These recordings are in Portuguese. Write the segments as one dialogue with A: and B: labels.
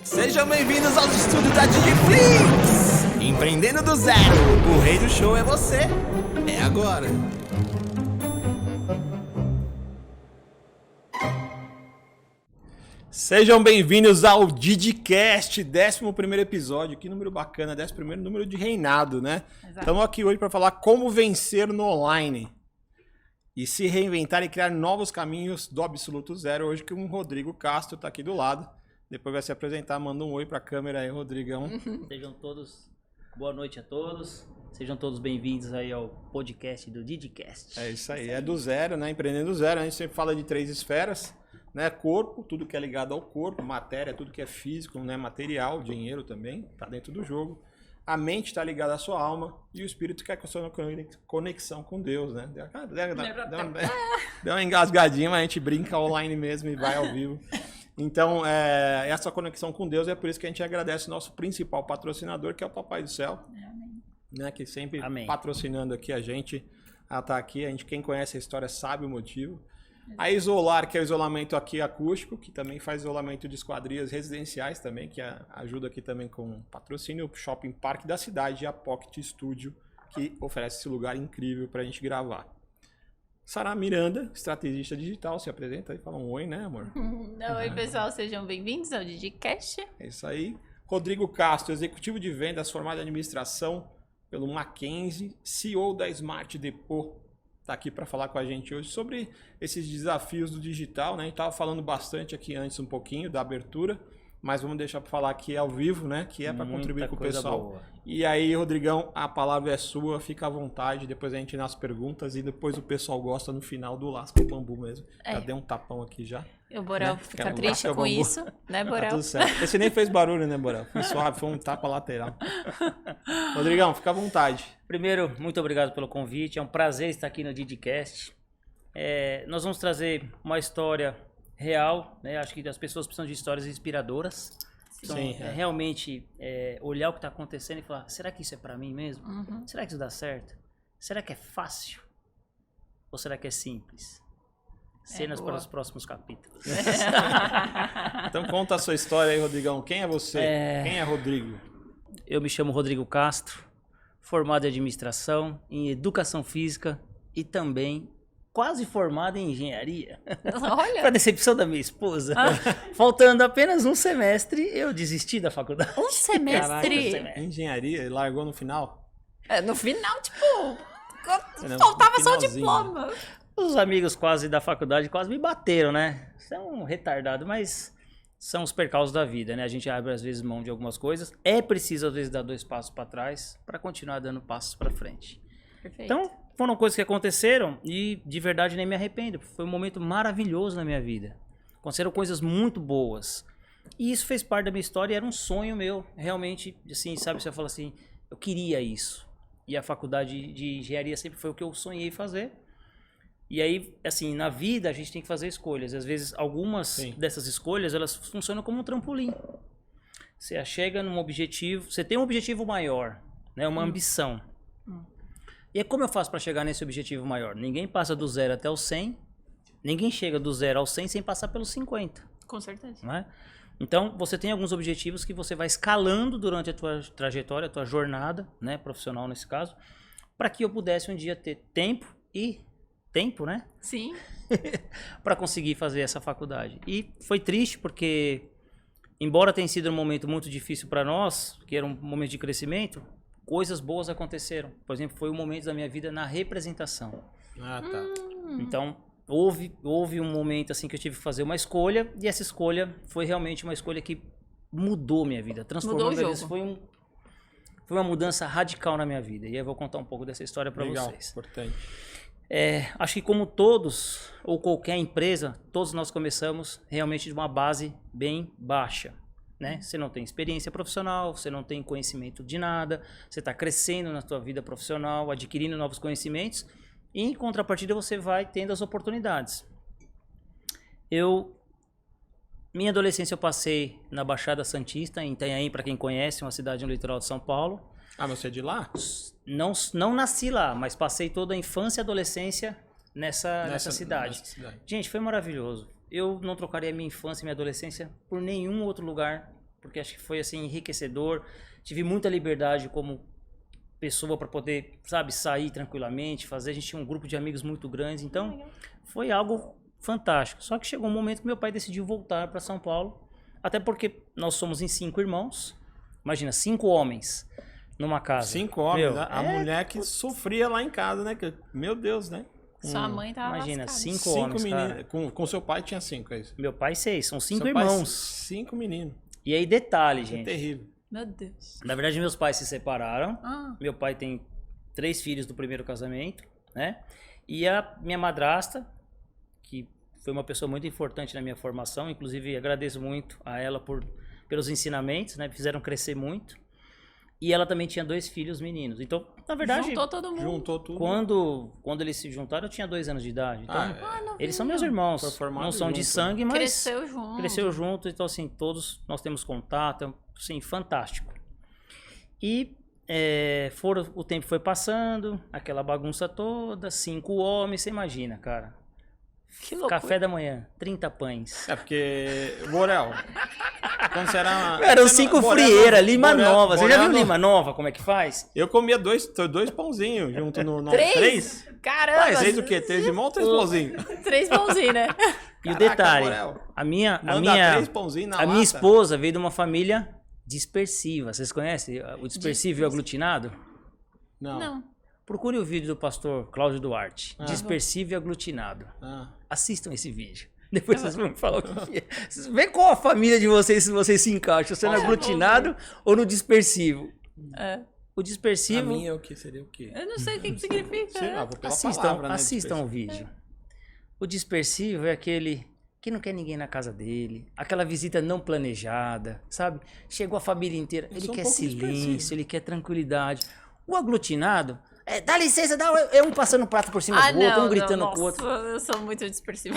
A: Sejam bem-vindos aos estúdios da Digiflix! Empreendendo do zero, o rei do show é você. É agora. Sejam bem-vindos ao DidiCast, 11º episódio. Que número bacana, 11º número de reinado, né? Estamos aqui hoje para falar como vencer no online. E se reinventar e criar novos caminhos do absoluto zero. Hoje que o Rodrigo Castro está aqui do lado. Depois vai se apresentar, manda um oi para a câmera aí, Rodrigão.
B: Sejam todos, boa noite a todos. Sejam todos bem-vindos aí ao podcast do DidiCast.
A: É isso aí, é do zero, né? Empreendendo do zero. A gente sempre fala de 3 esferas, né? Corpo, tudo que é ligado ao corpo. Matéria, tudo que é físico, né? Material, dinheiro também, tá dentro do jogo. A mente está ligada à sua alma e o espírito quer a sua conexão com Deus, né? Deu uma engasgadinha, mas a gente brinca online mesmo e vai ao vivo. Então, essa conexão com Deus é por isso que a gente agradece o nosso principal patrocinador, que é o Papai do Céu. Amém. Né? Que sempre patrocinando aqui a gente. Ela tá aqui, quem conhece a história sabe o motivo. A Isolar, que é o isolamento aqui acústico, que também faz isolamento de esquadrias residenciais também, que ajuda aqui também com patrocínio. O Shopping Parque da cidade e a Pocket Studio, que oferece esse lugar incrível pra gente gravar. Sara Miranda, estrategista digital, se apresenta aí, fala um oi, né, amor?
C: Oi, pessoal, sejam bem-vindos ao DidiCast.
A: É isso aí. Rodrigo Castro, executivo de vendas, formado em administração pelo Mackenzie, CEO da Smart Depot, está aqui para falar com a gente hoje sobre esses desafios do digital, né? A gente estava falando bastante aqui antes um pouquinho da abertura, mas vamos deixar para falar aqui ao vivo, né? Que é para contribuir com o pessoal. Boa. E aí, Rodrigão, a palavra é sua, fica à vontade, depois a gente nas perguntas e depois o pessoal gosta no final do Lasca o Bambu mesmo. Já deu um tapão aqui já.
C: O Borel fica triste com isso, né, Borel?
A: Tá tudo certo. Esse nem fez barulho, né, Borel? Foi suave, foi um tapa lateral. Rodrigão, fica à vontade.
B: Primeiro, muito obrigado pelo convite, é um prazer estar aqui no DidiCast. Nós vamos trazer uma história real, né? Acho que as pessoas precisam de histórias inspiradoras. Sim, realmente olhar o que está acontecendo e falar, será que isso é para mim mesmo? Uhum. Será que isso dá certo? Será que é fácil? Ou será que é simples? Cenas para os próximos capítulos.
A: Então conta a sua história aí, Rodrigão. Quem é você? Quem é Rodrigo?
B: Eu me chamo Rodrigo Castro, formado em administração, em educação física e também quase formado em engenharia.
C: Olha!
B: Para decepção da minha esposa. Faltando apenas um semestre, eu desisti da faculdade.
C: Um semestre?
A: Caraca, engenharia e largou no final?
C: No final, tipo, faltava só o diploma.
B: Os amigos quase da faculdade quase me bateram, né? Você é um retardado, mas são os percalços da vida, né? A gente abre às vezes mão de algumas coisas. É preciso às vezes dar 2 passos para trás para continuar dando passos para frente.
C: Perfeito.
B: Então, foram coisas que aconteceram e de verdade nem me arrependo. Foi um momento maravilhoso na minha vida. Aconteceram coisas muito boas. E isso fez parte da minha história e era um sonho meu. Realmente, assim, sabe, você fala assim, eu queria isso. E a faculdade de engenharia sempre foi o que eu sonhei fazer. E aí, assim, na vida a gente tem que fazer escolhas. Às vezes, algumas dessas escolhas, elas funcionam como um trampolim. Você chega num objetivo, você tem um objetivo maior, né? Uma ambição. E aí, como eu faço para chegar nesse objetivo maior? Ninguém passa do 0 até o 100. Ninguém chega do 0 ao 100 sem passar pelos 50.
C: Com certeza.
B: Não é? Então, você tem alguns objetivos que você vai escalando durante a tua trajetória, a tua jornada, né? Profissional nesse caso, para que eu pudesse um dia ter tempo, né?
C: Sim.
B: para conseguir fazer essa faculdade. E foi triste porque, embora tenha sido um momento muito difícil para nós, que era um momento de crescimento, coisas boas aconteceram. Por exemplo, foi um momento da minha vida na representação.
A: Ah, tá.
B: Então, houve um momento assim que eu tive que fazer uma escolha, e essa escolha foi realmente uma escolha que mudou minha vida, transformou minha vida. Foi uma mudança radical na minha vida. E aí eu vou contar um pouco dessa história para vocês.
A: Importante.
B: Acho que como todos, ou qualquer empresa, todos nós começamos realmente de uma base bem baixa, né? Você não tem experiência profissional, você não tem conhecimento de nada, você está crescendo na sua vida profissional, adquirindo novos conhecimentos, e em contrapartida você vai tendo as oportunidades. Minha adolescência eu passei na Baixada Santista, em Itanhaém, para quem conhece, uma cidade no litoral de São Paulo.
A: Ah, você é de lá?
B: Não nasci lá, mas passei toda a infância e adolescência nessa cidade. Gente, foi maravilhoso. Eu não trocaria minha infância e minha adolescência por nenhum outro lugar porque acho que foi assim enriquecedor. Tive muita liberdade como pessoa para poder, sabe, sair tranquilamente, fazer. A gente tinha um grupo de amigos muito grande, então foi algo fantástico. Só que chegou um momento que meu pai decidiu voltar para São Paulo, até porque nós somos em 5 irmãos. Imagina, 5 homens numa casa.
A: 5 homens.
B: Meu,
A: A mulher que sofria lá em casa, né? Meu Deus, né?
C: Sua mãe tava
B: Imagina,
C: lascada.
B: 5 homens,
A: meninos.
B: cara.
A: Com seu pai tinha 5, é isso?
B: Meu pai 6, são 5
A: Seu pai,
B: irmãos.
A: 5 meninos.
B: E aí, detalhe,
A: É
B: gente.
A: terrível.
C: Meu Deus.
B: Na verdade, meus pais se separaram.
C: Ah,
B: Meu pai tem 3 filhos do primeiro casamento, né? E a minha madrasta, que foi uma pessoa muito importante na minha formação, inclusive agradeço muito a ela pelos ensinamentos, né? Me fizeram crescer muito. E ela também tinha 2 filhos meninos. Então, na verdade,
C: juntou todo mundo.
A: Juntou tudo.
B: quando eles se juntaram, eu tinha 2 anos de idade. Então, eles são meus irmãos.
A: Foi formado
B: Não são de
A: junto,
B: sangue, mas
C: Cresceu junto.
B: junto. Então, assim, todos nós temos contato. Assim, fantástico. E o tempo foi passando, aquela bagunça toda, 5 homens, você imagina, cara.
C: Que loucura.
B: Café da manhã, 30 pães.
A: É porque, Borel, quando você era...
B: Eram
A: você
B: 5
A: Borel
B: frieiras,
A: não-
B: Lima
A: Borel-
B: Nova. Você já
A: Borel
B: viu
A: não-
B: Lima Nova, como é que faz?
A: Eu comia dois pãozinhos junto no...
C: 3? Caramba.
A: Ah, vocês o quê? 3 irmãos ou 3 pãozinhos?
C: 3 pãozinhos, né?
B: E o
A: Caraca,
B: detalhe,
A: Borel.
B: a minha,
A: Manda 3 pãozinhos na
B: a minha
A: lata.
B: esposa veio de uma família dispersiva. Vocês conhecem o dispersivo e o aglutinado?
C: Não.
B: Procure o vídeo do pastor Cláudio Duarte,
A: Ah.
B: dispersivo e aglutinado.
A: Ah.
B: Assistam esse vídeo. Depois vocês vão me falar o que é. Vocês vê qual a família de vocês, se vocês se encaixam, se é no aglutinado ou no dispersivo.
C: É.
B: O
A: A
B: dispersivo,
A: minha o que seria o quê?
C: Eu não sei o que significa.
A: Sei lá, vou pela
B: assistam,
A: palavra, né,
B: assistam o
A: dispersivo.
B: vídeo. O dispersivo é aquele que não quer ninguém na casa dele, aquela visita não planejada, sabe? Chegou a família inteira, ele
A: sou um
B: quer
A: pouco
B: silêncio,
A: dispersivo.
B: ele quer tranquilidade. O aglutinado, dá licença, é um passando o prato por cima do outro, um gritando com o outro.
C: Eu sou muito dispersiva.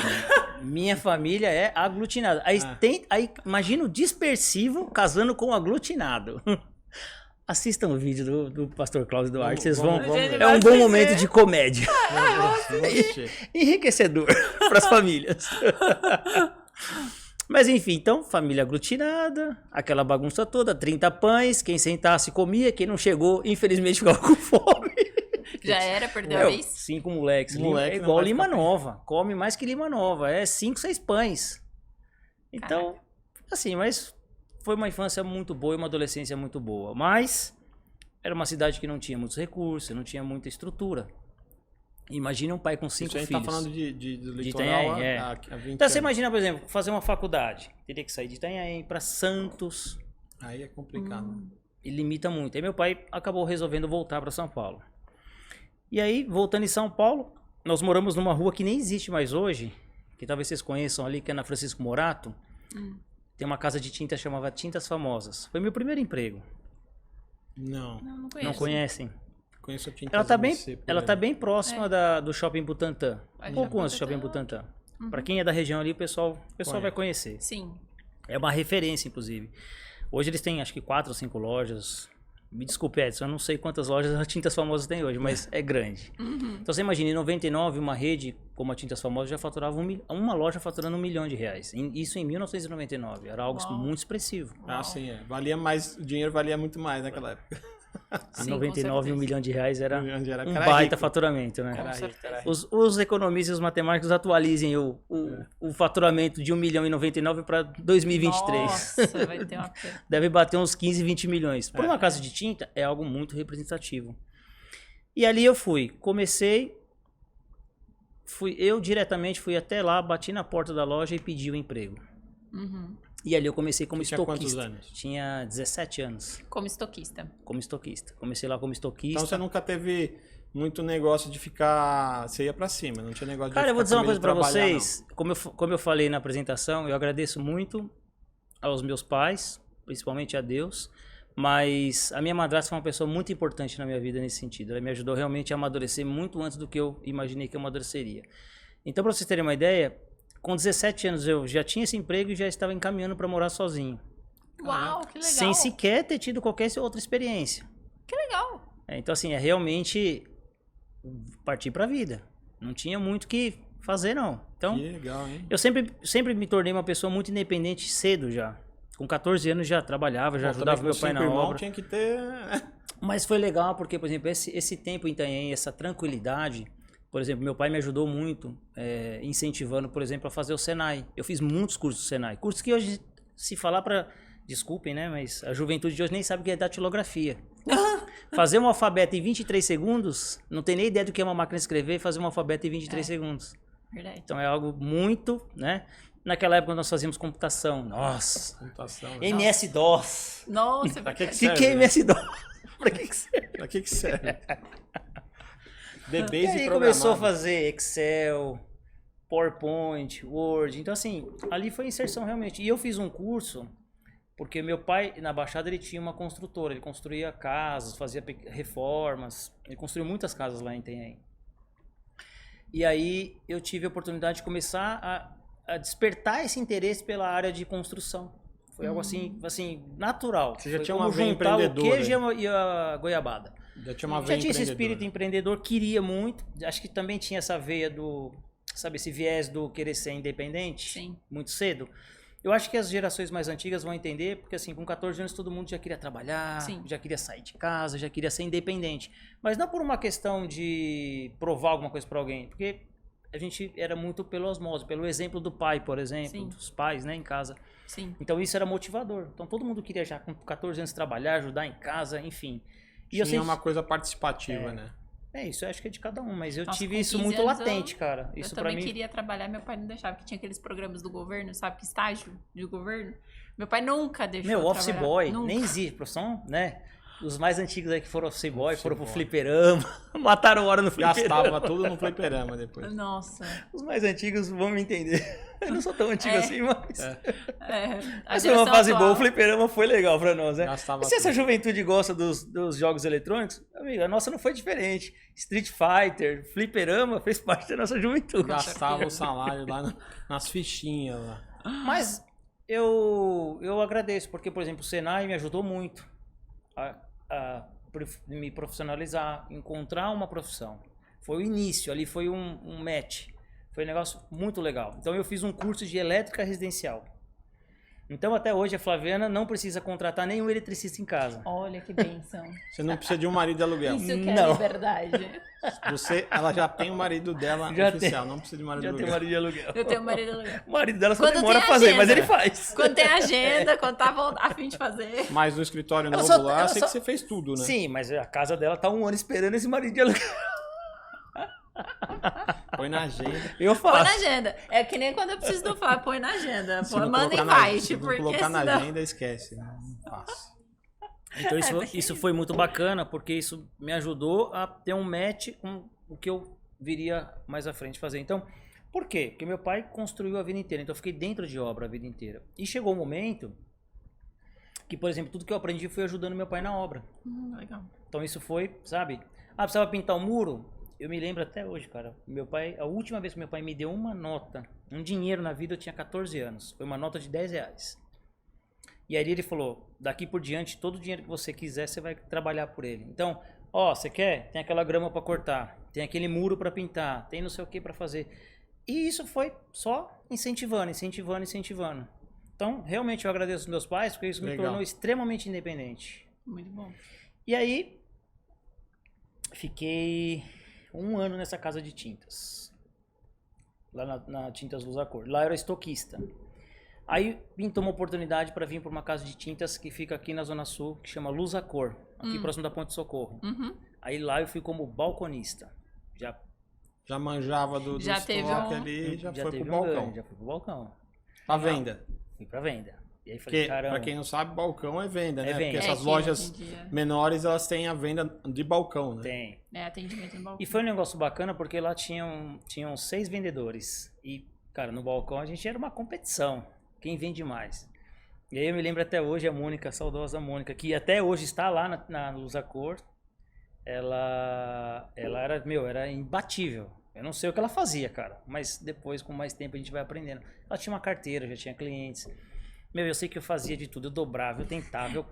B: Minha família é aglutinada. Aí, aí imagina o dispersivo casando com o aglutinado. Assistam o vídeo do pastor Cláudio Duarte, vocês vão.
A: vamos ver.
B: É um bom momento de comédia.
A: Vou assistir.
B: Enriquecedor para as famílias. Mas enfim, então, família aglutinada, aquela bagunça toda, 30 pães, quem sentasse comia, quem não chegou, infelizmente ficava com fome.
C: Já era, perdeu a vez?
B: 5 moleques.
A: Moleque
B: É
A: não
B: igual
A: vai
B: Lima
A: ficar
B: Nova. Come mais que Lima Nova. É 5, 6 pães. Então, assim, mas foi uma infância muito boa e uma adolescência muito boa. Mas era uma cidade que não tinha muitos recursos, não tinha muita estrutura. Imagina um pai com 5
A: Isso a gente
B: filhos.
A: tá falando do litoral
B: Itanhaém, é.
A: há 20
B: Então você
A: anos.
B: imagina, por exemplo, fazer uma faculdade. Teria que sair de Itanhaém para Santos.
A: Aí é complicado.
B: E limita muito. Aí meu pai acabou resolvendo voltar para São Paulo. E aí, voltando em São Paulo, nós moramos numa rua que nem existe mais hoje, que talvez vocês conheçam ali, que é na Francisco Morato. Tem uma casa de tinta chamada Tintas Famosas. Foi meu primeiro emprego.
A: Não,
C: Não conheço.
B: Não conhecem?
A: conheço a tinta
B: Ela tá bem,
A: ZBC por
B: ela
A: aí.
B: tá bem próxima do Shopping Butantã.
C: Aí
B: Um pouco
C: já
B: antes do Shopping
C: Butantã.
B: Butantã. Para quem é da região ali, o pessoal vai conhecer.
C: Sim.
B: É uma referência, inclusive. Hoje eles têm, acho que 4 ou 5 lojas. Me desculpe, Edson, eu não sei quantas lojas a Tintas Famosas tem hoje, mas é grande. Então você imagina, em 99, uma rede como a Tintas Famosas já faturava uma loja faturando R$1 milhão. Isso em 1999. Era algo
C: Uau.
B: muito expressivo.
A: Ah, sim, é. Valia mais, o dinheiro valia muito mais naquela época.
B: Em
C: Sim,
B: 99,
C: com
B: R$1 milhão era
A: Era
B: um
A: cara
B: baita
A: rico.
B: faturamento, né?
A: Era rico,
C: certeza.
A: era rico.
B: Os economistas e os matemáticos atualizem o faturamento de 1 milhão em 99 para 2023.
C: Nossa, vai ter uma...
B: Deve bater uns 15, 20 milhões. Por uma casa de tinta, é algo muito representativo. E ali eu fui. Eu diretamente fui até lá, bati na porta da loja e pedi o emprego.
C: Uhum.
B: E ali eu comecei como
A: Você tinha quantos
B: estoquista.
A: anos?
B: Tinha 17 anos
C: Como estoquista.
B: como estoquista. Comecei lá como estoquista.
A: Então você nunca teve muito negócio de ficar... Você ia pra cima, não tinha negócio
B: Cara,
A: de
B: eu vou dizer uma
A: ficar
B: coisa
A: com medo
B: pra
A: de trabalhar,
B: vocês. Como eu falei na apresentação, eu agradeço muito aos meus pais, principalmente a Deus. Mas a minha madrasta foi uma pessoa muito importante na minha vida nesse sentido. Ela me ajudou realmente a amadurecer muito antes do que eu imaginei que eu amadureceria. Então, pra vocês terem uma ideia, com 17 anos eu já tinha esse emprego e já estava encaminhando para morar sozinho.
C: Uau, que legal.
B: Sem sequer ter tido qualquer outra experiência.
C: Que legal.
B: Então, assim, é realmente partir pra vida. Não tinha muito o que fazer, não. Então,
A: Que legal, hein?
B: eu sempre me tornei uma pessoa muito independente cedo já. Com 14 anos já trabalhava, já ajudava meu pai na obra.
A: Tinha que ter...
B: Mas foi legal porque, por exemplo, esse tempo em Itanhaém, essa tranquilidade, por exemplo, meu pai me ajudou muito, incentivando, por exemplo, a fazer o Senai. Eu fiz muitos cursos do Senai. Cursos que hoje, se falar para... Desculpem, né? Mas a juventude de hoje nem sabe o que é datilografia. Fazer um alfabeto em 23 segundos, não tem nem ideia do que é uma máquina escrever e fazer um alfabeto em 23 segundos.
C: Verdade.
B: Então é algo muito, né? Naquela época nós fazíamos computação. Nossa.
A: Computação.
B: MS-DOS.
C: Nossa,
A: Pra que
B: O
A: serve?
B: que é MS-DOS? Pra que serve?
A: Pra que serve? The
B: E
A: Base
B: aí
A: programado.
B: começou a fazer Excel, PowerPoint, Word. Então assim, ali foi inserção realmente. E eu fiz um curso, porque meu pai, na Baixada, ele tinha uma construtora. Ele construía casas, fazia reformas. Ele construiu muitas casas lá em Itanhaém. E aí eu tive a oportunidade de começar a despertar esse interesse pela área de construção. Foi algo assim natural.
A: Você já
B: Foi
A: tinha
B: como
A: uma veia
B: juntar o
A: empreendedora,
B: queijo e a goiabada.
A: Já tinha uma
B: Já
A: veia
B: tinha esse
A: empreendedora.
B: espírito empreendedor, queria muito. Acho que também tinha essa veia do, sabe, esse viés do querer ser independente.
C: Sim.
B: Muito cedo. Eu acho que as gerações mais antigas vão entender, porque assim, com 14 anos todo mundo já queria trabalhar,
C: Sim.
B: já queria sair de casa, já queria ser independente. Mas não por uma questão de provar alguma coisa para alguém, porque a gente era muito pelo osmose, pelo exemplo do pai, por exemplo,
C: Sim.
B: dos pais, né, em casa.
C: Sim.
B: Então isso era motivador. Então todo mundo queria já com 14 anos trabalhar, ajudar em casa, enfim. E
A: Tinha
B: eu sempre...
A: uma coisa participativa, né?
B: É, isso eu acho que é de cada um, mas eu
C: Nossa,
B: tive
C: com
B: isso
C: 15
B: muito
C: anos
B: latente, cara.
C: Eu
B: Isso pra
C: também
B: mim.
C: queria trabalhar, meu pai não deixava, porque tinha aqueles programas do governo, sabe, que estágio de governo. Meu pai nunca deixou
B: Meu,
C: eu
B: office
C: trabalhar,
B: boy,
C: nunca.
B: nem existe, profissão, né? Os mais antigos aí que foram office boy, foram pro fliperama, mataram hora no fliperama.
A: Gastava tudo no fliperama depois.
C: Nossa.
B: Os mais antigos vão me entender. Eu não sou tão antigo assim, mas...
C: A
B: Mas foi uma
C: geração
B: fase boa,
C: atual.
B: o fliperama foi legal pra nós, né?
A: Gastava
B: E se essa
A: tudo.
B: juventude gosta dos jogos eletrônicos, amigo, a nossa não foi diferente. Street Fighter, fliperama, fez parte da nossa juventude.
A: Gastava o salário lá nas fichinhas lá.
B: Mas eu agradeço, porque, por exemplo, o Senai me ajudou muito a me profissionalizar, encontrar uma profissão. Foi o início, ali foi um match. Foi um negócio muito legal. Então eu fiz um curso de elétrica residencial. Então até hoje a Flaviana não precisa contratar nenhum eletricista em casa.
C: Olha que benção.
A: Você não precisa de um marido de aluguel.
C: Isso que é
B: Não.
C: liberdade.
A: Ela já tem o marido dela
B: Já
A: oficial, não precisa de marido
B: Já
A: de
B: tem
A: aluguel.
B: marido de aluguel.
C: Eu tenho um marido aluguel.
B: O marido dela só
C: Quando
B: demora a
C: tem
B: fazer,
C: agenda.
B: mas ele faz.
C: Quando tem agenda, quando tava a fim de fazer.
A: Mas no escritório
B: Ela
A: novo
B: só-
A: lá,
B: ela
A: sei
B: só-
A: que você fez tudo, né?
B: Sim, mas a casa dela tá 1 ano esperando esse marido de aluguel.
A: Põe na agenda.
B: Eu
C: Põe
B: faço.
C: na agenda. É que nem quando eu preciso do Flávio, põe na agenda.
A: Se
C: Põe,
A: não
C: manda
A: colocar
C: invite,
A: se não
C: porque
A: colocar na
C: senão...
A: agenda, esquece. Não faço.
B: Então isso foi muito bacana, porque isso me ajudou a ter um match com o que eu viria mais à frente fazer. Então, por quê? Porque meu pai construiu a vida inteira, então eu fiquei dentro de obra a vida inteira. E chegou um momento que, por exemplo, tudo que eu aprendi foi ajudando meu pai na obra.
C: Legal.
B: Então isso foi, sabe? Precisava pintar o muro? Eu me lembro até hoje, cara. Meu pai, a última vez que meu pai me deu uma nota, um dinheiro na vida, eu tinha 14 anos. Foi uma nota de R$10. E aí ele falou, daqui por diante, todo o dinheiro que você quiser, você vai trabalhar por ele. Então, ó, você quer? Tem aquela grama para cortar, tem aquele muro para pintar, tem não sei o que para fazer. E isso foi só incentivando. Então, realmente eu agradeço aos meus pais, porque isso me
A: Legal.
B: tornou extremamente independente.
C: Muito bom.
B: E aí, fiquei 1 ano nessa casa de tintas. Lá na Tintas Luz Cor. Lá eu era estoquista. Aí pintou uma oportunidade para vir para uma casa de tintas que fica aqui na Zona Sul, que chama Luz Cor, aqui próximo da Ponte Socorro.
C: Uhum.
B: Aí lá eu fui como balconista.
A: Já manjava do
C: Já teve
A: estoque
C: um-
A: ali, já foi
B: teve
A: pro
B: um
A: balcão.
B: ganho, já fui pro balcão.
A: Pra venda.
B: Fui pra venda. E aí falei,
A: Porque,
B: caramba.
A: pra quem não sabe, balcão é venda, né?
B: É venda.
A: Porque
C: É
A: essas
C: que
A: lojas
C: hoje em dia-
A: menores, elas têm a venda de balcão, né?
B: Tem.
C: É, atendimento no balcão.
B: E foi um negócio bacana porque lá tinham 6 vendedores. E, cara, no balcão a gente era uma competição. Quem vende mais? E aí eu me lembro até hoje a Mônica, a saudosa Mônica, que até hoje está lá na Luz Cor. Ela era imbatível. Eu não sei o que ela fazia, cara. Mas depois, com mais tempo, a gente vai aprendendo. Ela tinha uma carteira, já tinha clientes. Eu sei que eu fazia de tudo. Eu dobrava, eu tentava. Eu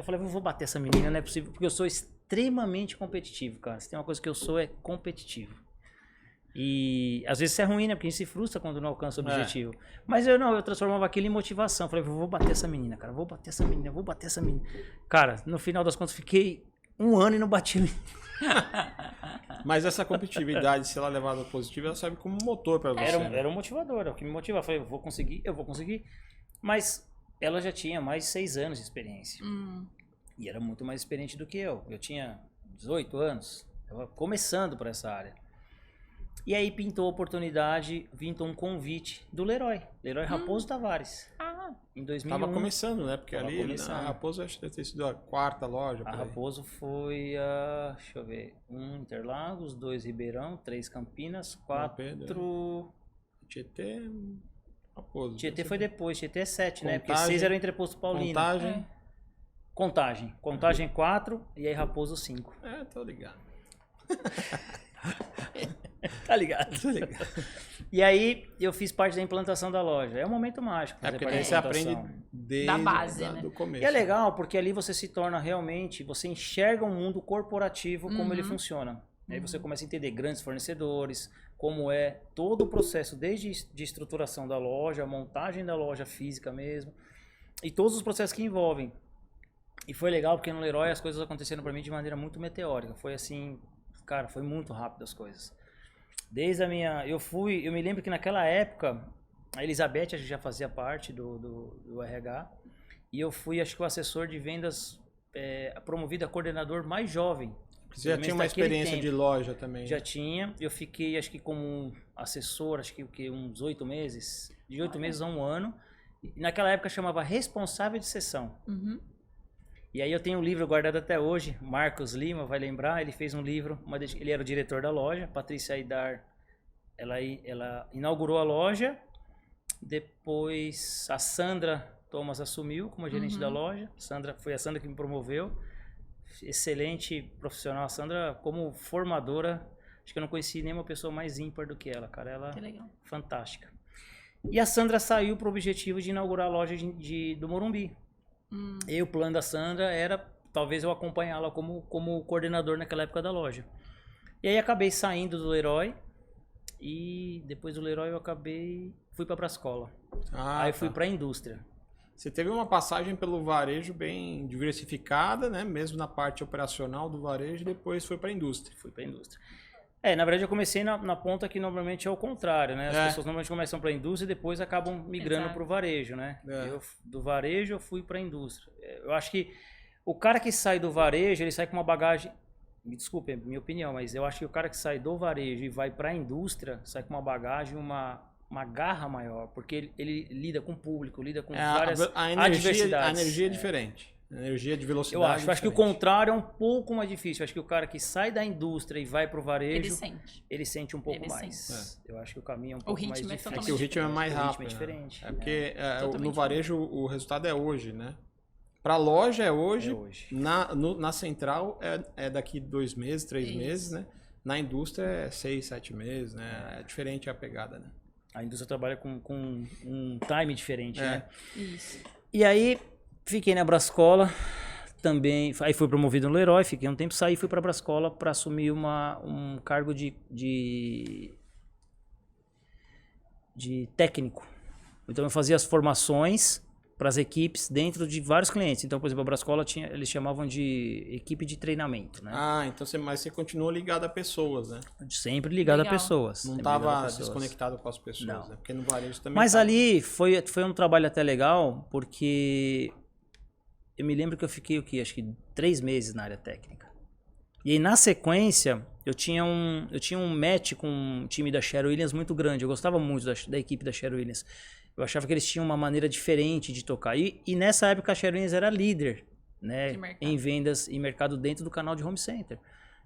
B: falei, eu vou bater essa menina, não é possível. Porque eu sou extremamente competitivo, cara. Se tem uma coisa que eu sou, é competitivo. E às vezes isso é ruim, né? Porque a gente se frustra quando não alcança o objetivo. Mas eu transformava aquilo em motivação. Falei, vou bater essa menina, cara. Vou bater essa menina, vou bater essa menina. Cara, no final das contas, fiquei 1 ano e não bati.
A: Mas essa competitividade, se ela é levada positiva, ela serve como motor para você.
B: Era um motivador, era o que me motivava. Falei, eu vou conseguir. Mas ela já tinha mais de 6 anos de experiência. E era muito mais experiente do que eu. Eu tinha 18 anos, estava começando por essa área. E aí pintou a oportunidade, pintou um convite do Leroy Raposo Tavares. Em 2001.
A: Tava começando, né? Porque
B: Tava
A: ali
B: começando.
A: a Raposo acho que deve ter sido a 4ª loja.
B: A Raposo foi a, deixa eu ver, 1 Interlagos, 2 Ribeirão, 3 Campinas, 4...
A: Tietê, Raposo.
B: Tietê foi depois, Tietê é 7, né? Porque
A: Contagem,
B: 6 era o Entreposto Paulino. Contagem 4 e aí Raposo 5.
A: Tô ligado.
B: Tá ligado?
A: Tô ligado.
B: E aí eu fiz parte da implantação da loja. É um momento mágico.
A: É
B: fazer
A: porque
B: parte
A: daí
B: da
A: você
B: implantação.
A: aprende desde
C: Da base, né?
A: do começo.
B: E é legal porque ali você se torna realmente, você enxerga o mundo corporativo como ele funciona. Aí você começa a entender grandes fornecedores, como é todo o processo, desde de estruturação da loja, a montagem da loja física mesmo, e todos os processos que envolvem. E foi legal porque no Leroy as coisas aconteceram para mim de maneira muito meteórica. Foi assim, cara, foi muito rápido as coisas. Desde a minha... Eu me lembro que naquela época, a Elizabeth acho que já fazia parte do RH, e eu fui, acho que o assessor de vendas promovido a coordenador mais jovem.
A: Você já tinha uma experiência de loja também?
B: Já tinha. Eu fiquei, acho que como assessor, acho que uns 8 meses. De 8 meses a 1 ano. E naquela época chamava responsável de seção. E aí eu tenho um livro guardado até hoje. Marcos Lima vai lembrar. Ele fez um livro. Ele era o diretor da loja. Patrícia Aidar, ela inaugurou a loja. Depois a Sandra Thomas assumiu como gerente da loja. Foi a Sandra que me promoveu. Excelente profissional. A Sandra, como formadora, acho que eu não conheci nenhuma pessoa mais ímpar do que ela, cara. Ela é fantástica. E a Sandra saiu para o objetivo de inaugurar a loja do Morumbi. E o plano da Sandra era, talvez, eu acompanhá-la como coordenador naquela época da loja. E aí acabei saindo do Leroy. E depois do Leroy eu fui para a Brascola. Aí fui para a indústria.
A: Você teve uma passagem pelo varejo bem diversificada, né? Mesmo na parte operacional do varejo, e depois foi para a indústria.
B: Fui para a indústria. Na verdade eu comecei na ponta que normalmente é o contrário, né? As pessoas normalmente começam para a indústria e depois acabam migrando para o varejo, né? Do varejo eu fui para a indústria. Eu acho que o cara que sai do varejo, ele sai com uma bagagem... Me desculpe, é minha opinião, mas eu acho que o cara que sai do varejo e vai para a indústria, sai com uma bagagem, uma garra maior, porque ele lida com o público, lida com várias adversidades.
A: A energia é diferente. A energia de velocidade.
B: Eu acho que o contrário é um pouco mais difícil. Eu acho que o cara que sai da indústria e vai para o varejo, ele sente um pouco mais. Eu acho que o caminho é um pouco mais difícil.
A: É que o ritmo é mais rápido.
B: O ritmo é diferente.
A: É porque no varejo o resultado é hoje, né? Para a loja é hoje. Na central é daqui 2 meses, 3 meses, né? Na indústria é 6, 7 meses, né? É diferente a pegada, né?
B: A indústria trabalha com um time diferente, né?
C: Isso.
B: E aí, fiquei na Brascola, também, aí fui promovido no Leroy, fiquei um tempo, saí e fui para a Brascola para assumir um cargo de técnico. Então eu fazia as formações para as equipes dentro de vários clientes. Então, por exemplo, a Brascola eles chamavam de equipe de treinamento, né?
A: Então você continuou ligado a pessoas, né?
B: Sempre ligado a pessoas.
A: Não estava desconectado com as pessoas,
B: não.
A: Né? Porque no varejo também.
B: Mas ali foi um trabalho até legal, porque eu me lembro que eu fiquei acho que 3 meses na área técnica. E aí, na sequência, eu tinha um match com um time da Sherwin Williams muito grande. Eu gostava muito da equipe da Sherwin Williams. Eu achava que eles tinham uma maneira diferente de tocar. E nessa época a Sherwin Williams era líder, né, em vendas e mercado dentro do canal de home center.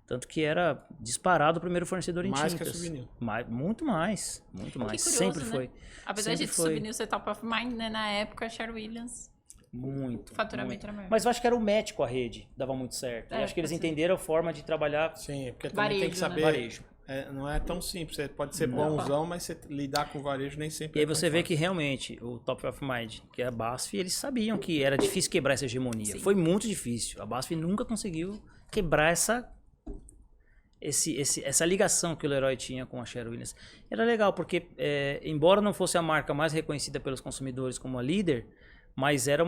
B: Tanto que era disparado o primeiro fornecedor em tintas.
A: Mais que a Souvenir.
B: Muito mais. Muito mais.
C: Curioso,
B: sempre
C: né?
B: foi.
C: Apesar de Souvenir ser top of mind, né? Na época a Sherwin Williams...
B: Muito.
C: O faturamento era maior.
B: Mas eu acho que era o match com a rede, dava muito certo. Eu acho que eles entenderam a forma de trabalhar.
A: Sim, porque também
C: varejo,
A: tem que saber.
C: Né?
B: Varejo.
A: Não é tão simples. Você pode ser bonzão, mas você lidar com o varejo nem sempre.
B: E aí você vê que realmente o Top of Mind, que é a BASF, eles sabiam que era difícil quebrar essa hegemonia. Sim. Foi muito difícil. A BASF nunca conseguiu quebrar essa ligação que o Leroy tinha com a Cheryl Williams. Era legal, porque embora não fosse a marca mais reconhecida pelos consumidores como a líder, mas era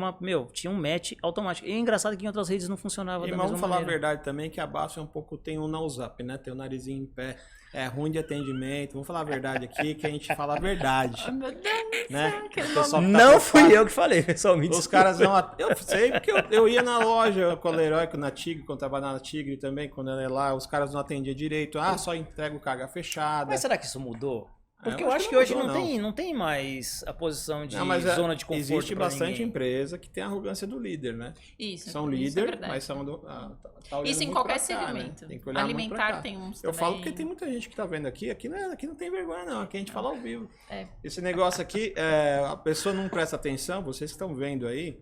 B: tinha um match automático. E é engraçado que em outras redes não funcionava da mesma
A: vamos falar a
B: maneira.
A: verdade também, que a Basf é um pouco, tem um nose up, né? Tem o narizinho em pé, é ruim de atendimento. Vamos falar a verdade aqui, que a gente fala a verdade.
C: Ai, meu Deus do
A: Né?
C: céu, aquele
A: O pessoal
C: momento.
A: tá
B: Não fui
A: preocupado.
B: eu que falei, pessoalmente.
A: Os caras não... Eu sei, porque eu ia na loja com a Leroy, na Tigre, quando eu trabalhava na Tigre também, quando ela ia lá, os caras não atendiam direito. Ah, só entrega o carga fechada.
B: Mas será que isso mudou? Porque
A: eu
B: eu
A: acho
B: acho
A: que
B: que hoje
A: não mudou,
B: não tem mais a posição de
A: Não, mas
B: zona de conforto.
A: existe
B: pra
A: bastante
B: ninguém.
A: empresa que tem a arrogância do líder, né?
C: Isso,
A: São
C: isso é
A: líder,
C: verdade.
A: mas são tá olhando
C: Isso em
A: muito
C: qualquer
A: pra cá, né?
C: segmento.
A: Tem que olhar muito pra
C: Alimentar
A: cá.
C: tem uns
A: Eu
C: também.
A: falo porque tem muita gente que tá vendo aqui não tem vergonha não, aqui a gente fala ao vivo.
C: É.
A: Esse negócio aqui, a pessoa não presta atenção, vocês que estão vendo aí,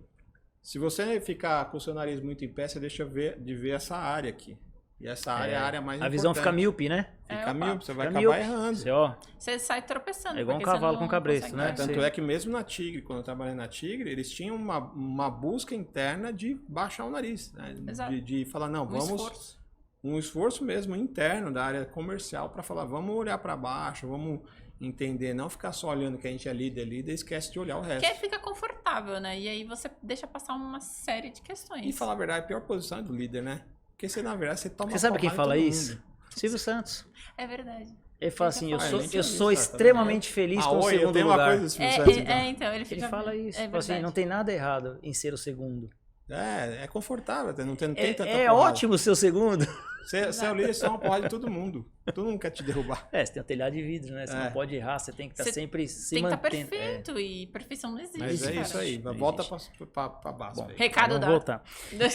A: se você ficar com o seu nariz muito em pé, você deixa de ver essa área aqui. E essa área é a área mais
B: A
A: importante.
B: visão fica míope, né?
A: Fica
C: opa.
A: míope, você vai
B: Fica
A: acabar
B: míope.
A: errando.
B: Você, ó,
C: Você sai tropeçando.
B: É igual um
C: porque você
B: cavalo
C: não
B: com cabresto,
C: consegue
B: né?
C: ver.
A: Tanto
B: Sim.
A: é que mesmo na Tigre, quando eu trabalhei na Tigre, eles tinham uma busca interna de baixar o nariz. Né?
C: Exato.
A: De falar, não, vamos... Um esforço mesmo interno da área comercial para falar, vamos olhar para baixo, vamos entender, não ficar só olhando que a gente é líder e esquece de olhar o resto.
C: Porque fica confortável, né? E aí você deixa passar uma série de questões.
A: E falar a verdade, a pior posição é do líder, né? Porque você, na verdade, você toma
B: você sabe quem
A: porrada
B: fala
A: de todo
B: isso?
A: mundo.
B: Silvio Santos.
C: É verdade.
B: Ele fala assim, eu
A: fala,
B: sou,
A: ele
B: eu
A: fala
B: sou
A: isso, tá
B: extremamente feliz com o
A: Oi, eu
B: segundo
A: tenho
B: lugar.
A: uma coisa do Silvio Santos, então.
C: Então, ele
B: Ele
C: fica...
B: fala isso.
C: É
B: Fala assim,
C: verdade.
B: não tem nada errado em ser o segundo.
A: É confortável, não tem tanta
B: É
A: porrada.
B: ótimo ser o segundo.
A: Você é o líder, você é uma porrada de todo mundo. Todo mundo quer te derrubar.
B: Você tem um telhado de vidro, né? Você
A: É.
B: não pode errar, você tem que estar
C: Você
B: sempre se
C: Tem que estar
B: mantendo.
C: perfeito e perfeição não existe.
A: Mas é
C: cara.
A: isso aí,
B: Não
A: volta
B: existe.
A: pra base.
B: Bom,
A: velho.
C: Recado
B: Vamos
C: dado.
B: voltar.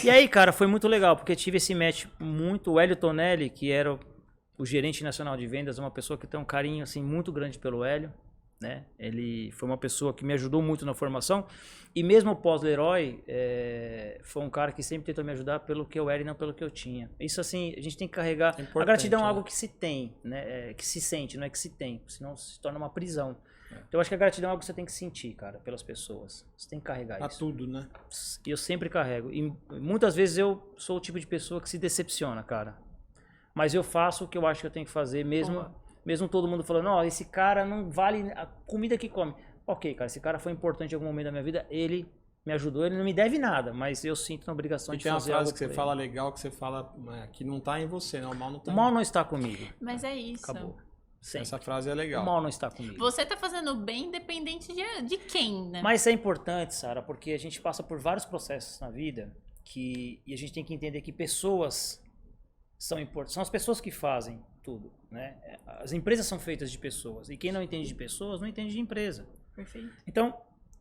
B: E aí, cara, foi muito legal, porque tive esse match muito... O Hélio Tonelli, que era o gerente nacional de vendas, uma pessoa que tem um carinho assim muito grande pelo Hélio, né? Ele foi uma pessoa que me ajudou muito na formação. E mesmo pós-Leroy, foi um cara que sempre tentou me ajudar pelo que eu era e não pelo que eu tinha. Isso assim, a gente tem que carregar...
A: É
B: a
A: importante,
B: gratidão é
A: né?
B: algo que se tem, né? Que se sente, não é que se tem. Senão se torna uma prisão. Então eu acho que a gratidão é algo que você tem que sentir, cara, pelas pessoas. Você tem que carregar
A: Pra
B: isso.
A: tudo, né?
B: E eu sempre carrego. E muitas vezes eu sou o tipo de pessoa que se decepciona, cara. Mas eu faço o que eu acho que eu tenho que fazer, mesmo todo mundo falando, ó, esse cara não vale a comida que come. Ok, cara, esse cara foi importante em algum momento da minha vida, ele me ajudou, ele não me deve nada, mas eu sinto na obrigação
A: E
B: de
A: tem uma
B: fazer
A: frase
B: algo
A: que você
B: por
A: fala
B: ele.
A: legal, que você fala que não tá em você, né? O mal não tá
B: O
A: em
B: mal não está comigo.
C: Mas é isso.
B: Acabou. Sempre.
A: Essa frase é
B: O
A: legal.
B: mal não está comigo.
C: Você tá fazendo bem independente de quem, né?
B: Mas isso é importante, Sara, porque a gente passa por vários processos na vida e a gente tem que entender que pessoas são importantes. São as pessoas que fazem tudo, né? As empresas são feitas de pessoas e quem não entende de pessoas não entende de empresa.
C: Perfeito.
B: Então,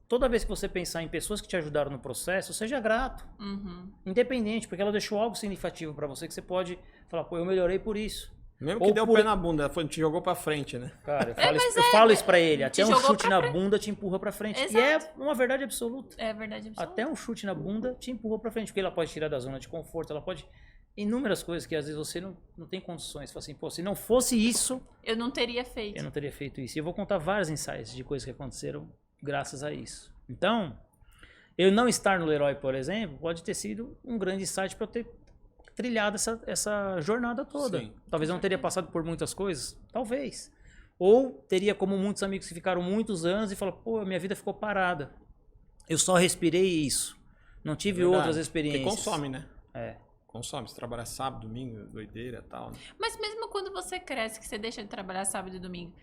B: toda vez que você pensar em pessoas que te ajudaram no processo, seja grato,
C: Uhum.
B: independente, porque ela deixou algo significativo para você que você pode falar, pô, eu melhorei por isso.
A: Mesmo que
B: Ou
A: deu o
B: por-
A: pé na bunda, te jogou pra frente, né?
B: Cara, eu falo isso pra ele,
C: te
B: até um
C: jogou
B: chute
C: pra
B: na bunda te empurra pra frente. E
C: Exato.
B: é uma verdade absoluta.
C: É verdade absoluta.
B: Até um chute na bunda te empurra pra frente, porque ela pode tirar da zona de conforto, ela pode... Inúmeras coisas que às vezes você não tem condições. Você fala assim, pô, se não fosse isso,
C: Eu não teria feito.
B: eu não teria feito isso. E eu vou contar vários insights de coisas que aconteceram graças a isso. Então, eu não estar no Leroy, por exemplo, pode ter sido um grande insight para eu ter trilhado essa jornada toda.
A: Sim,
B: Talvez eu não teria passado por muitas coisas, talvez. Ou teria como muitos amigos que ficaram muitos anos e falaram, pô, minha vida ficou parada. Eu só respirei isso. Não tive
A: Verdade.
B: outras experiências.
A: Porque consome, né?
B: É.
A: Consome. Você trabalha sábado, domingo, doideira e tal, né?
C: Mas mesmo quando você cresce, que você deixa de trabalhar sábado e domingo,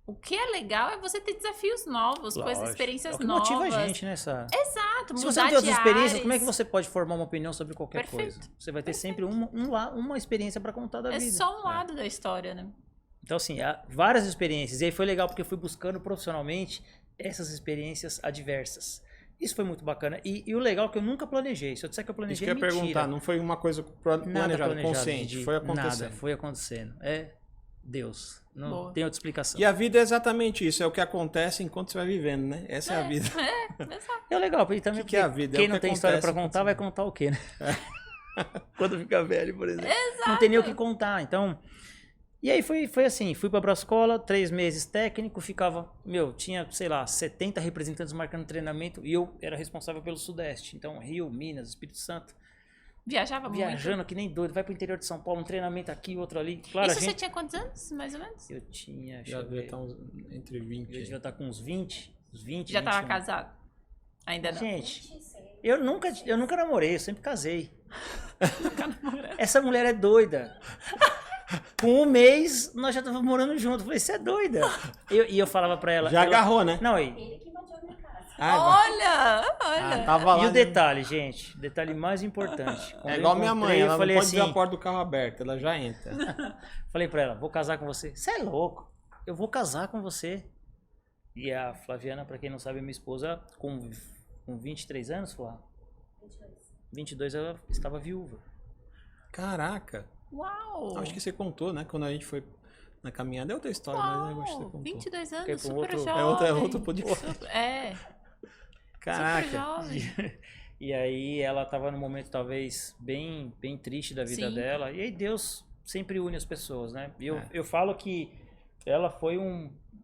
C: o que é legal é você ter desafios novos, coisas,
B: Lógico.
C: experiências
B: É o que
C: novas.
B: motiva a gente nessa...
C: Exato,
B: Se
C: mudar
B: você não tem outras
C: de
B: experiências,
C: áreas.
B: como é que você pode formar uma opinião sobre qualquer
C: Perfeito.
B: coisa? Você vai ter sempre uma experiência para contar da
C: É
B: vida.
C: só um lado da história, né?
B: Então, assim, há várias experiências. E aí foi legal porque eu fui buscando profissionalmente essas experiências adversas. Isso foi muito bacana. E o legal é que eu nunca planejei. Se eu disser que eu
A: Isso
B: planejei,
A: que eu ia
B: mentira.
A: perguntar, não foi uma coisa
B: Nada
A: planejada,
B: planejado.
A: consciente, foi acontecendo.
B: Nada, foi acontecendo. É Deus. Não
C: Boa.
B: tem outra explicação.
A: E a vida é exatamente isso, é o que acontece enquanto você vai vivendo, né? Essa é, a vida.
C: Exato.
B: É legal, e também
A: O que é a
B: porque
A: vida? É
B: quem
A: o
B: não
A: que
B: tem história pra
A: acontece.
B: contar, vai contar o quê, né? Quando fica velho, por exemplo. Não tem nem o que contar, então... E aí foi assim, fui pra Brascola, 3 meses técnico, ficava, tinha, sei lá, 70 representantes marcando treinamento e eu era responsável pelo Sudeste, então Rio, Minas, Espírito Santo.
C: Viajava muito?
B: Viajando que nem doido. Vai pro interior de São Paulo, um treinamento aqui, outro ali. Claro,
C: Isso você tinha quantos anos, mais ou menos?
B: Eu tinha,
A: Já devia estar entre 20.
B: Eu devia estar com uns 20, uns 20,
C: Já tava
B: 21.
C: casado? Ainda não.
B: Gente, eu nunca namorei, eu sempre casei. Essa mulher é doida. Com um mês, nós já estávamos morando juntos. Eu falei, você é doida. E eu falava pra ela...
A: Já agarrou, né?
B: Não,
D: Ele que invadiu a minha casa.
C: Olha!
A: Tava lá,
B: e o
A: né?
B: detalhe, gente, detalhe mais importante. Quando
A: É
B: eu
A: igual minha
B: encontrei,
A: mãe,
B: eu
A: ela
B: falei
A: não pode
B: assim,
A: ver a porta do carro aberta, ela já entra.
B: falei pra ela, vou casar com você. Você é louco, eu vou casar com você. E a Flaviana, pra quem não sabe, é minha esposa, com 23 anos, Flá, 22 ela estava viúva.
A: Caraca.
C: Uau!
A: Acho que você contou, né? Quando a gente foi na caminhada, é outra história, mas eu acho que você
C: Uau!
A: contou.
C: 22
B: Porque
C: anos,
B: com
C: super
B: outro-
C: jovem.
A: É outro podcast.
C: É,
A: Caraca.
C: super jovem.
B: E aí ela tava num momento talvez bem triste da vida
C: Sim.
B: dela. E aí Deus sempre une as pessoas, né? E
A: É.
B: eu falo que ela foi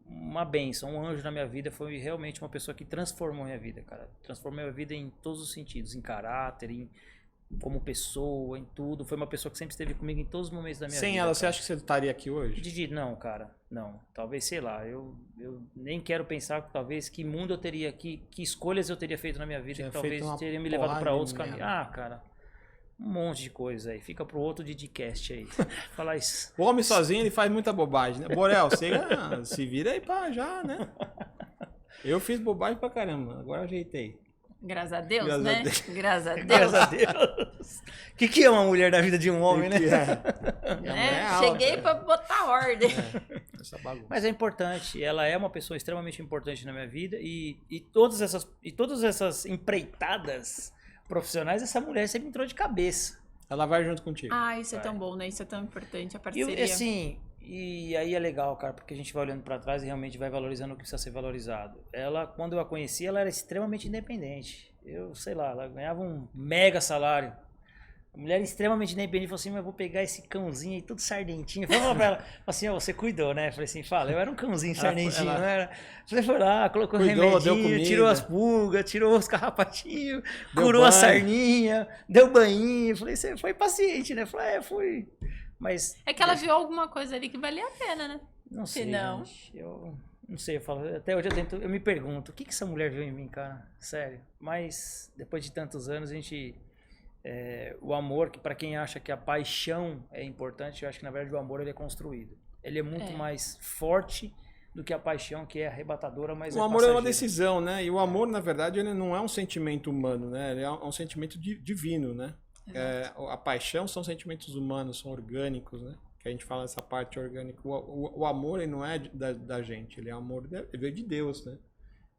B: uma bênção, um anjo na minha vida. Foi realmente uma pessoa que transformou minha vida, cara. Transformou minha vida em todos os sentidos. Em caráter, como pessoa, em tudo. Foi uma pessoa que sempre esteve comigo em todos os momentos da minha vida.
A: Sem ela, você
B: cara.
A: acha que você estaria aqui hoje?
B: Didi, não, cara, não. Talvez, sei lá, eu nem quero pensar talvez que mundo eu teria, que escolhas eu teria feito na minha vida,
A: Tinha
B: que talvez
A: feito uma
B: teria me levado
A: porrada
B: pra
A: de
B: outros caminhos.
A: merda.
B: Ah, cara, um monte de coisa aí. Fica pro outro Didicast aí. Falar isso.
A: O homem sozinho, ele faz muita bobagem, né? Borel, você se vira aí pra já, né? Eu fiz bobagem pra caramba, agora ajeitei.
C: Graças a Deus,
A: Graças a
C: né?
A: Deus.
C: Graças a Deus.
B: Graças a Deus. O que é uma mulher na vida de um homem, né?
A: Minha mulher é alta.
C: Cheguei pra botar ordem.
A: Essa bagunça.
B: Mas é importante, ela é uma pessoa extremamente importante na minha vida e todas essas empreitadas profissionais, essa mulher sempre entrou de cabeça.
A: Ela vai junto contigo.
C: Ah, isso é tão bom, né? Isso é tão importante, a
B: E
C: parceria.
B: assim, e aí é legal, cara, porque a gente vai olhando pra trás e realmente vai valorizando o que precisa ser valorizado. Ela, quando eu a conheci, ela era extremamente independente. Eu, sei lá, ela ganhava um mega salário. A mulher extremamente independente falou assim, mas eu vou pegar esse cãozinho aí, tudo sardentinho. Eu falei pra ela, assim, ó, você cuidou, né? Eu falei assim, fala, eu era um cãozinho sardentinho,
A: ela-
B: não era? Você foi lá, colocou
A: Cuidou, deu
B: remedinho,
A: comida.
B: tirou as pulgas, tirou os carrapatinhos,
A: Deu
B: curou a
A: banho.
B: sarninha, deu banhinho. Eu falei, você foi paciente, né? Eu falei, fui. Mas
C: É que ela viu alguma coisa ali que valia a pena, né?
B: não sei,
C: não.
B: gente. Eu não sei, eu falo, até hoje eu me pergunto, o que essa mulher viu em mim, cara? Sério. Mas depois de tantos anos, a gente o amor, que para quem acha que a paixão é importante, eu acho que na verdade o amor ele é construído. Ele é muito mais forte do que a paixão, que é arrebatadora, mas
A: O amor é uma
B: passageira.
A: decisão, né? E o amor, na verdade, ele não é um sentimento humano, né? Ele é um sentimento divino, né? A paixão são sentimentos humanos, são orgânicos, né? Que a gente fala essa parte orgânica. O amor, ele não é da gente, ele é amor, ele veio de Deus, né?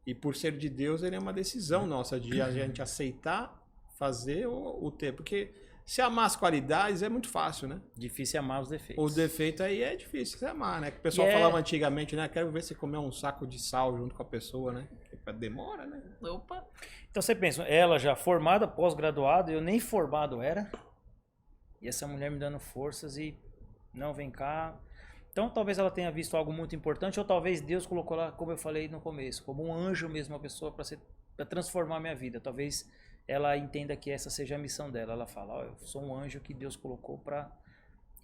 A: E por ser de Deus, ele é uma decisão nossa de a gente aceitar fazer ou ter. Porque se amar as qualidades é muito fácil, né?
B: Difícil amar os defeitos.
A: O defeito aí é difícil você amar, né? Que o pessoal falava antigamente, né? Quero ver você comer um saco de sal junto com a pessoa, né? Demora, né?
C: Opa.
B: Então você pensa, ela já formada, pós-graduada, eu nem formado era. E essa mulher me dando forças e não, vem cá. Então talvez ela tenha visto algo muito importante, ou talvez Deus colocou lá, como eu falei no começo, como um anjo mesmo, uma pessoa para transformar a minha vida. Talvez ela entenda que essa seja a missão dela. Ela fala, ó, eu sou um anjo que Deus colocou para...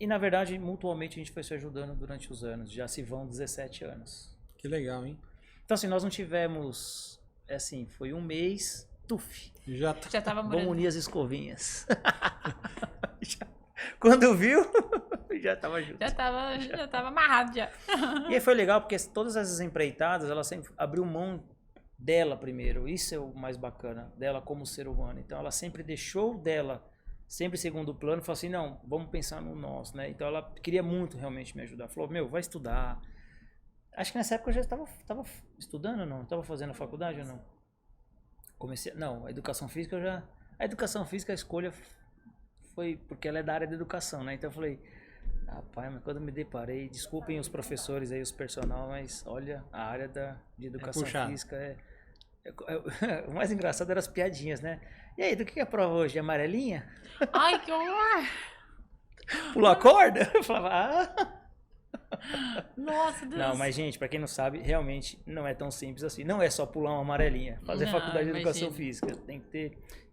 B: E na verdade, mutuamente a gente foi se ajudando durante os anos. Já se vão 17 anos.
A: Que legal, hein?
B: Então assim, nós não tivemos... Assim, foi um mês, tuf.
A: Já
C: Já tava
B: Vamos
C: morando.
B: unir as escovinhas. Quando viu, já tava junto.
C: Já tava amarrado já.
B: E aí foi legal porque todas essas empreitadas, ela sempre abriu mão dela primeiro. Isso é o mais bacana, dela como ser humano. Então ela sempre deixou dela, sempre em segundo plano, falou assim, não, vamos pensar no nosso, né? Então ela queria muito realmente me ajudar. Falou, meu, vai estudar. Acho que nessa época eu já estava estudando ou não? Estava fazendo a faculdade ou não? Comecei, não, a educação física eu já... A educação física, a escolha foi porque ela é da área da educação, né? Então eu falei, rapaz, mas quando eu me deparei, desculpem os professores aí, os personal, mas olha, a área de educação física o mais engraçado eram as piadinhas, né? E aí, do que é a prova hoje? Amarelinha?
C: Ai, que horror!
B: Pulou a corda? Eu falava,
C: Nossa, Deus.
B: Não, mas gente, pra quem não sabe, realmente não é tão simples assim. Não é só pular uma amarelinha, fazer
C: Não,
B: faculdade de
C: imagina.
B: educação física.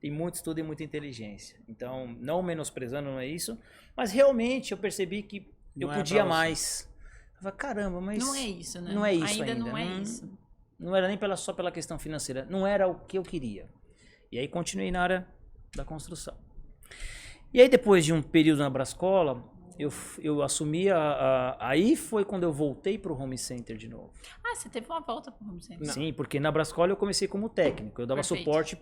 B: Tem muito estudo e muita inteligência. Então, não menosprezando, não é isso. Mas realmente eu percebi que eu
A: Não é
B: podia
A: pra você.
B: mais. Eu falei, caramba, mas
C: Não é isso, né?
B: não é isso ainda.
C: Não é isso.
B: Não era nem só pela questão financeira. Não era o que eu queria. E aí continuei na área da construção. E aí depois de um período na Brascola, eu assumi aí foi quando eu voltei para o Home Center de novo.
C: Ah, você teve uma volta pro Home Center.
B: Sim, porque na Brascola eu comecei como técnico. Eu dava
C: Perfeito.
B: suporte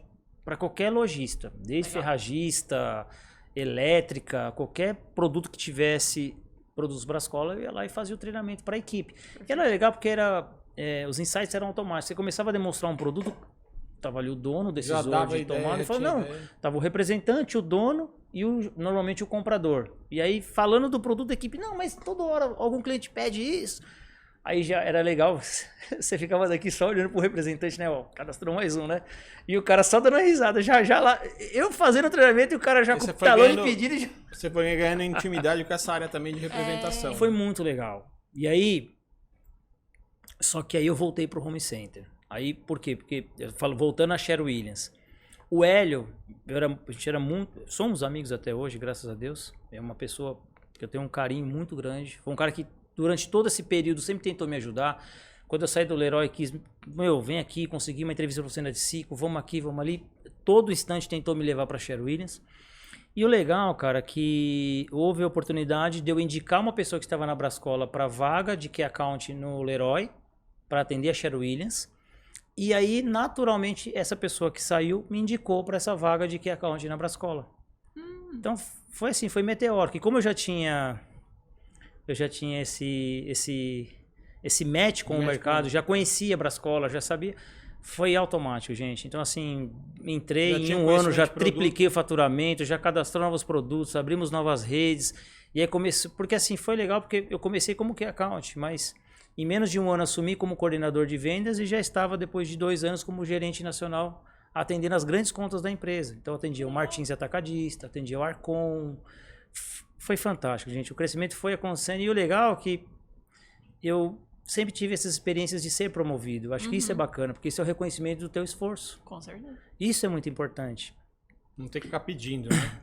B: para qualquer lojista, desde
C: Legal.
B: ferragista, elétrica, qualquer produto que tivesse produtos Brascola, eu ia lá e fazia o treinamento para a equipe. E era legal porque os insights eram automáticos. Você começava a demonstrar um produto, tava ali o dono, o
A: Já
B: decisor
A: dava
B: de
A: ideia,
B: tomada, e falou,
A: tinha
B: não,
A: ideia.
B: tava o representante, o dono e normalmente o comprador. E aí, falando do produto da equipe, não, mas toda hora algum cliente pede isso. Aí já era legal, você ficava daqui só olhando pro representante, né? Ó, cadastrou mais um, né? E o cara só dando uma risada, já lá. Eu fazendo o treinamento e o cara já
A: E
B: com
A: você
B: o
A: foi
B: talão de
A: ganhando-
B: pedido.
A: Você foi ganhando intimidade com essa área também de representação.
B: Foi muito legal. E aí, só que aí eu voltei pro Home Center. Aí, por quê? Porque, eu falo, voltando a Sher Williams. O Hélio, a gente era muito... Somos amigos até hoje, graças a Deus. É uma pessoa que eu tenho um carinho muito grande. Foi um cara que, durante todo esse período, sempre tentou me ajudar. Quando eu saí do Leroy, quis... vem aqui, consegui uma entrevista pra você na de Cico, vamos aqui, vamos ali. Todo instante tentou me levar pra Sher Williams. E o legal, cara, que houve a oportunidade de eu indicar uma pessoa que estava na Brascola para vaga de Key Account no Leroy, para atender a Sher Williams. E aí, naturalmente, essa pessoa que saiu me indicou para essa vaga de Key Account na Brascola. Então, foi assim, foi meteórico. E como eu já tinha esse match com o
A: Match
B: mercado,
A: com-
B: já conhecia a Brascola, já sabia, foi automático, gente. Então, assim, entrei
A: Já
B: em
A: tinha
B: um ano, já
A: conhecimento de produto.
B: tripliquei o faturamento, já cadastrou novos produtos, abrimos novas redes. E aí comecei, porque assim, foi legal porque eu comecei como Key Account, mas em menos de um ano assumi como coordenador de vendas e já estava depois de 2 anos como gerente nacional atendendo as grandes contas da empresa. Então atendia o Martins Atacadista, atendia o Arcon. Foi fantástico, gente. O crescimento foi acontecendo e o legal é que eu sempre tive essas experiências de ser promovido. Eu acho que isso é bacana, porque isso é o reconhecimento do teu esforço.
C: Com certeza.
B: Isso é muito importante.
A: Não tem que ficar pedindo, né?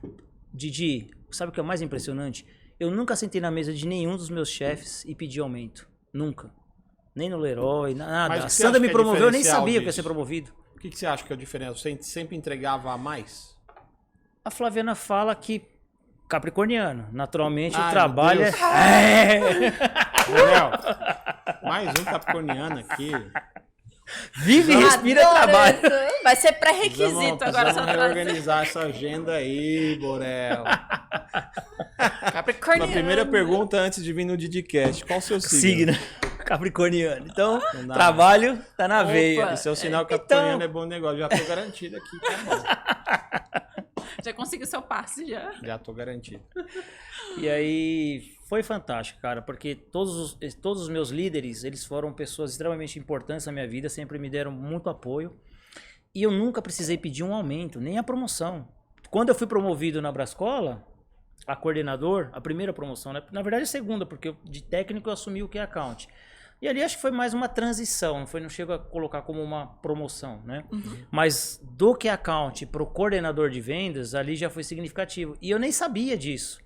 B: Didi, sabe o que é o mais impressionante? Eu nunca sentei na mesa de nenhum dos meus chefes e pedi aumento. Nunca. Nem no Leroy, nada.
A: Mas o
B: A
A: que você
B: Sandra
A: acha
B: me
A: que é
B: promoveu, eu nem
A: diferencial
B: sabia que eu ia
A: disso?
B: ser promovido.
A: O que você acha que é o diferencial? Você sempre entregava a mais?
B: A Flaviana fala que capricorniano, naturalmente
A: Ai,
B: o trabalho
A: meu Deus. Gabriel, mais um capricorniano aqui.
B: vive e respira
D: Adoro
B: trabalho.
D: isso. Vai ser pré-requisito
A: Precisamos
D: agora essa frase.
A: reorganizar essa agenda aí, Borel.
C: Capricorniano.
A: A primeira pergunta antes de vir no Didicast. Qual o seu signo?
B: Signo capricorniano. Então,
A: Não dá.
B: trabalho tá na
C: Opa.
B: veia.
A: Esse é o sinal que
B: Então-
A: capricorniano é bom negócio. Já tô garantido aqui, tá bom.
C: Já conseguiu seu passe, já.
A: Já tô garantido.
B: E aí foi fantástico, cara, porque todos os meus líderes, eles foram pessoas extremamente importantes na minha vida, sempre me deram muito apoio. E eu nunca precisei pedir um aumento, nem a promoção. Quando eu fui promovido na Brascola, a coordenador, a primeira promoção, né? Na verdade a segunda, porque de técnico eu assumi o Key Account. E ali acho que foi mais uma transição, não chego a colocar como uma promoção, né? Mas do Key Account pro coordenador de vendas, ali já foi significativo. E eu nem sabia disso.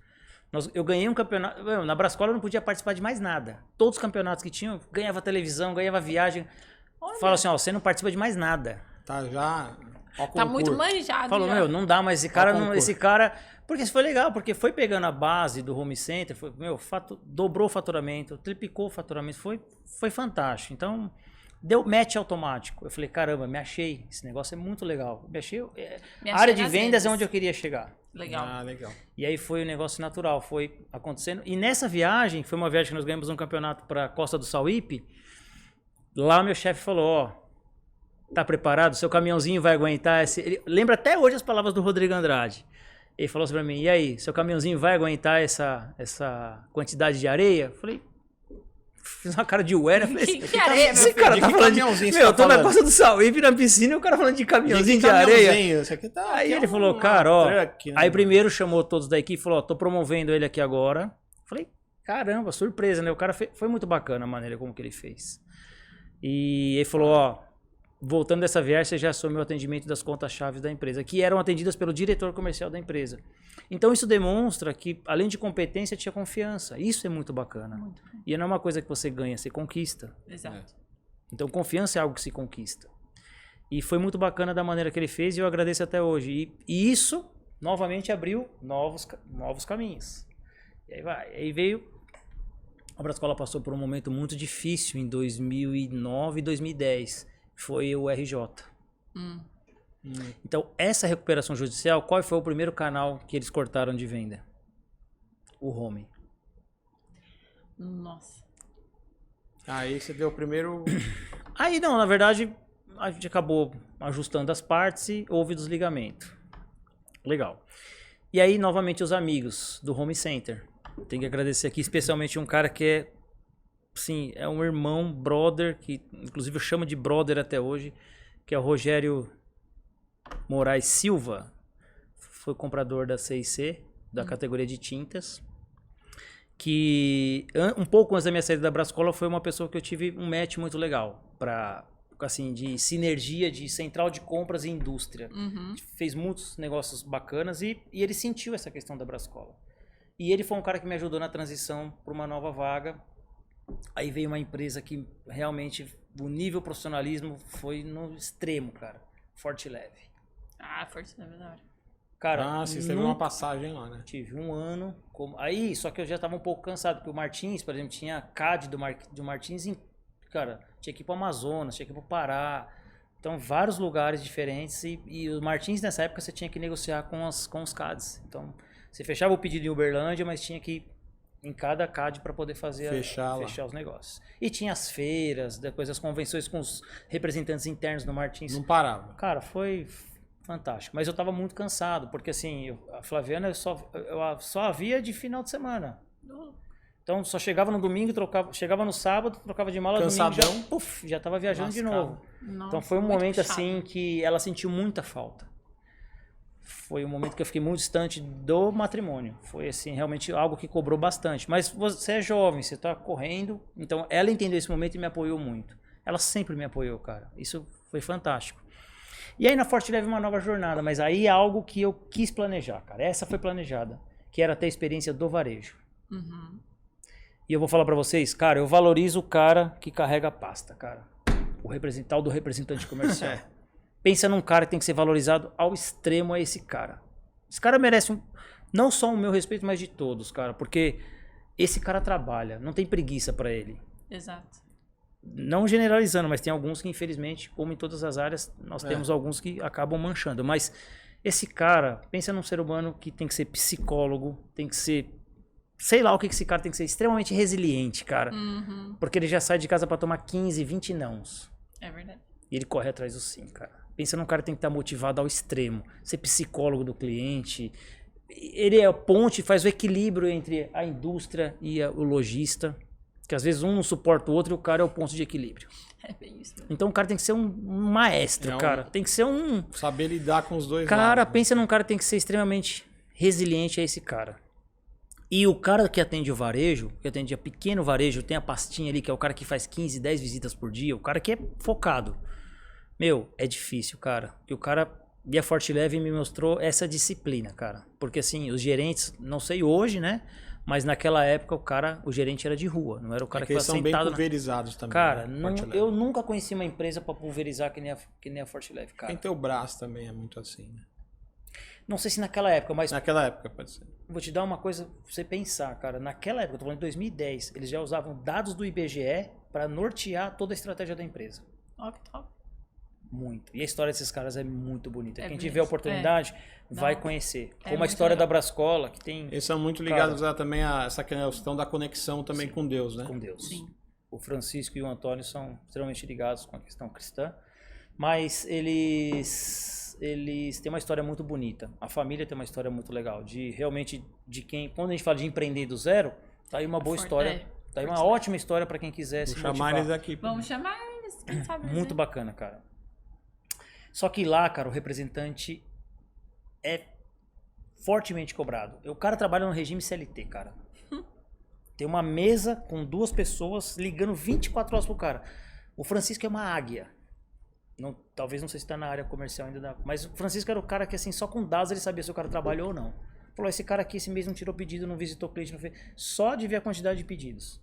B: Eu ganhei um campeonato. Na Brascola eu não podia participar de mais nada. Todos os campeonatos que tinham, ganhava televisão, ganhava viagem. Fala assim, ó, você não participa de mais nada.
A: Tá já. Ó,
C: Tá muito
A: concurso.
C: manjado
B: Falou,
C: já.
B: meu, não dá, mas esse cara,
A: concurso.
B: esse cara. Porque isso foi legal, porque foi pegando a base do Home Center, foi, dobrou o faturamento, triplicou o faturamento, foi fantástico. Então, deu match automático. Eu falei, caramba, me achei. Esse negócio é muito legal. Me achei.
C: Me
B: A
C: achei
B: área de
C: nas
B: vendas é
C: vendas.
B: onde eu queria chegar.
C: Legal.
A: Ah, legal.
B: E aí foi um negócio natural, foi acontecendo. E nessa viagem, foi uma viagem que nós ganhamos um campeonato para Costa do Sauípe. Lá meu chefe falou, ó, tá preparado? Seu caminhãozinho vai aguentar esse... Ele lembra até hoje as palavras do Rodrigo Andrade. Ele falou assim pra mim, e aí, seu caminhãozinho vai aguentar essa quantidade de areia? Eu falei, fiz uma cara de ué, né? Falei,
C: Que areia, meu
B: esse
C: filho?
B: cara
A: De
B: tá
A: que
B: falando de...
A: caminhãozinho você
B: Meu, eu
A: tá
B: tô na
A: falando?
B: Costa do Sauípe, na piscina, e o cara falando de caminhãozinho de areia.
A: Caminhãozinho, isso aqui tá.
B: Aí
A: aqui
B: ele
A: é
B: falou,
A: um
B: cara, ó.
A: truck, né,
B: Aí
A: mano?
B: primeiro chamou todos da equipe e falou, ó, tô promovendo ele aqui agora. Falei, caramba, surpresa, né? O cara foi muito bacana a maneira como que ele fez. E ele falou, ó, voltando dessa viagem, você já assumiu o atendimento das contas-chave da empresa, que eram atendidas pelo diretor comercial da empresa. Então isso demonstra que, além de competência, tinha confiança. Isso é muito bacana.
C: Muito bem.
B: E não é uma coisa que você ganha, você conquista.
C: Exato.
B: Então confiança é algo que se conquista. E foi muito bacana da maneira que ele fez e eu agradeço até hoje. E isso, novamente, abriu novos caminhos. E aí vai. Aí veio... A Brascola passou por um momento muito difícil em 2009 e 2010. Foi o RJ. Então, essa recuperação judicial, qual foi o primeiro canal que eles cortaram de venda? O home.
C: Nossa.
A: Aí você deu o primeiro...
B: Aí não, na verdade, a gente acabou ajustando as partes e houve desligamento. Legal. E aí, novamente, os amigos do Home Center. Tenho que agradecer aqui, especialmente um cara que é, sim, é um irmão, brother, que inclusive eu chamo de brother até hoje, que é o Rogério Moraes Silva. Foi comprador da C&C, da categoria de tintas. Que um pouco antes da minha saída da Brascola foi uma pessoa que eu tive um match muito legal para assim de sinergia de central de compras e indústria. A gente fez muitos negócios bacanas e ele sentiu essa questão da Brascola. E ele foi um cara que me ajudou na transição para uma nova vaga. Aí veio uma empresa que realmente o nível profissionalismo foi no extremo, cara. Forte Leve.
C: Ah, Forte Leve, da hora.
B: Cara,
A: você teve uma passagem lá, né?
B: tive um ano. Aí, só que eu já estava um pouco cansado, porque o Martins, por exemplo, tinha CAD do Martins, cara, tinha que ir para o Amazonas, tinha que ir para o Pará. Então, vários lugares diferentes. E o Martins, nessa época, você tinha que negociar com os CADs. Então, você fechava o pedido em Uberlândia, mas tinha que ir em cada CAD para poder fechar os negócios. E tinha as feiras, depois as convenções com os representantes internos no Martins.
A: Não parava.
B: Cara, foi fantástico. Mas eu tava muito cansado, porque assim, a Flaviana eu só a via de final de semana. Então só chegava no domingo, chegava no sábado, trocava de mala,
A: Cansadão.
B: domingo já tava viajando de novo.
C: Nossa,
B: Então foi um
C: muito
B: momento
C: puxado.
B: assim que ela sentiu muita falta. Foi um momento que eu fiquei muito distante do matrimônio. Foi assim, realmente algo que cobrou bastante. Mas você é jovem, você tá correndo. Então ela entendeu esse momento e me apoiou muito. Ela sempre me apoiou, cara. Isso foi fantástico. E aí na Forte Leve uma nova jornada, mas aí é algo que eu quis planejar, cara. Essa foi planejada, que era ter a experiência do varejo. E eu vou falar pra vocês, cara, eu valorizo o cara que carrega a pasta, cara. O tal do representante comercial. Pensa num cara que tem que ser valorizado ao extremo, é esse cara. Esse cara merece não só o meu respeito, mas de todos, cara. Porque esse cara trabalha, não tem preguiça pra ele.
C: Exato.
B: Não generalizando, mas tem alguns que, infelizmente, como em todas as áreas, nós temos alguns que acabam manchando. Mas esse cara, pensa num ser humano que tem que ser psicólogo, tem que ser... Sei lá o que esse cara tem que ser, extremamente resiliente, cara. Porque ele já sai de casa pra tomar 15, 20 nãos.
C: É verdade.
B: E ele corre atrás do sim, cara. Pensa num cara que tem que estar motivado ao extremo. Ser psicólogo do cliente. Ele é a ponte, faz o equilíbrio entre a indústria e o lojista. Que às vezes um não suporta o outro e o cara é o ponto de equilíbrio.
C: É bem isso mesmo.
B: Então o cara tem que ser um maestro, cara. Tem que ser um...
A: Saber lidar com os dois
B: Cara,
A: lados, né?
B: pensa num cara que tem que ser extremamente resiliente a esse cara. E o cara que atende o varejo, que atende a pequeno varejo, tem a pastinha ali, que é o cara que faz 15, 10 visitas por dia, o cara que é focado. Meu, é difícil, cara. E o cara, e a Forte Leve me mostrou essa disciplina, cara. Porque assim, os gerentes, não sei hoje, né? Mas naquela época o gerente era de rua, não era o cara que
A: eles
B: estava
A: são bem
B: sentado.
A: pulverizados também.
B: Cara,
A: né? Forte Leve.
B: eu nunca conheci uma empresa pra pulverizar que nem a Forte Leve, cara.
A: Tem teu braço também, é muito assim, né?
B: Não sei se naquela época, mas
A: Naquela época, pode ser.
B: vou te dar uma coisa pra você pensar, cara. Naquela época, eu tô falando de 2010, eles já usavam dados do IBGE pra nortear toda a estratégia da empresa.
C: Ó, que top.
B: Muito. E a história desses caras é muito bonita.
C: É
B: Quem
C: bonito.
B: tiver a oportunidade, vai
C: Não.
B: conhecer.
C: É
B: Como a
C: muito
B: história
C: legal.
B: da Brascola, que tem
A: Eles são muito ligados também a essa questão da conexão também com Deus, né?
B: com Deus.
C: Sim.
B: O Francisco e o Antônio são extremamente ligados com a questão cristã, mas eles têm uma história muito bonita. A família tem uma história muito legal. De realmente, quando a gente fala de empreender do zero, tá aí uma boa história. Tá aí uma ótima história para quem quiser se
A: Vou chamar
B: motivar.
A: eles aqui.
C: Vamos chamar eles, quem sabe.
B: Muito bacana, cara. Só que lá, cara, o representante é fortemente cobrado. O cara trabalha no regime CLT, cara. Tem uma mesa com 2 pessoas ligando 24 horas pro cara. O Francisco é uma águia. Não, talvez não sei se tá na área comercial ainda, mas o Francisco era o cara que assim, só com dados ele sabia se o cara trabalhou ou não. Falou, esse cara aqui esse mês não tirou pedido, não visitou cliente, não fez. Só de ver a quantidade de pedidos.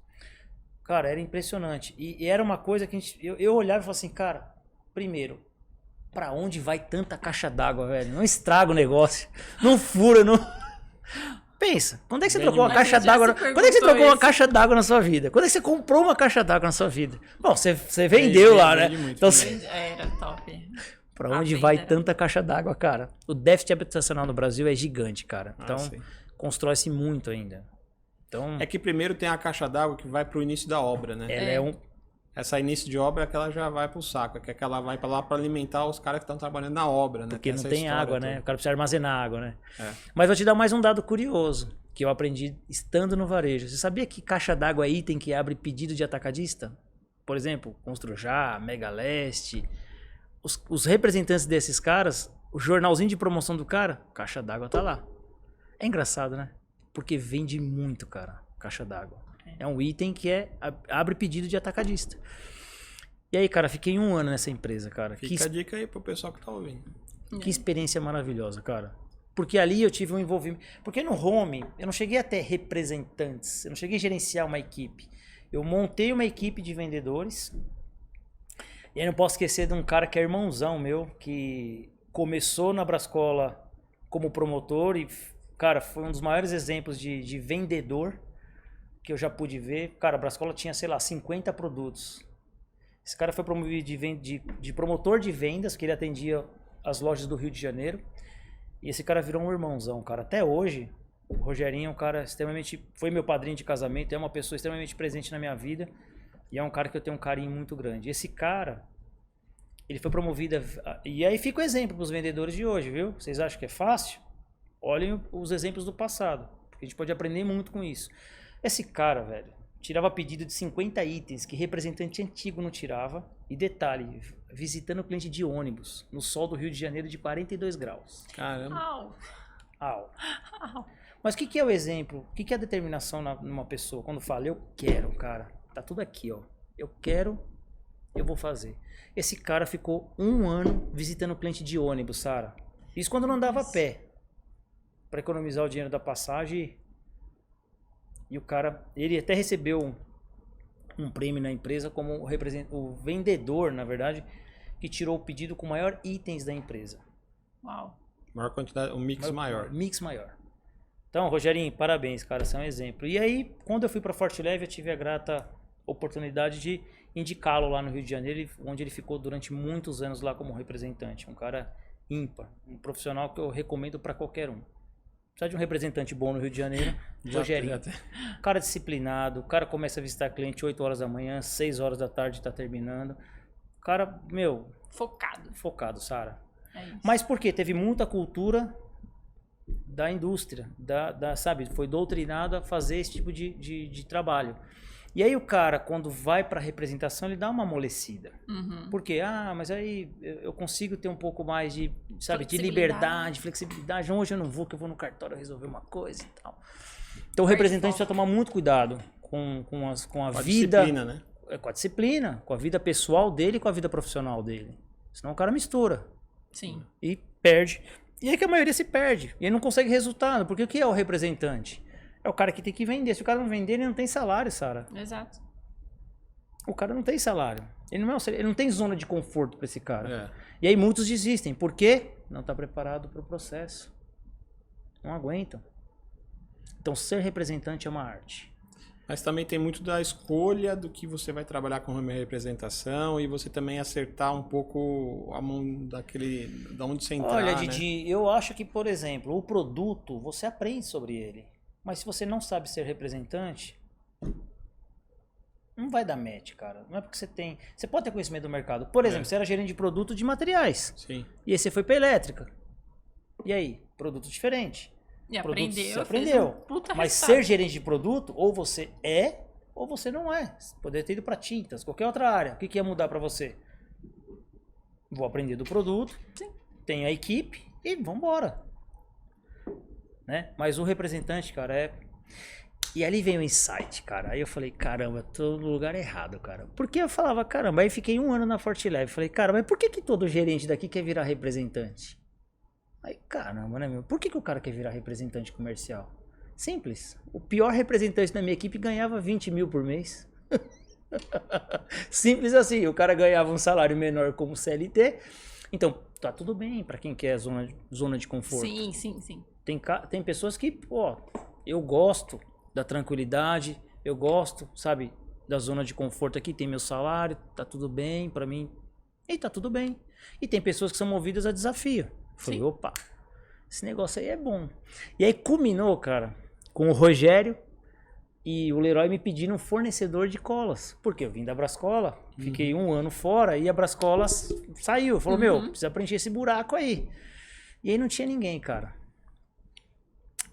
B: Cara, era impressionante. E era uma coisa que eu olhava e falava assim, cara, primeiro, pra onde vai tanta caixa d'água, velho? Não estraga o negócio. Não fura, não... Pensa, quando é que você trocou uma caixa d'água? Quando é que você trocou uma caixa d'água na sua vida? Quando é que você comprou uma caixa d'água na sua vida? Bom, você vendeu lá, né? Então,
C: Era top.
B: Pra onde vai tanta caixa d'água, cara? O déficit habitacional no Brasil é gigante, cara. Então, constrói-se muito ainda. Então,
A: é que primeiro tem a caixa d'água que vai pro início da obra, né? Essa início de obra é que ela já vai pro saco, é que ela vai pra lá pra alimentar os caras que estão trabalhando na obra, né?
B: Porque não tem água, né? O cara precisa armazenar água, né?
A: É.
B: Mas vou te dar mais um dado curioso, que eu aprendi estando no varejo. Você sabia que caixa d'água é item que abre pedido de atacadista? Por exemplo, Construjá, Mega Leste. Os representantes desses caras, o jornalzinho de promoção do cara, caixa d'água tá lá. É engraçado, né? Porque vende muito, cara, caixa d'água. É um item que abre pedido de atacadista. E aí, cara, fiquei 1 ano nessa empresa, cara.
A: Fica a dica aí pro pessoal que tá ouvindo.
B: Que experiência maravilhosa, cara. Porque ali eu tive um envolvimento... Porque no home, eu não cheguei a ter representantes. Eu não cheguei a gerenciar uma equipe. Eu montei uma equipe de vendedores. E aí não posso esquecer de um cara que é irmãozão meu, que começou na Brascola como promotor e, cara, foi um dos maiores exemplos de vendedor que eu já pude ver. Cara, a Brascola tinha, sei lá, 50 produtos. Esse cara foi promovido de promotor de vendas, que ele atendia as lojas do Rio de Janeiro. E esse cara virou um irmãozão, cara. Até hoje, o Rogerinho é um cara extremamente... Foi meu padrinho de casamento, é uma pessoa extremamente presente na minha vida. E é um cara que eu tenho um carinho muito grande. Esse cara, ele foi promovido... E aí fica o exemplo para os vendedores de hoje, viu? Vocês acham que é fácil? Olhem os exemplos do passado. Porque a gente pode aprender muito com isso. Esse cara, velho, tirava pedido de 50 itens que representante antigo não tirava. E detalhe, visitando o cliente de ônibus, no sol do Rio de Janeiro de 42 graus.
A: Caramba.
B: Au. Mas o que é o exemplo? O que é a determinação numa pessoa? Quando fala, eu quero, cara. Tá tudo aqui, ó. Eu quero, eu vou fazer. Esse cara ficou 1 ano visitando o cliente de ônibus, Sara. Isso quando não andava a pé. Pra economizar o dinheiro da passagem. E o cara, ele até recebeu um prêmio na empresa como o vendedor, na verdade, que tirou o pedido com maior itens da empresa.
C: Uau.
A: Maior quantidade, um mix maior.
B: Mix maior. Então, Rogerinho, parabéns, cara, você é um exemplo. E aí, quando eu fui para Fortileve, eu tive a grata oportunidade de indicá-lo lá no Rio de Janeiro, onde ele ficou durante muitos anos lá como representante. Um cara ímpar, um profissional que eu recomendo para qualquer um. Precisa de um representante bom no Rio de Janeiro, Rogerinho. Cara disciplinado, o cara começa a visitar cliente 8 horas da manhã, 6 horas da tarde tá terminando. Cara, meu... Focado, Sara. Mas por quê? Teve muita cultura da indústria, sabe? Foi doutrinado a fazer esse tipo de trabalho. E aí o cara, quando vai para representação, ele dá uma amolecida.
C: Uhum.
B: Por quê? Mas aí eu consigo ter um pouco mais de, sabe, de liberdade, flexibilidade. Hoje eu não vou, que eu vou no cartório resolver uma coisa e tal. Então o representante precisa tomar muito cuidado com a vida...
A: disciplina, né?
B: Com a disciplina, com a vida pessoal dele e com a vida profissional dele. Senão o cara mistura.
C: Sim.
B: E perde. E aí que a maioria se perde. E ele não consegue resultado. Porque o que é o representante? É o cara que tem que vender. Se o cara não vender, ele não tem salário, Sara.
C: Exato.
B: O cara não tem salário. Ele não tem zona de conforto para esse cara.
A: É.
B: E aí muitos desistem. Por quê? Não está preparado para o processo. Não aguentam. Então ser representante é uma arte.
A: Mas também tem muito da escolha do que você vai trabalhar com a representação e você também acertar um pouco a mão da onde você entrar.
B: Olha, Didi, eu acho que, por exemplo, o produto, você aprende sobre ele. Mas se você não sabe ser representante, não vai dar match, cara. Não é porque você tem... Você pode ter conhecimento do mercado. Por exemplo, você era gerente de produto de materiais.
A: Sim.
B: E aí você foi para elétrica. E aí? Produto diferente.
C: E aprendeu.
B: Você aprendeu. Mas ser gerente de produto, ou você é, ou você não é. Poderia ter ido para tintas, qualquer outra área. O que ia mudar para você? Vou aprender do produto.
C: Sim.
B: Tenho a equipe e vambora. Né? Mas o representante, cara, E ali veio o insight, cara. Aí eu falei, caramba, tô no lugar errado, cara. Porque eu falava, caramba, aí fiquei 1 ano na Fortileve. Falei, cara, mas por que todo gerente daqui quer virar representante? Aí, caramba, né, meu? Por que o cara quer virar representante comercial? Simples. O pior representante da minha equipe ganhava 20 mil por mês. Simples assim. O cara ganhava um salário menor como CLT. Então, tá tudo bem pra quem quer zona de conforto.
C: Sim.
B: Tem pessoas que, pô, eu gosto da tranquilidade, eu gosto, sabe, da zona de conforto aqui, tem meu salário, tá tudo bem pra mim. E tá tudo bem. E tem pessoas que são movidas a desafio. Falei, opa, esse negócio aí é bom. E aí culminou, cara, com o Rogério e o Leroy me pedindo um fornecedor de colas. Porque eu vim da Brascola, fiquei 1 ano fora e a Brascola saiu. Falou, meu, precisa preencher esse buraco aí. E aí não tinha ninguém, cara.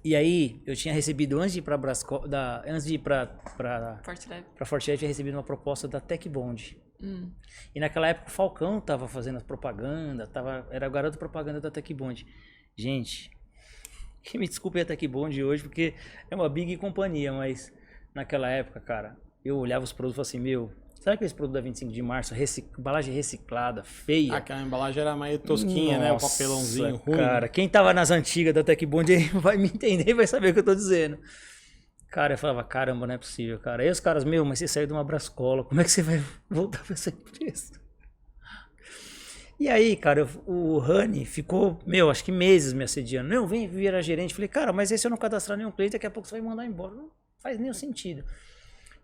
B: E aí, eu tinha recebido, antes de ir pra Brascola, antes de ir pra Fortileve, eu tinha recebido uma proposta da Tech Bond. E naquela época o Falcão tava fazendo a propaganda, era o garoto propaganda da Tech Bond. Gente, que me desculpe a Tech Bond hoje, porque é uma big companhia, mas naquela época, cara, eu olhava os produtos e falava assim, meu, sabe aqueles produtos da 25 de março, embalagem reciclada, feia?
A: Aquela embalagem era meio tosquinha, né? O papelãozinho ruim.
B: Cara, quem tava nas antigas da Tech Bond aí vai me entender e vai saber o que eu tô dizendo. Cara, eu falava, caramba, não é possível, cara. Aí os caras, meu, mas você saiu de uma Brascola, como é que você vai voltar pra essa empresa? E aí, cara, o Rani ficou, meu, acho que meses me assediando. Não, vem virar gerente. Falei, cara, mas aí se eu não cadastrar nenhum cliente, daqui a pouco você vai mandar embora. Não faz nenhum sentido.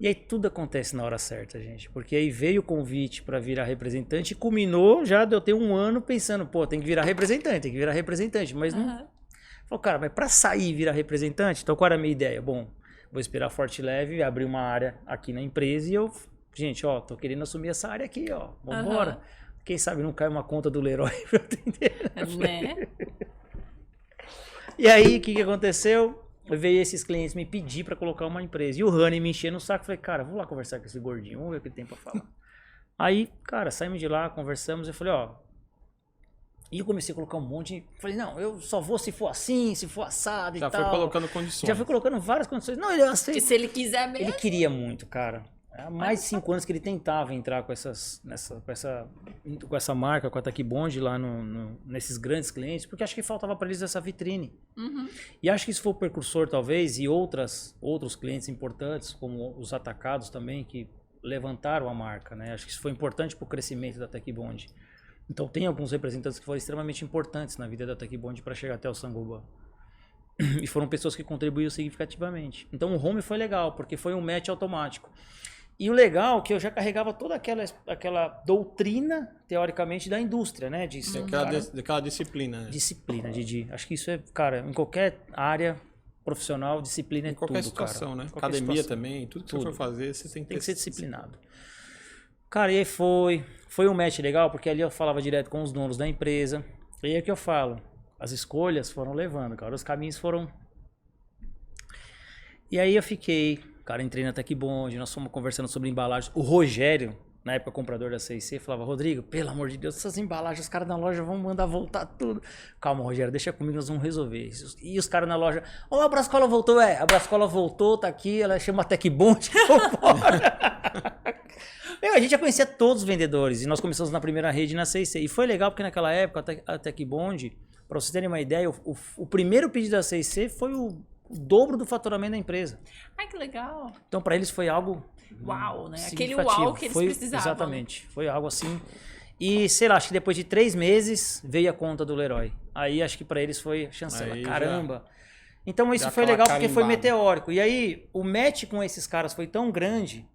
B: E aí tudo acontece na hora certa, gente. Porque aí veio o convite para virar representante e culminou já de eu ter 1 ano pensando, pô, tem que virar representante, mas não... Falei, cara, mas para sair e virar representante, então qual era a minha ideia? Bom, vou esperar a Fortileve, abrir uma área aqui na empresa e eu, gente, ó, tô querendo assumir essa área aqui, ó, vambora. Quem sabe não cai uma conta do Leroy pra eu atender.
C: Né?
B: E aí, o que aconteceu? Veio esses clientes me pedir pra colocar uma empresa. E o Rani me enchendo no saco. Falei, cara, vou lá conversar com esse gordinho. Vamos ver o que ele tem pra falar. Aí, cara, saímos de lá, conversamos. Eu falei, ó. E eu comecei a colocar um monte. Falei, não, eu só vou se for assim, se for assado e tal.
A: Já foi colocando condições.
B: Já foi colocando várias condições. Não, ele aceita.
C: E se ele quiser mesmo.
B: Ele queria muito, cara. Há mais de 5 anos que ele tentava entrar com essa marca, com a Tech Bond lá nesses grandes clientes, porque acho que faltava para eles essa vitrine. E acho que isso foi o precursor, talvez, e outros clientes importantes, como os atacados também, que levantaram a marca, né? Acho que isso foi importante para o crescimento da Tech Bond. Então tem alguns representantes que foram extremamente importantes na vida da Tech Bond para chegar até o Sangoban. E foram pessoas que contribuíram significativamente. Então o home foi legal, porque foi um match automático. E o legal é que eu já carregava toda aquela doutrina, teoricamente, da indústria, né?
A: Daquela disciplina. Né?
B: Disciplina, Didi. Acho que isso é, cara, em qualquer área profissional, disciplina é tudo, cara.
A: Em qualquer situação, né? Academia também, tudo que você for fazer, você tem que
B: ser disciplinado. Cara, e aí foi um match legal, porque ali eu falava direto com os donos da empresa. E aí é que eu falo, as escolhas foram levando, cara, os caminhos foram... E aí eu fiquei... Cara, entrei na Tech Bond, nós fomos conversando sobre embalagens. O Rogério, na época comprador da C&C, falava, Rodrigo, pelo amor de Deus, essas embalagens, os caras na loja vão mandar voltar tudo. Calma, Rogério, deixa comigo, nós vamos resolver. E os caras na loja, a Brascola voltou, a Brascola voltou, tá aqui, ela chama Tech Bond, a gente já conhecia todos os vendedores, e nós começamos na primeira rede na C&C. E foi legal, porque naquela época, a Tech Bond, pra vocês terem uma ideia, o primeiro pedido da C&C foi o dobro do faturamento da empresa.
C: Ai, que legal.
B: Então, para eles foi algo...
C: Uau, né? Aquele uau que eles precisavam.
B: Exatamente. Foi algo assim. E, sei lá, acho que depois de 3 meses veio a conta do Leroy. Aí, acho que para eles foi chancela. Caramba. Então, isso foi legal porque foi meteórico. E aí, o match com esses caras foi tão grande.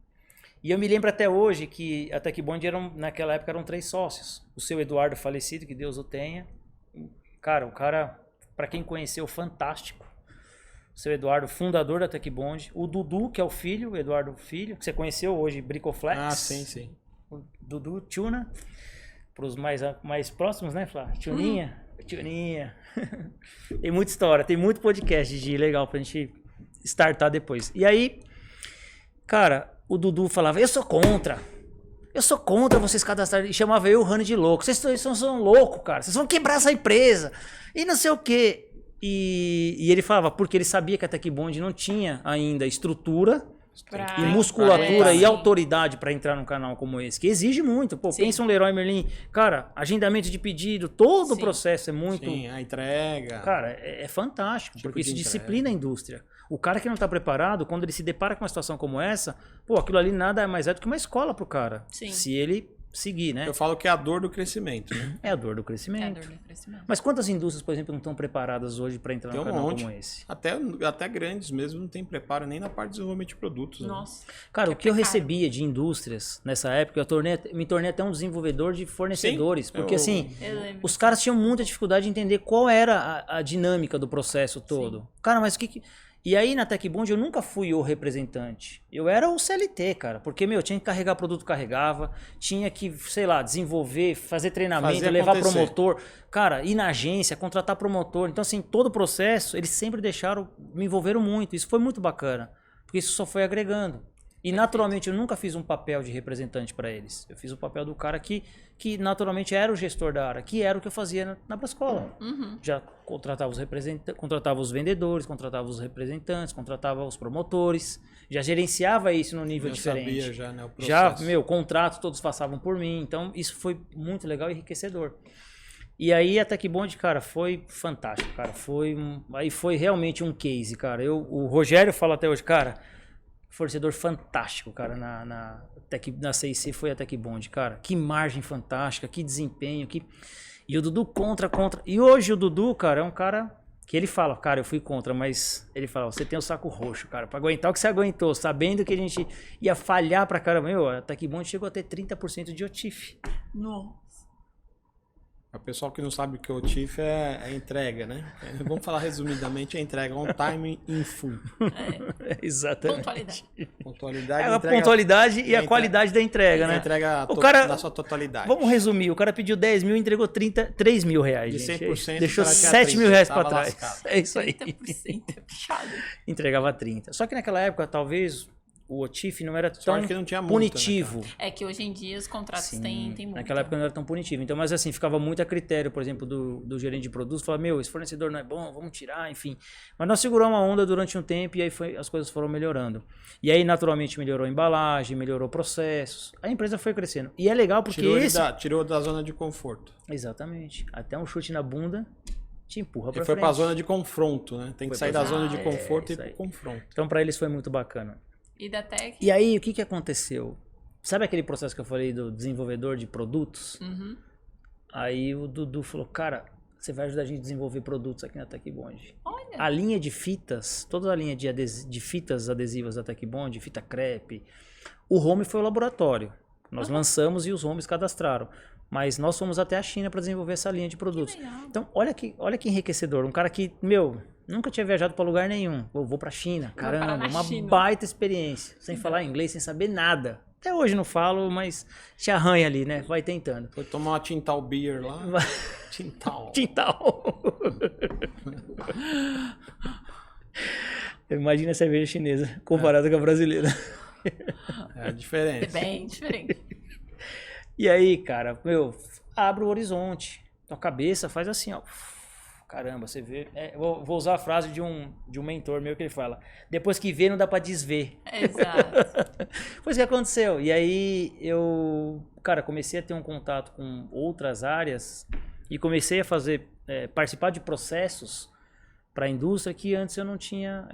B: E eu me lembro até hoje que a Tech Bond, naquela época, eram 3 sócios. O seu Eduardo falecido, que Deus o tenha. Cara, o cara, para quem conheceu, fantástico. Seu Eduardo, fundador da Tech Bond. O Dudu, que é o filho, o Eduardo Filho, que você conheceu hoje, Bricoflex.
A: Ah, sim.
B: O Dudu, Tuna. Para os mais próximos, né, Flá? Tuninha. Tem muita história, tem muito podcast de legal pra gente startar depois. E aí, cara, o Dudu falava, eu sou contra vocês cadastrarem. E chamava eu e o Rani de louco. Vocês são loucos, cara. Vocês vão quebrar essa empresa. E não sei o quê. E ele falava, porque ele sabia que a Tech Bond não tinha ainda estrutura e
C: Pra-
B: musculatura e
C: sim.
B: autoridade para entrar num canal como esse, que exige muito. Pô,
C: Sim.
B: pensa um Leroy Merlin, cara, agendamento de pedido, todo o
C: Sim.
B: processo é muito...
A: Sim, a entrega.
B: Cara, é fantástico,
A: Tipo
B: porque isso
A: de
B: disciplina a indústria. O cara que não tá preparado, quando ele se depara com uma situação como essa, pô, aquilo ali nada mais é do que uma escola pro cara.
C: Sim.
B: Se ele seguir, né?
A: Eu falo que é a dor do crescimento, né?
B: É a dor do
C: É a
B: crescimento.
C: dor do crescimento.
B: Mas quantas indústrias, por exemplo, não estão preparadas hoje para entrar
A: Tem
B: num
A: um
B: canal
A: monte.
B: como esse?
A: Até grandes mesmo não tem preparo nem na parte de desenvolvimento de produtos. Né?
C: Nossa.
B: Cara, o que eu
C: precário.
B: recebia de indústrias nessa época, me tornei até um desenvolvedor de fornecedores.
A: Sim,
B: porque assim,
C: Eu lembro.
B: os caras tinham muita dificuldade de entender qual era a dinâmica do processo todo. Cara, mas o que. E aí na Tech Bond eu nunca fui o representante. Eu era o CLT, cara. Porque, meu, tinha que carregar produto, carregava. Tinha que, sei lá, desenvolver, fazer treinamento,
A: Fazer
B: levar
A: acontecer.
B: promotor. Cara, ir na agência, contratar promotor. Então, assim, todo o processo, eles sempre deixaram, me envolveram muito. Isso foi muito bacana. Porque isso só foi agregando. E naturalmente eu nunca fiz um papel de representante para eles. Eu fiz o papel do cara que naturalmente era o gestor da área, que era o que eu fazia na Brascola.
C: Uhum.
B: Já contratava os representantes, contratava os vendedores, contratava os representantes, contratava os promotores, já gerenciava isso num nível
A: Eu
B: diferente.
A: sabia já, né? O
B: Já,
A: processo.
B: meu, contratos todos passavam por mim, então isso foi muito legal e enriquecedor. E aí a Tech Bond, cara, foi fantástico, cara, aí foi realmente um case, cara. O Rogério fala até hoje, cara, fornecedor fantástico, cara, na CIC foi a Tech Bond, cara. Que margem fantástica, que desempenho, E o Dudu contra. E hoje o Dudu, cara, é um cara que ele fala, cara, eu fui contra, mas ele fala, você tem o saco roxo, cara, pra aguentar o que você aguentou, sabendo que a gente ia falhar pra caramba. Meu, a Tech Bond chegou a ter 30% de OTIF.
C: Nossa.
A: O pessoal que não sabe o que é o TIF é entrega, né? Vamos falar resumidamente, é entrega on time in full.
B: Exatamente.
C: Pontualidade.
A: Pontualidade,
B: É a
A: entrega,
B: pontualidade e a
A: entrega-
B: qualidade da entrega, né?
A: entrega
B: O cara-
A: na sua totalidade.
B: Vamos resumir, o cara pediu 10 mil e entregou 3 mil reais,
A: De
B: gente.
A: 100%,
B: Deixou
A: o cara tinha
B: 7 mil
A: 30,
B: reais pra
A: tava
B: trás.
A: lascado.
B: É isso aí.
C: 30% é puxado.
B: Entregava 30. Só que naquela época, talvez, o OTIF não era tão
A: Sorte que não tinha multa, né,
B: punitivo.
C: É que hoje em dia os contratos
B: Sim,
C: têm multa.
B: naquela época não era tão punitivo. Então, mas assim, ficava muito a critério, por exemplo, do gerente de produtos. Falava, meu, esse fornecedor não é bom, vamos tirar, enfim. Mas nós seguramos uma onda durante um tempo e aí as coisas foram melhorando. E aí, naturalmente, melhorou a embalagem, melhorou processos. A empresa foi crescendo. E é legal porque
A: Tirou da zona de conforto.
B: Exatamente. Até um chute na bunda te empurra pra
A: E foi
B: frente.
A: pra zona de confronto, né? Tem que
B: Foi
A: sair
B: pra
A: da zona
C: zona-
A: de conforto e ir
B: isso
A: pro
B: aí.
A: confronto.
B: Então, pra eles foi muito bacana.
C: E da Tech?
B: E aí, o que aconteceu? Sabe aquele processo que eu falei do desenvolvedor de produtos?
C: Uhum.
B: Aí o Dudu falou, cara, você vai ajudar a gente a desenvolver produtos aqui na Tech Bond.
C: Olha.
B: A linha de fitas, toda a linha de fitas adesivas da Tech Bond, fita crepe, o home foi o laboratório. Nós lançamos e os homes cadastraram. Mas nós fomos até a China para desenvolver essa linha de produtos.
C: Que legal.
B: Então, olha que enriquecedor. Um cara que, meu, nunca tinha viajado para lugar nenhum. Eu vou para China.
C: parar
B: Caramba,
C: na
B: uma
C: China.
B: baita experiência. Sem falar inglês, sem saber nada. Até hoje não falo, mas te arranha ali, né? Vai tentando.
A: Foi tomar uma Tintal Beer lá. Tintal.
B: Tintal. Imagina a cerveja chinesa comparada com a brasileira.
A: É a
C: É
A: diferença.
C: bem diferente.
B: E aí, cara, meu, abre o horizonte. Tua cabeça faz assim, ó. Caramba, você vê. Vou usar a frase de um mentor meu que ele fala: depois que vê, não dá pra desver.
C: Exato.
B: Foi isso que aconteceu. E aí eu, cara, comecei a ter um contato com outras áreas e comecei a fazer, participar de processos para a indústria que antes eu não tinha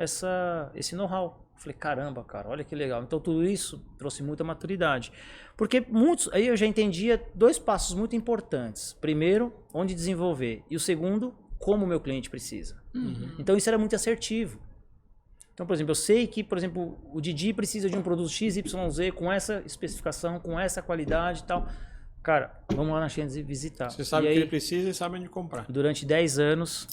B: esse know-how. Falei, caramba, cara, olha que legal. Então tudo isso trouxe muita maturidade. Porque aí eu já entendia 2 passos muito importantes. Primeiro, onde desenvolver. E o segundo, como o meu cliente precisa. Então isso era muito assertivo. Então, por exemplo, eu sei que, por exemplo, o Didi precisa de um produto XYZ com essa especificação, com essa qualidade e tal. Cara, vamos lá na China visitar.
A: Você sabe
B: E
A: o que
B: aí,
A: ele precisa e sabe onde comprar.
B: durante 10 anos,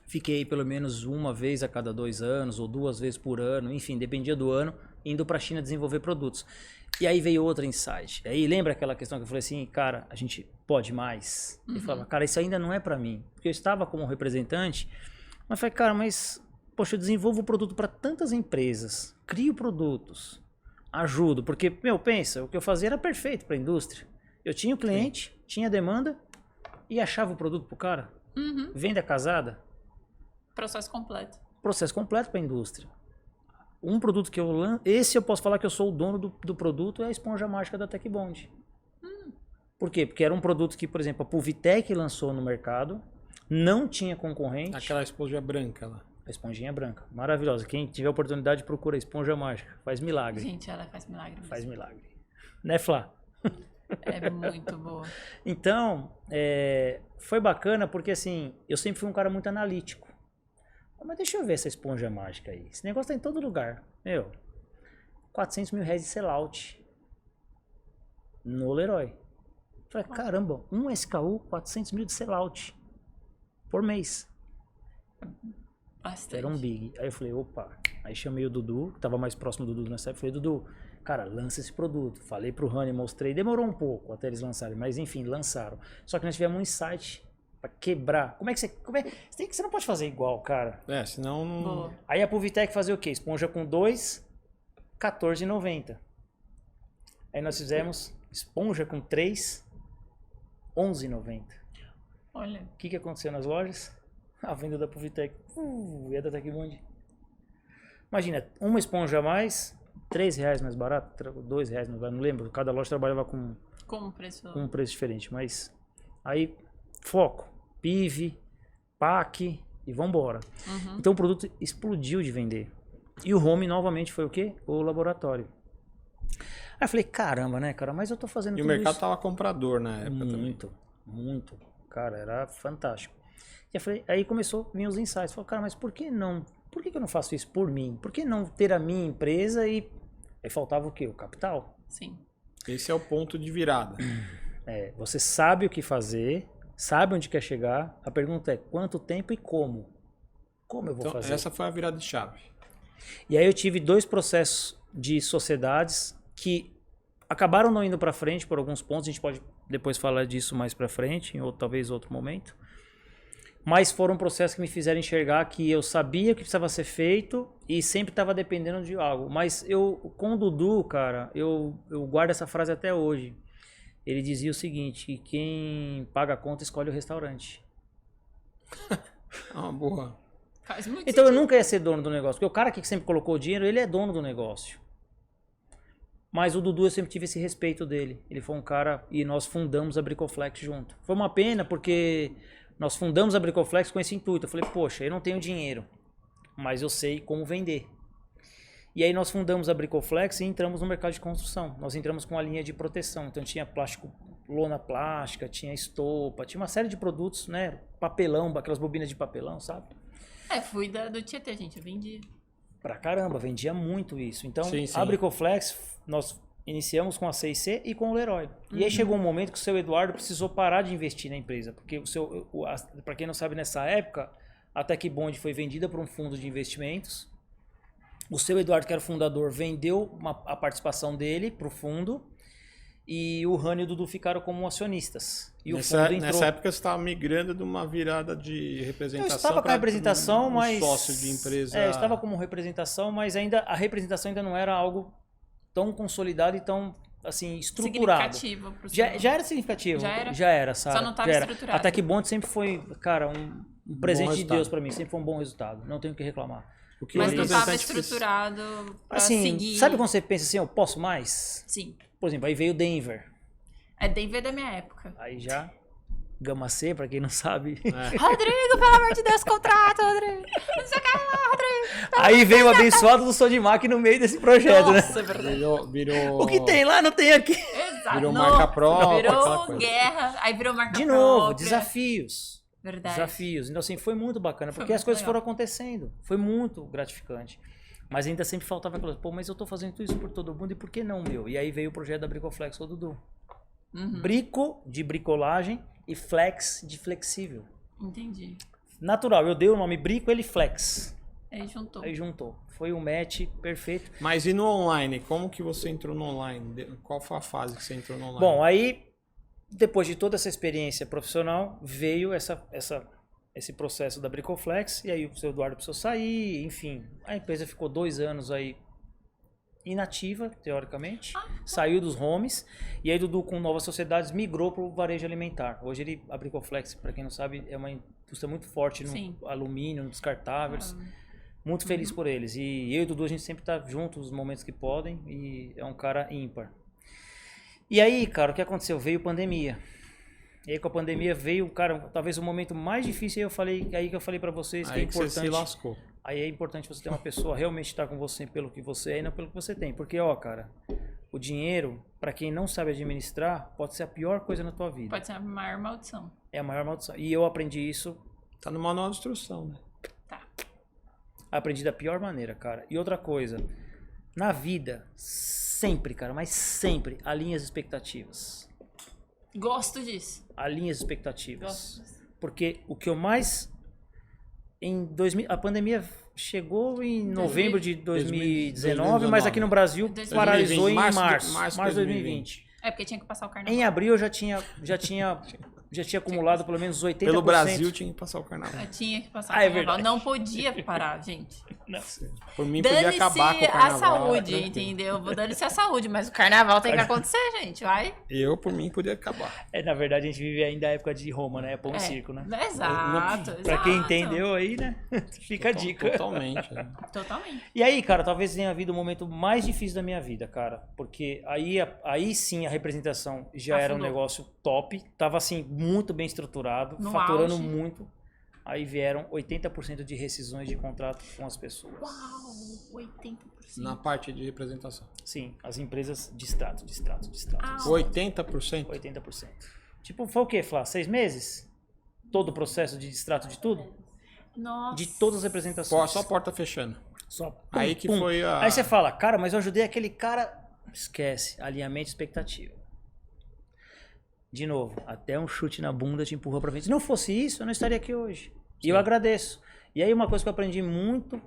B: fiquei pelo menos uma vez a cada 2 anos, ou 2 vezes por ano, enfim, dependia do ano, indo para a China desenvolver produtos. E aí veio outra insight. Aí lembra aquela questão que eu falei assim, cara, a gente pode mais? Eu falava, cara, isso ainda não é para mim. Porque eu estava como representante, mas falei, cara, mas, poxa, eu desenvolvo o produto para tantas empresas, crio produtos, ajudo, porque, meu, pensa, o que eu fazia era perfeito para a indústria. Eu tinha o cliente, tinha demanda e achava o produto pro cara. Venda casada.
C: Processo completo.
B: Processo completo para a indústria. Um produto que eu lanço, esse eu posso falar que eu sou o dono do produto, é a esponja mágica da Tech Bond. Por quê? Porque era um produto que, por exemplo, a Pulvitec lançou no mercado, não tinha concorrente.
A: Aquela esponja branca lá.
B: A esponjinha branca, maravilhosa. Quem tiver oportunidade, procura a esponja mágica. Faz milagre.
C: Gente, ela faz milagre mesmo.
B: Faz milagre. Né, Flá?
C: É muito boa.
B: Então, foi bacana porque, assim, eu sempre fui um cara muito analítico. Mas deixa eu ver essa esponja mágica aí. Esse negócio tá em todo lugar. Meu, 400 mil reais de sellout no Leroy. Falei, caramba, um SKU, 400 mil de sellout por mês.
C: Bastante.
B: Era um big. Aí eu falei, opa. Aí chamei o Dudu, que tava mais próximo do Dudu nessa época. Falei, Dudu, cara, lança esse produto. Falei pro Rani, mostrei. Demorou um pouco até eles lançarem, mas enfim, lançaram. Só que nós tivemos um insight pra quebrar. Você não pode fazer igual, cara.
A: Senão não...
C: Boa.
B: Aí a Pulvitec fazia o quê? Esponja com 2, R$14,90. Aí nós fizemos esponja com 3, R$11,90.
C: Olha.
B: O que aconteceu nas lojas? A venda da Pulvitec e a da Tech Bond. Imagina, uma esponja a mais, R$3 mais barato, R$2 mais barato, não lembro. Cada loja trabalhava com
C: Como preço?
B: um preço diferente, mas aí foco, PIV, PAC e vambora. Então o produto explodiu de vender. E o home novamente foi o quê? O laboratório. Aí eu falei, caramba, né, cara, mas eu tô fazendo
A: E o
B: tudo
A: mercado
B: isso.
A: tava comprador na época também.
B: Muito. Cara, era fantástico. E eu falei, aí começou a vir os insights. Falei, cara, mas por que não? Por que eu não faço isso por mim? Por que não ter a minha empresa e... Aí faltava o quê? O capital.
C: Sim.
A: Esse é o ponto de virada.
B: Você sabe o que fazer, sabe onde quer chegar. A pergunta é quanto tempo e como? Como eu vou
A: Então,
B: fazer?
A: essa foi a virada de chave.
B: E aí eu tive 2 processos de sociedades que acabaram não indo para frente por alguns pontos. A gente pode depois falar disso mais para frente, em talvez outro momento. Mas foram processos que me fizeram enxergar que eu sabia o que precisava ser feito e sempre estava dependendo de algo. Mas com o Dudu, cara, eu guardo essa frase até hoje. Ele dizia o seguinte, que quem paga a conta escolhe o restaurante.
A: Boa.
C: Faz muito
B: Então eu
C: sentido.
B: nunca ia ser dono do negócio, porque o cara que sempre colocou o dinheiro, ele é dono do negócio. Mas o Dudu eu sempre tive esse respeito dele. Ele foi um cara e nós fundamos a Bricoflex junto. Foi uma pena porque nós fundamos a Bricoflex com esse intuito. Eu falei, poxa, eu não tenho dinheiro, mas eu sei como vender. E aí nós fundamos a Bricoflex e entramos no mercado de construção. Nós entramos com a linha de proteção. Então tinha plástico, lona plástica, tinha estopa, tinha uma série de produtos, né? Papelão, aquelas bobinas de papelão, sabe?
C: Fui do Tietê, gente. Eu vendi.
B: Pra caramba, vendia muito isso. Então,
A: Sim.
B: a Bricoflex, nós iniciamos com a 6C e com o Leroy. E aí chegou um momento que o seu Eduardo precisou parar de investir na empresa. Porque para quem não sabe, nessa época, a Tech Bond foi vendida por um fundo de investimentos. O seu Eduardo, que era o fundador, vendeu a participação dele para o fundo. E o Rani e o Dudu ficaram como acionistas. E o fundo entrou...
A: Nessa época você estava migrando de uma virada de representação.
B: Eu estava com a representação, mas...
A: sócio de empresa.
B: eu estava como representação, mas ainda a representação ainda não era algo tão consolidado e tão, assim, estruturado.
C: Significativo pro
B: Já
C: seu-
B: era significativo.
C: Já era?
B: Já era, sabe?
C: Só não tava
B: Já era.
C: estruturado.
B: A Tech Bond sempre foi, cara, um presente de
A: resultado.
B: Deus para mim. Sempre foi um bom resultado. Não tenho o que reclamar.
A: O que
C: Mas
A: o
C: não estava
A: representante fez-
C: estruturado pra
B: Assim,
C: seguir.
B: sabe quando você pensa assim, eu posso mais?
C: Sim.
B: Por exemplo, aí veio Denver.
C: É Denver da minha época.
B: Aí já... Gama C, pra quem não sabe.
C: Rodrigo, pelo amor de Deus, contrato, Rodrigo. Não sei o que lá, Rodrigo.
B: Aí veio o abençoado do Sodimac no meio desse projeto, né?
C: Nossa, é verdade.
A: Virou...
B: O que tem lá, não tem aqui.
C: Exato.
A: Virou
C: Não,
A: marca própria, aquela
C: Virou
A: coisa.
C: guerra, aí virou marca
B: De
C: própria.
B: novo, desafios.
C: Verdade.
B: Desafios. Então, assim, foi muito bacana,
C: Foi
B: porque as
C: muito
B: coisas
C: legal.
B: foram acontecendo. Foi muito gratificante. Mas ainda sempre faltava aquela coisa, pô, mas eu tô fazendo tudo isso por todo mundo, e por que não, meu? E aí veio o projeto da Bricoflex com o Dudu. Brico, de bricolagem, e flex, de flexível.
C: Entendi.
B: Natural, eu dei o nome Brico, ele flex.
C: Aí juntou.
B: Aí juntou. Foi um match perfeito.
A: Mas e no online? Como que você entrou no online? Qual foi a fase que você entrou no online?
B: Bom, aí, depois de toda essa experiência profissional, veio esse processo da Bricoflex, e aí o seu Eduardo precisou sair, enfim. A empresa ficou 2 anos aí inativa, teoricamente, saiu dos homes, e aí Dudu, com novas sociedades, migrou para o varejo alimentar. Hoje ele, a Bricoflex, para quem não sabe, é uma indústria muito forte no
C: Sim.
B: alumínio, no descartáveis. Muito feliz por eles. E eu e o Dudu, a gente sempre tá junto nos momentos que podem, e é um cara ímpar. E aí, cara, o que aconteceu? Veio pandemia. E aí com a pandemia veio, cara, talvez o momento mais difícil, aí que eu falei para vocês que é importante.
A: Você se lascou.
B: Aí é importante você ter uma pessoa realmente estar com você pelo que você é e não pelo que você tem. Porque, ó, cara, o dinheiro, para quem não sabe administrar, pode ser a pior coisa na tua vida.
C: Pode ser a maior maldição.
B: É a maior maldição. E eu aprendi isso.
A: Tá no manual de instrução, né?
C: Tá.
B: Aprendi da pior maneira, cara. E outra coisa, na vida, sempre, cara, mas sempre, alinhe as expectativas.
C: Gosto disso.
B: Alinhe as expectativas.
C: Gosto disso.
B: Porque o que eu mais... A pandemia chegou em novembro de 2019, mas aqui no Brasil
C: 2020.
B: paralisou em março
A: março
B: de 2020.
C: É porque tinha que passar o carnaval.
B: Em abril eu já tinha acumulado pelo menos 80%.
A: Pelo Brasil tinha que passar o carnaval.
C: Eu tinha que passar o
B: É
C: carnaval.
B: verdade.
C: Não podia parar, gente.
A: Por mim podia
C: Dane-se
A: acabar com o
C: a
A: carnaval.
C: saúde,
A: tranquilo.
C: entendeu? Dane-se a saúde, mas o carnaval tem que acontecer, gente, vai.
A: Eu, por mim, podia acabar.
B: Na verdade, a gente vive ainda a época de Roma, né? É pão e circo, né?
C: Exato,
B: Pra quem
C: exato.
B: entendeu aí, né? Fica a dica.
A: Totalmente. né?
C: Totalmente.
B: E aí, cara, talvez tenha havido o momento mais difícil da minha vida, cara. Porque aí sim a representação já era um
C: Afundou.
B: negócio top. Tava assim, muito bem estruturado,
C: No
B: faturando
C: auge.
B: muito. Aí vieram 80% de rescisões de contrato com as pessoas.
C: Uau, 80%.
A: Na parte de representação.
B: Sim, as empresas de extrato.
C: Ah,
A: 80%?
B: 80%. Tipo, foi o quê, Flá? 6 meses? Todo o processo de extrato de tudo?
C: Nossa.
B: De todas as representações.
A: Só a porta fechando.
B: Só pum,
A: Aí que
B: pum.
A: foi a...
B: Aí você fala, cara, mas eu ajudei aquele cara. Esquece, alinhamento e expectativa. De novo, até um chute na bunda te empurrou pra frente. Se não fosse isso, eu não estaria aqui hoje. E eu agradeço. E aí uma coisa que eu aprendi muito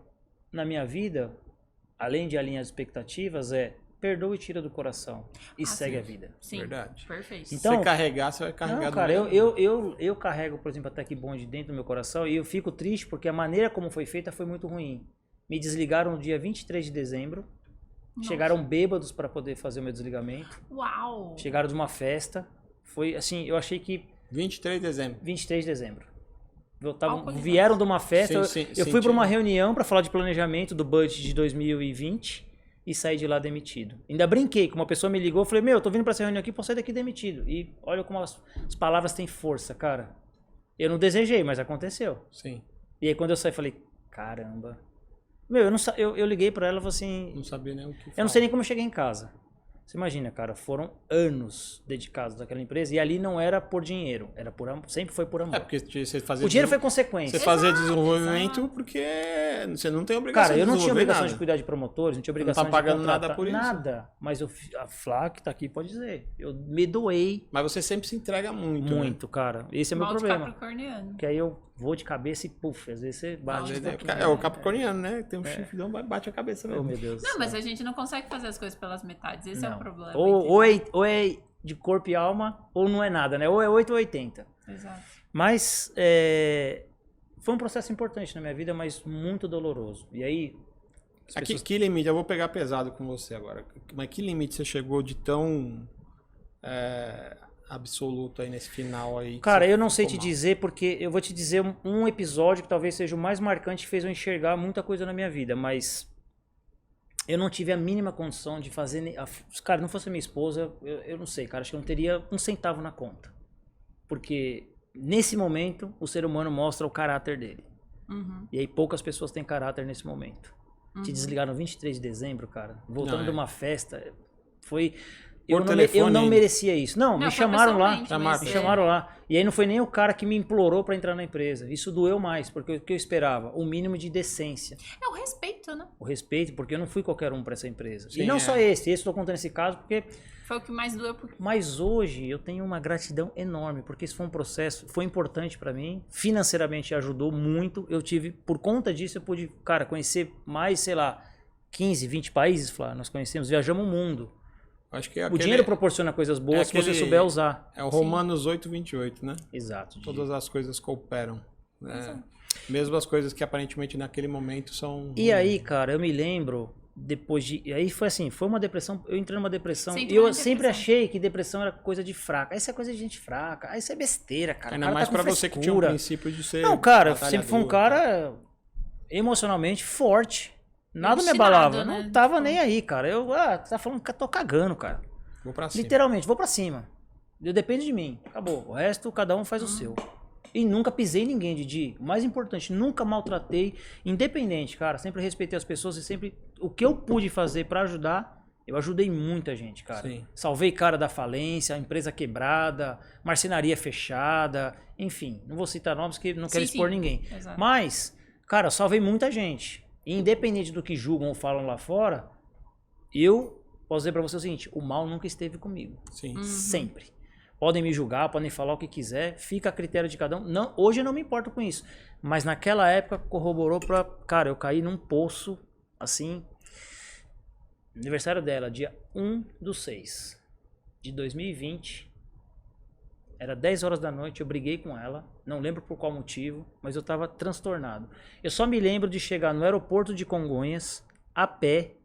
B: na minha vida, além de alinhar as expectativas, é perdoa e tira do coração. E segue
C: sim.
B: a vida.
C: Sim,
A: Verdade.
C: perfeito.
B: Então-
A: Se você carregar, você vai carregar
B: Não,
A: do
B: cara,
A: mesmo.
B: eu carrego, por exemplo, até que bonde dentro do meu coração e eu fico triste porque a maneira como foi feita foi muito ruim. Me desligaram no dia 23 de dezembro.
C: Nossa.
B: Chegaram bêbados para poder fazer o meu desligamento.
C: Uau.
B: Chegaram de uma festa. Foi assim, eu achei que
A: 23 de dezembro.
B: 23 de dezembro.
C: Álcool de
B: Vieram de uma festa.
A: Sim,
B: eu fui para uma reunião para falar de planejamento do budget de 2020 e saí de lá demitido. Ainda brinquei, que uma pessoa me ligou, eu falei, meu, eu tô vindo para essa reunião aqui, posso sair daqui demitido. E olha como as palavras têm força, cara. Eu não desejei, mas aconteceu.
A: Sim.
B: E aí quando eu saí, falei, caramba. Meu, eu liguei para ela e falei assim,
A: Não sabia nem o que
B: eu não sei nem como eu cheguei em casa. Você imagina, cara, foram anos dedicados àquela empresa e ali não era por dinheiro, era por sempre foi por amor.
A: É porque você fazia...
B: O dinheiro foi consequência.
A: Você fazia
C: Exato,
A: desenvolvimento
C: exato.
A: porque você não tem obrigação
B: Cara, eu não
A: de
B: tinha
A: desenvolver
B: obrigação
A: nada.
B: de cuidar de promotores, não tinha obrigação
A: tá pagando
B: de
A: nada
B: contratar
A: por isso?
B: nada. Mas a Flá, que tá aqui, pode dizer. Eu me doei
A: Mas você sempre se entrega muito.
B: muito, cara. Esse é o meu
C: Mal de
B: problema.
C: capricorniano.
B: Que aí eu vou de cabeça e puf, às vezes você bate.
A: Né?
B: um pouquinho.
A: É o capricorniano, né? Tem um chifre, bate a cabeça
B: Oh,
A: mesmo.
B: meu Deus.
C: Não, mas a gente não consegue fazer as coisas pelas metades. Esse é
B: Não.
C: o problema.
B: Ou é de corpo e alma, ou não é nada, né? Ou é 8 ou 80.
C: Exato.
B: Mas foi um processo importante na minha vida, mas muito doloroso. E aí, as
A: Aqui,
B: pessoas...
A: que limite? Eu vou pegar pesado com você agora. Mas que limite você chegou de tão absoluto aí nesse final aí? que
B: Cara,
A: você
B: eu não sei te
A: ficou mal?
B: dizer, porque eu vou te dizer um episódio que talvez seja o mais marcante, que fez eu enxergar muita coisa na minha vida, mas eu não tive a mínima condição de fazer... Cara, não fosse minha esposa, eu não sei, cara, acho que eu não teria um centavo na conta. Porque nesse momento, o ser humano mostra o caráter dele.
C: Uhum.
B: E aí poucas pessoas têm caráter nesse momento. Te desligaram no 23 de dezembro, cara. Voltando
A: Não,
B: de uma festa. Foi...
A: Por
B: Eu
A: telefone
B: não
A: ainda.
B: merecia isso. Não, me
C: foi
B: chamaram lá.
C: pessoalmente, mas
B: Me chamaram lá. E aí não foi nem o cara que me implorou pra entrar na empresa. Isso doeu mais, porque o que eu esperava? O mínimo de decência.
C: É o respeito, né?
B: O respeito, porque eu não fui qualquer um pra essa empresa.
A: Sim,
B: e não
A: é.
B: só esse eu tô contando esse caso, porque...
C: Foi o que mais doeu. Porque...
B: Mas hoje eu tenho uma gratidão enorme, porque isso foi um processo, foi importante pra mim, financeiramente ajudou muito. Eu tive, por conta disso, eu pude, cara, conhecer mais, sei lá, 15, 20 países, Flá, nós conhecemos, viajamos o mundo.
A: Acho que é
B: O
A: aquele-
B: dinheiro proporciona coisas boas se você
A: aquele-
B: souber usar.
A: É o Romanos 8:28, né?
B: Exato.
A: Todas as coisas cooperam. Né? Mesmo as coisas que aparentemente naquele momento são...
B: E aí, cara, eu me lembro depois de... Aí foi assim, foi uma depressão, eu entrei numa depressão,
C: Você
B: e
C: entrou
B: eu
C: em
B: sempre
C: depressão.
B: achei que depressão era coisa de fraca. Isso é coisa de gente fraca, isso é besteira, cara.
A: Ainda
B: O cara
A: mais
B: tá com
A: pra você que tinha um
B: frescura.
A: princípio de ser
B: Não, cara, eu sempre fui um
A: batalhador,
B: cara emocionalmente forte. Nada me
C: Obstinado,
B: abalava.
C: né?
B: Não tava
C: Tipo-
B: nem aí, cara. Tá falando que eu tô cagando, cara.
A: Vou pra cima.
B: Literalmente, vou pra cima. Depende de mim. Acabou. O resto, cada um faz o seu. E nunca pisei em ninguém, Didi. O mais importante, nunca maltratei. Independente, cara. Sempre respeitei as pessoas e sempre... O que eu pude fazer pra ajudar, eu ajudei muita gente, cara.
A: Sim.
B: Salvei cara da falência, a empresa quebrada, marcenaria fechada. Enfim, não vou citar nomes porque não quero
C: Sim,
B: expor
C: sim.
B: ninguém.
C: Exato.
B: Mas, cara, eu salvei muita gente. E independente do que julgam ou falam lá fora, eu posso dizer pra você o seguinte, o mal nunca esteve comigo.
A: Sim.
B: Sempre. Podem me julgar, podem falar o que quiser, fica a critério de cada um. Não, hoje eu não me importo com isso. Mas naquela época corroborou pra... Cara, eu caí num poço, assim... Aniversário dela, dia 1/6/2020. Era 10 horas da noite, eu briguei com ela. Não lembro por qual motivo, mas eu tava transtornado. Eu só me lembro de chegar no aeroporto de Congonhas, a pé,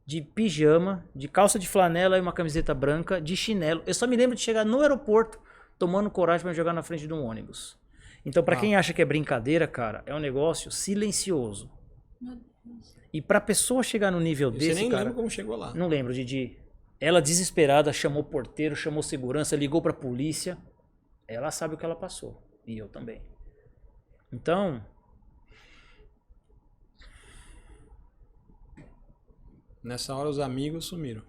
B: de pijama, de calça de flanela e uma camiseta branca, de chinelo. Eu só me lembro de chegar no aeroporto, tomando coragem pra jogar na frente de um ônibus. Então, pra quem acha que é brincadeira, cara, é um negócio silencioso.
C: Meu Deus.
B: E pra pessoa chegar no nível
A: Você
B: desse,
A: nem
B: cara...
A: lembra como chegou lá.
B: Não lembro, Didi. Ela desesperada chamou o porteiro, chamou segurança, ligou pra polícia. Ela sabe o que ela passou. E eu também. Então,
A: Nessa hora os amigos sumiram.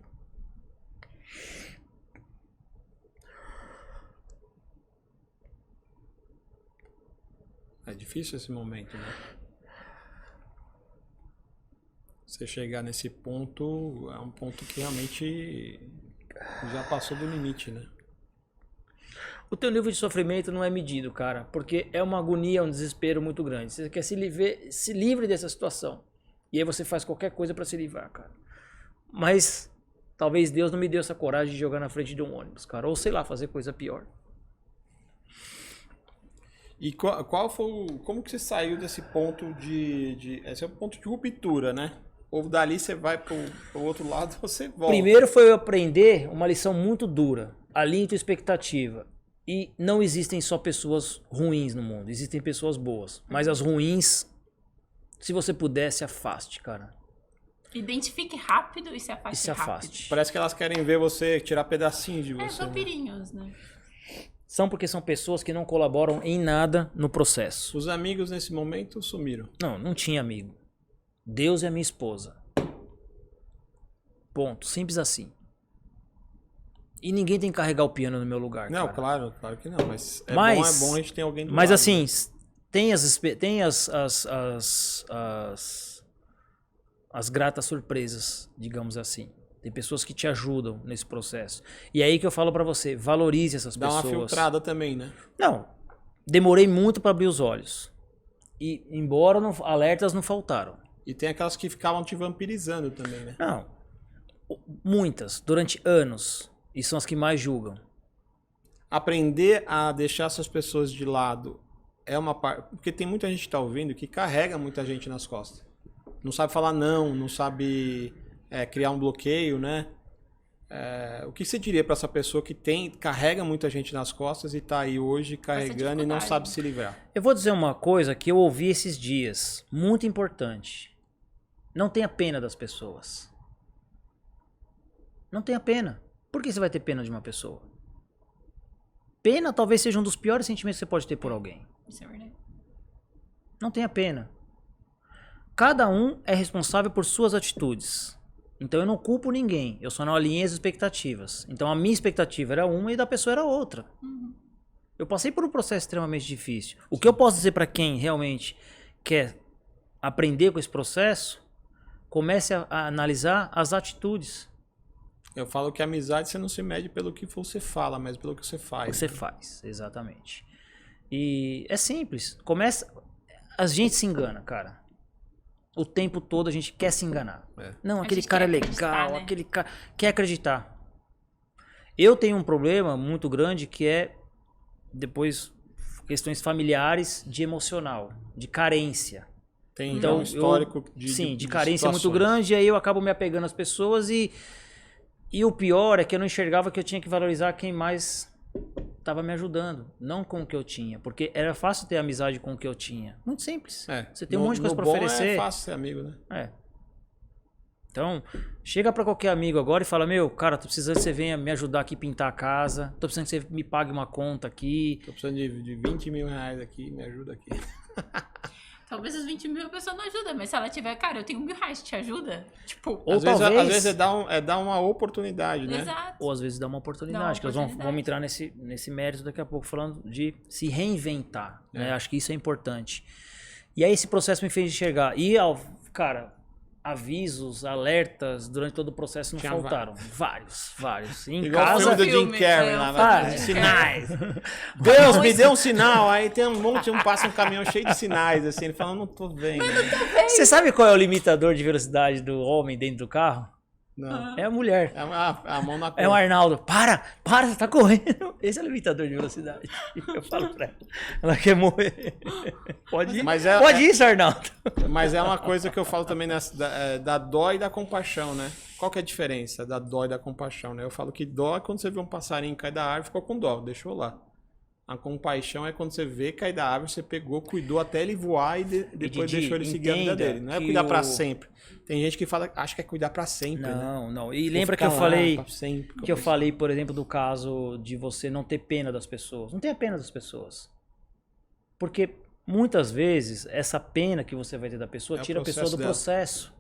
A: É difícil esse momento, né? Você chegar nesse ponto é um ponto que realmente já passou do limite, né?
B: o teu nível de sofrimento não é medido, cara. Porque é uma agonia, um desespero muito grande. Você quer se livre dessa situação. E aí você faz qualquer coisa pra se livrar, cara. Mas talvez Deus não me deu essa coragem de jogar na frente de um ônibus, cara. Ou sei lá, fazer coisa pior.
A: E qual foi como que você saiu desse ponto esse é um ponto de ruptura, né? Ou dali você vai pro outro lado ou você volta.
B: Primeiro foi eu aprender uma lição muito dura. Alinhe tua expectativa. E não existem só pessoas ruins no mundo. Existem pessoas boas. Mas as ruins, se você puder, se afaste, cara.
C: Identifique rápido e se afaste
B: E se
C: rápido.
B: afaste.
A: Parece que elas querem ver você tirar pedacinhos de
C: É,
A: você. Né?
C: vampirinhos, né?
B: São porque são pessoas que não colaboram em nada no processo.
A: Os amigos nesse momento sumiram.
B: Não tinha amigo. Deus é a minha esposa. Ponto. Simples assim. E ninguém tem que carregar o piano no meu lugar,
A: Não,
B: cara.
A: claro que não. Mas é bom a gente ter alguém do
B: Mas
A: lado.
B: assim, tem as gratas surpresas, digamos assim. Tem pessoas que te ajudam nesse processo. E é aí que eu falo pra você, valorize essas
A: Dá
B: pessoas.
A: uma filtrada também, né?
B: Não, demorei muito pra abrir os olhos. E embora alertas não faltaram.
A: E tem aquelas que ficavam te vampirizando também, né?
B: Não, muitas, durante anos. E são as que mais julgam.
A: Aprender a deixar essas pessoas de lado é uma parte... Porque tem muita gente que tá ouvindo que carrega muita gente nas costas. Não sabe falar não sabe criar um bloqueio, né? O que você diria pra essa pessoa que carrega muita gente nas costas e tá aí hoje carregando e não
C: dificuldade.
A: sabe se livrar?
B: Eu vou dizer uma coisa que eu ouvi esses dias, muito importante. Não tenha pena das pessoas. Não tenha pena. Por que você vai ter pena de uma pessoa? Pena talvez seja um dos piores sentimentos que você pode ter por alguém.
C: Isso é verdade.
B: Não tenha pena. Cada um é responsável por suas atitudes. Então eu não culpo ninguém. Eu só não alinhei as expectativas. Então a minha expectativa era uma e da pessoa era outra. Eu passei por um processo extremamente difícil. O que eu posso dizer para quem realmente quer aprender com esse processo, comece a analisar as atitudes
A: Eu falo que a amizade você não se mede pelo que você fala, mas pelo que você faz.
B: que você faz. Exatamente. E é simples. A gente se engana, cara. O tempo todo a gente quer se enganar. Não, aquele
C: gente
B: cara é
C: quer acreditar,
B: legal,
C: né?
B: aquele cara quer acreditar. Eu tenho um problema muito grande que é depois questões familiares de emocional, de carência.
A: Tem
B: Então,
A: um histórico
B: de carência muito
A: situações.
B: grande, e aí eu acabo me apegando às pessoas e o pior é que eu não enxergava que eu tinha que valorizar quem mais estava me ajudando, não com o que eu tinha, porque era fácil ter amizade com o que eu tinha. Muito simples. Você tem um monte de coisa para oferecer.
A: É fácil ser amigo, né?
B: Então, chega para qualquer amigo agora e fala: meu, cara, tô precisando que você venha me ajudar aqui a pintar a casa, tô precisando que você me pague uma conta aqui.
A: Tô precisando de 20 mil reais aqui, me ajuda aqui.
C: Talvez os 20 mil a pessoa não ajuda, mas se ela tiver, cara, eu tenho 1.000 reais, te ajuda? Tipo,
B: Ou
A: às vezes é dar uma oportunidade, né?
C: exato.
B: Ou às vezes dá uma oportunidade, que nós vamos entrar nesse mérito daqui a pouco, falando de se reinventar, né? Acho que isso é importante. E aí esse processo me fez enxergar. E, cara, avisos, alertas durante todo o processo não faltaram. Vários. Em
A: Igual
B: casa...
A: o filme do Jim Carrey lá, sinais. Deus, me deu um sinal. Aí tem passa um caminhão cheio de sinais, assim, ele fala, não tô vendo.
B: Você sabe qual é o limitador de velocidade do homem dentro do carro?
A: Não.
B: É a mulher.
A: É a mão na
B: É o Arnaldo. Para, você tá correndo. Esse é o limitador de velocidade. Eu falo pra ela quer morrer. Pode ir, pode ir, seu Arnaldo.
A: Mas é uma coisa que eu falo também da dó e da compaixão, né? Qual que é a diferença da dó e da compaixão, né? Eu falo que dó é quando você vê um passarinho cair da árvore, ficou com dó, deixou lá. A compaixão é quando você vê cair da árvore, você pegou, cuidou até ele voar e depois deixou ele seguir a vida dele. Não é cuidar pra sempre. Tem gente que acha que é cuidar pra sempre, né?
B: Não. E lembra que eu falei, por exemplo, do caso de você não ter pena das pessoas. Não tenha pena das pessoas. Porque muitas vezes essa pena que você vai ter da pessoa tira a pessoa do processo.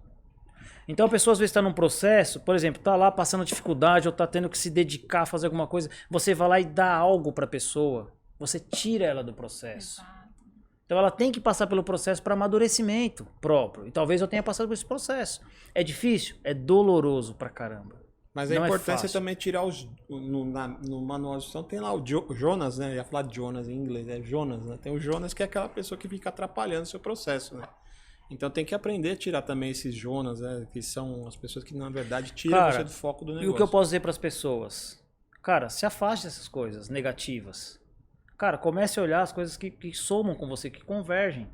B: Então a pessoa às vezes está num processo, por exemplo, está lá passando dificuldade ou está tendo que se dedicar a fazer alguma coisa, você vai lá e dá algo para a pessoa, você tira ela do processo.
C: Exato.
B: Então ela tem que passar pelo processo para amadurecimento próprio. E talvez eu tenha passado por esse processo. É difícil? É doloroso pra caramba.
A: Mas a importância é também tirar no manual de instrução tem lá o Jonas, né? Eu ia falar de Jonas em inglês, é Jonas, né? Tem o Jonas que é aquela pessoa que fica atrapalhando o seu processo, né? Então tem que aprender a tirar também esses Jonas, né? Que são as pessoas que na verdade tiram você do foco do negócio.
B: E o que eu posso dizer para as pessoas? Cara, se afaste dessas coisas negativas. Cara, comece a olhar as coisas que somam com você, que convergem.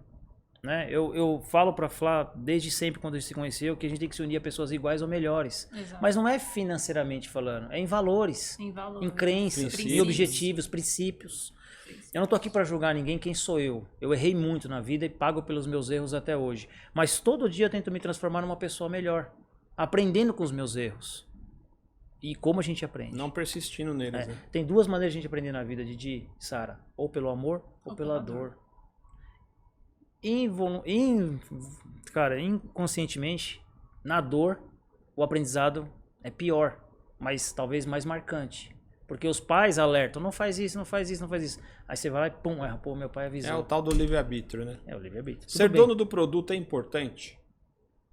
B: Né? Eu falo pra Flá desde sempre, quando a gente se conheceu, que a gente tem que se unir a pessoas iguais ou melhores.
C: Exato.
B: Mas não é financeiramente falando, é em valores, em crenças, em objetivos, princípios. Eu não tô aqui pra julgar ninguém, quem sou eu? Eu errei muito na vida e pago pelos meus erros até hoje. Mas todo dia eu tento me transformar numa pessoa melhor, aprendendo com os meus erros. E como a gente aprende?
A: Não persistindo neles. Né?
B: Tem duas maneiras de a gente aprender na vida, Didi, Sara. Ou pelo amor ou pela dor. Cara, inconscientemente, na dor, o aprendizado é pior, mas talvez mais marcante. Porque os pais alertam, não faz isso, não faz isso, não faz isso. Aí você vai lá e pum, erra. Pô, meu pai avisou.
A: É o tal do livre-arbítrio, né?
B: É o livre-arbítrio.
A: Ser dono do produto é importante?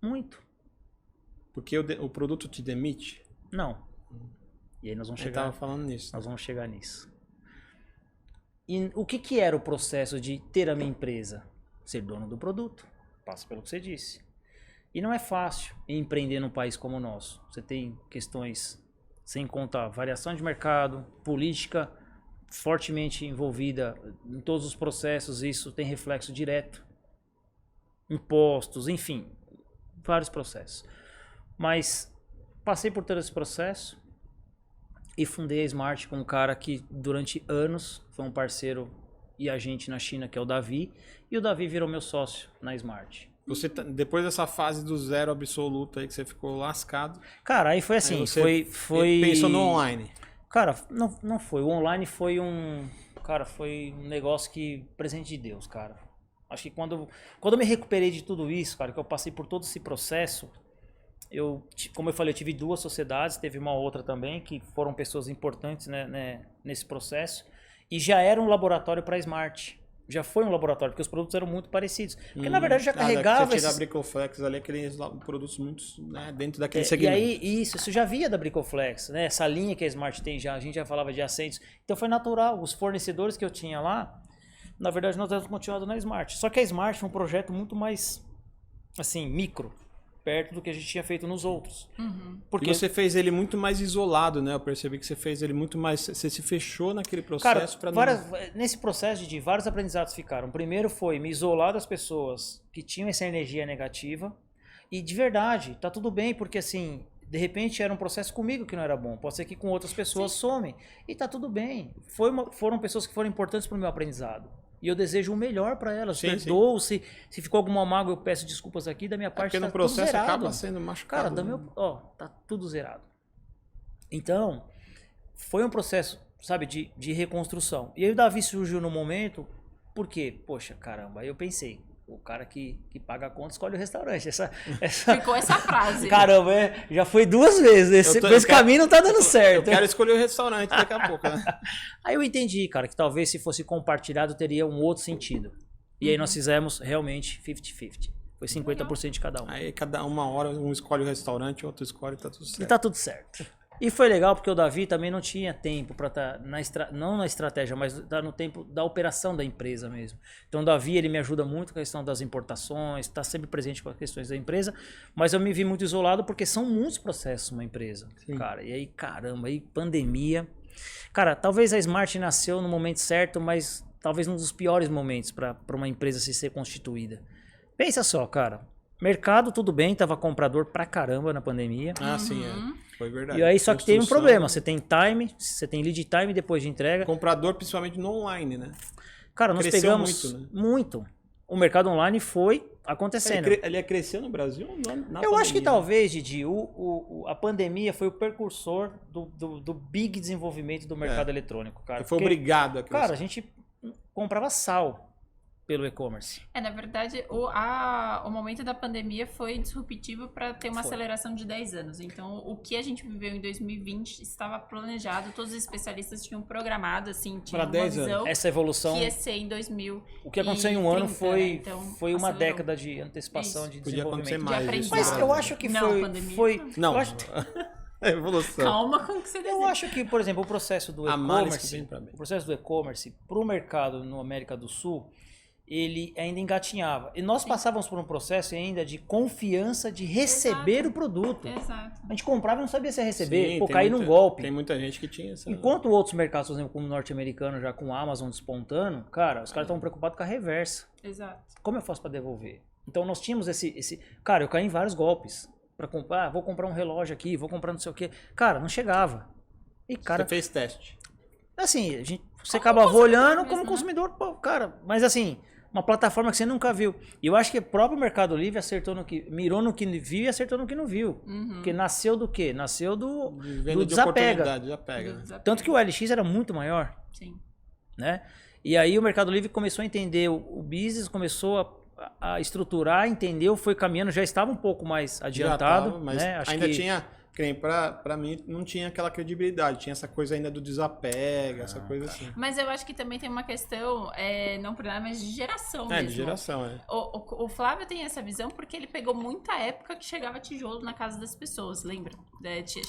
B: Muito.
A: Porque o produto te demite?
B: Não. E aí nós vamos chegar...
A: Eu tava falando nisso.
B: Nós vamos chegar nisso. E o que era o processo de ter a minha empresa? Ser dono do produto. Passa pelo que você disse. E não é fácil empreender num país como o nosso. Você tem questões, sem contar variação de mercado, política fortemente envolvida em todos os processos. Isso tem reflexo direto. Impostos, enfim. Vários processos. Mas passei por todo esse processo e fundei a Smart com um cara que durante anos foi um parceiro e agente na China, que é o Davi, e o Davi virou meu sócio na Smart.
A: Você depois dessa fase do zero absoluto aí que você ficou lascado.
B: Cara, aí foi assim,
A: aí
B: foi
A: pensou no online.
B: Cara, não foi. O online foi um negócio que presente de Deus, cara. Acho que quando eu me recuperei de tudo isso, cara, que eu passei por todo esse processo, como eu falei, eu tive 2 sociedades, teve uma outra também, que foram pessoas importantes, né, nesse processo. E já era um laboratório para a Smart. Já foi um laboratório, porque os produtos eram muito parecidos. Porque na verdade já carregava...
A: Você tira a Bricoflex ali, aqueles produtos muito, né, dentro daquele segmento.
B: E aí, isso já via da Bricoflex, né? Essa linha que a Smart tem já, a gente já falava de assentos. Então foi natural. Os fornecedores que eu tinha lá, na verdade nós temos continuado na Smart. Só que a Smart foi um projeto muito mais, assim, micro. perto do que a gente tinha feito nos outros.
A: Porque você fez ele muito mais isolado, né? Eu percebi que você fez ele muito mais... Você se fechou naquele processo para
B: nesse processo de vários aprendizados ficaram. Primeiro foi me isolar das pessoas que tinham essa energia negativa. E de verdade, tá tudo bem, porque assim, de repente era um processo comigo que não era bom. Pode ser que com outras pessoas some. E tá tudo bem. Foram pessoas que foram importantes pro meu aprendizado. E eu desejo o melhor para elas. Perdoo, se ficou alguma mágoa, eu peço desculpas aqui. Da minha parte,
A: porque
B: tá
A: no processo
B: tudo zerado.
A: acaba sendo machucado.
B: Cara, tá tudo zerado. Então, foi um processo, sabe, de reconstrução. E aí o Davi surgiu no momento, porque, poxa, caramba, aí eu pensei, o cara que paga a conta escolhe o restaurante.
C: Ficou essa frase.
B: Caramba, já foi 2 vezes. Esse caminho não tá dando certo.
A: Eu quero escolher o restaurante daqui a pouco, né?
B: Aí eu entendi, cara, que talvez se fosse compartilhado teria um outro sentido. E aí nós fizemos realmente 50-50. Foi 50% de cada um.
A: Aí cada uma hora um escolhe o restaurante, outro escolhe e tá tudo certo.
B: E tá tudo certo. E foi legal porque o Davi também não tinha tempo para estar não na estratégia, mas tá no tempo da operação da empresa mesmo. Então o Davi, ele me ajuda muito com a questão das importações, está sempre presente com as questões da empresa, mas eu me vi muito isolado porque são muitos processos uma empresa, cara. E aí, caramba, aí pandemia. Cara, talvez a Smart nasceu no momento certo, mas talvez num dos piores momentos para uma empresa se ser constituída. Pensa só, cara. Mercado, tudo bem, tava comprador pra caramba na pandemia.
A: Ah, sim, foi verdade.
B: E aí só que tem um problema, você tem time, você tem lead time depois de entrega.
A: Comprador, principalmente no online, né?
B: Cara, nós
A: Cresceu
B: pegamos muito. O mercado online foi acontecendo.
A: Ele ia crescer no Brasil?
B: Eu acho que talvez, Didi, a pandemia foi o precursor do big desenvolvimento do mercado eletrônico, cara.
A: Foi obrigado a crescer.
B: Cara, a gente comprava sal pelo e-commerce.
C: Na verdade, o momento da pandemia foi disruptivo para ter uma aceleração de 10 anos. Então, o que a gente viveu em 2020 estava planejado, todos os especialistas tinham programado, assim, tinham uma visão
B: essa evolução
C: que ia ser em 2000.
B: O que aconteceu em um ano foi,
C: né? Então,
B: foi uma década de antecipação de
A: Podia
B: desenvolvimento.
A: Acontecer mais,
B: mas eu acho que foi...
A: Não,
B: eu acho,
A: a evolução.
C: Calma com o que você deseja.
B: Eu acho que, por exemplo, o processo do e-commerce para o mercado no América do Sul, ele ainda engatinhava. E nós passávamos por um processo ainda de confiança de receber o produto.
C: Exato.
B: A gente comprava e não sabia se ia receber.
A: Sim,
B: cair num golpe.
A: Tem muita gente que tinha essa...
B: Enquanto outros mercados, por exemplo, como o norte-americano, já com a Amazon despontando, cara, os caras estavam preocupados com a reversa.
C: Exato.
B: Como eu faço para devolver? Então nós tínhamos esse... Cara, eu caí em vários golpes. Para comprar, vou comprar um relógio aqui, vou comprar não sei o quê. Cara, não chegava. E, cara...
A: Você fez teste.
B: Assim, você acabava olhando como consumidor, pô, cara, mas assim... Uma plataforma que você nunca viu. E eu acho que o próprio Mercado Livre acertou mirou no que viu e acertou no que não viu. Porque nasceu do quê? Nasceu do desapega. Tanto que o LX era muito maior.
C: Sim.
B: Né? E aí o Mercado Livre começou a entender o business, começou a estruturar, entendeu, foi caminhando, já estava um pouco mais adiantado.
A: Tava, mas
B: né?
A: ainda tinha... Pra mim, não tinha aquela credibilidade. Tinha essa coisa ainda do desapego, essa coisa assim.
C: Mas eu acho que também tem uma questão, não por nada, mas de geração mesmo.
A: De geração,
C: O Flávio tem essa visão porque ele pegou muita época que chegava tijolo na casa das pessoas, lembra?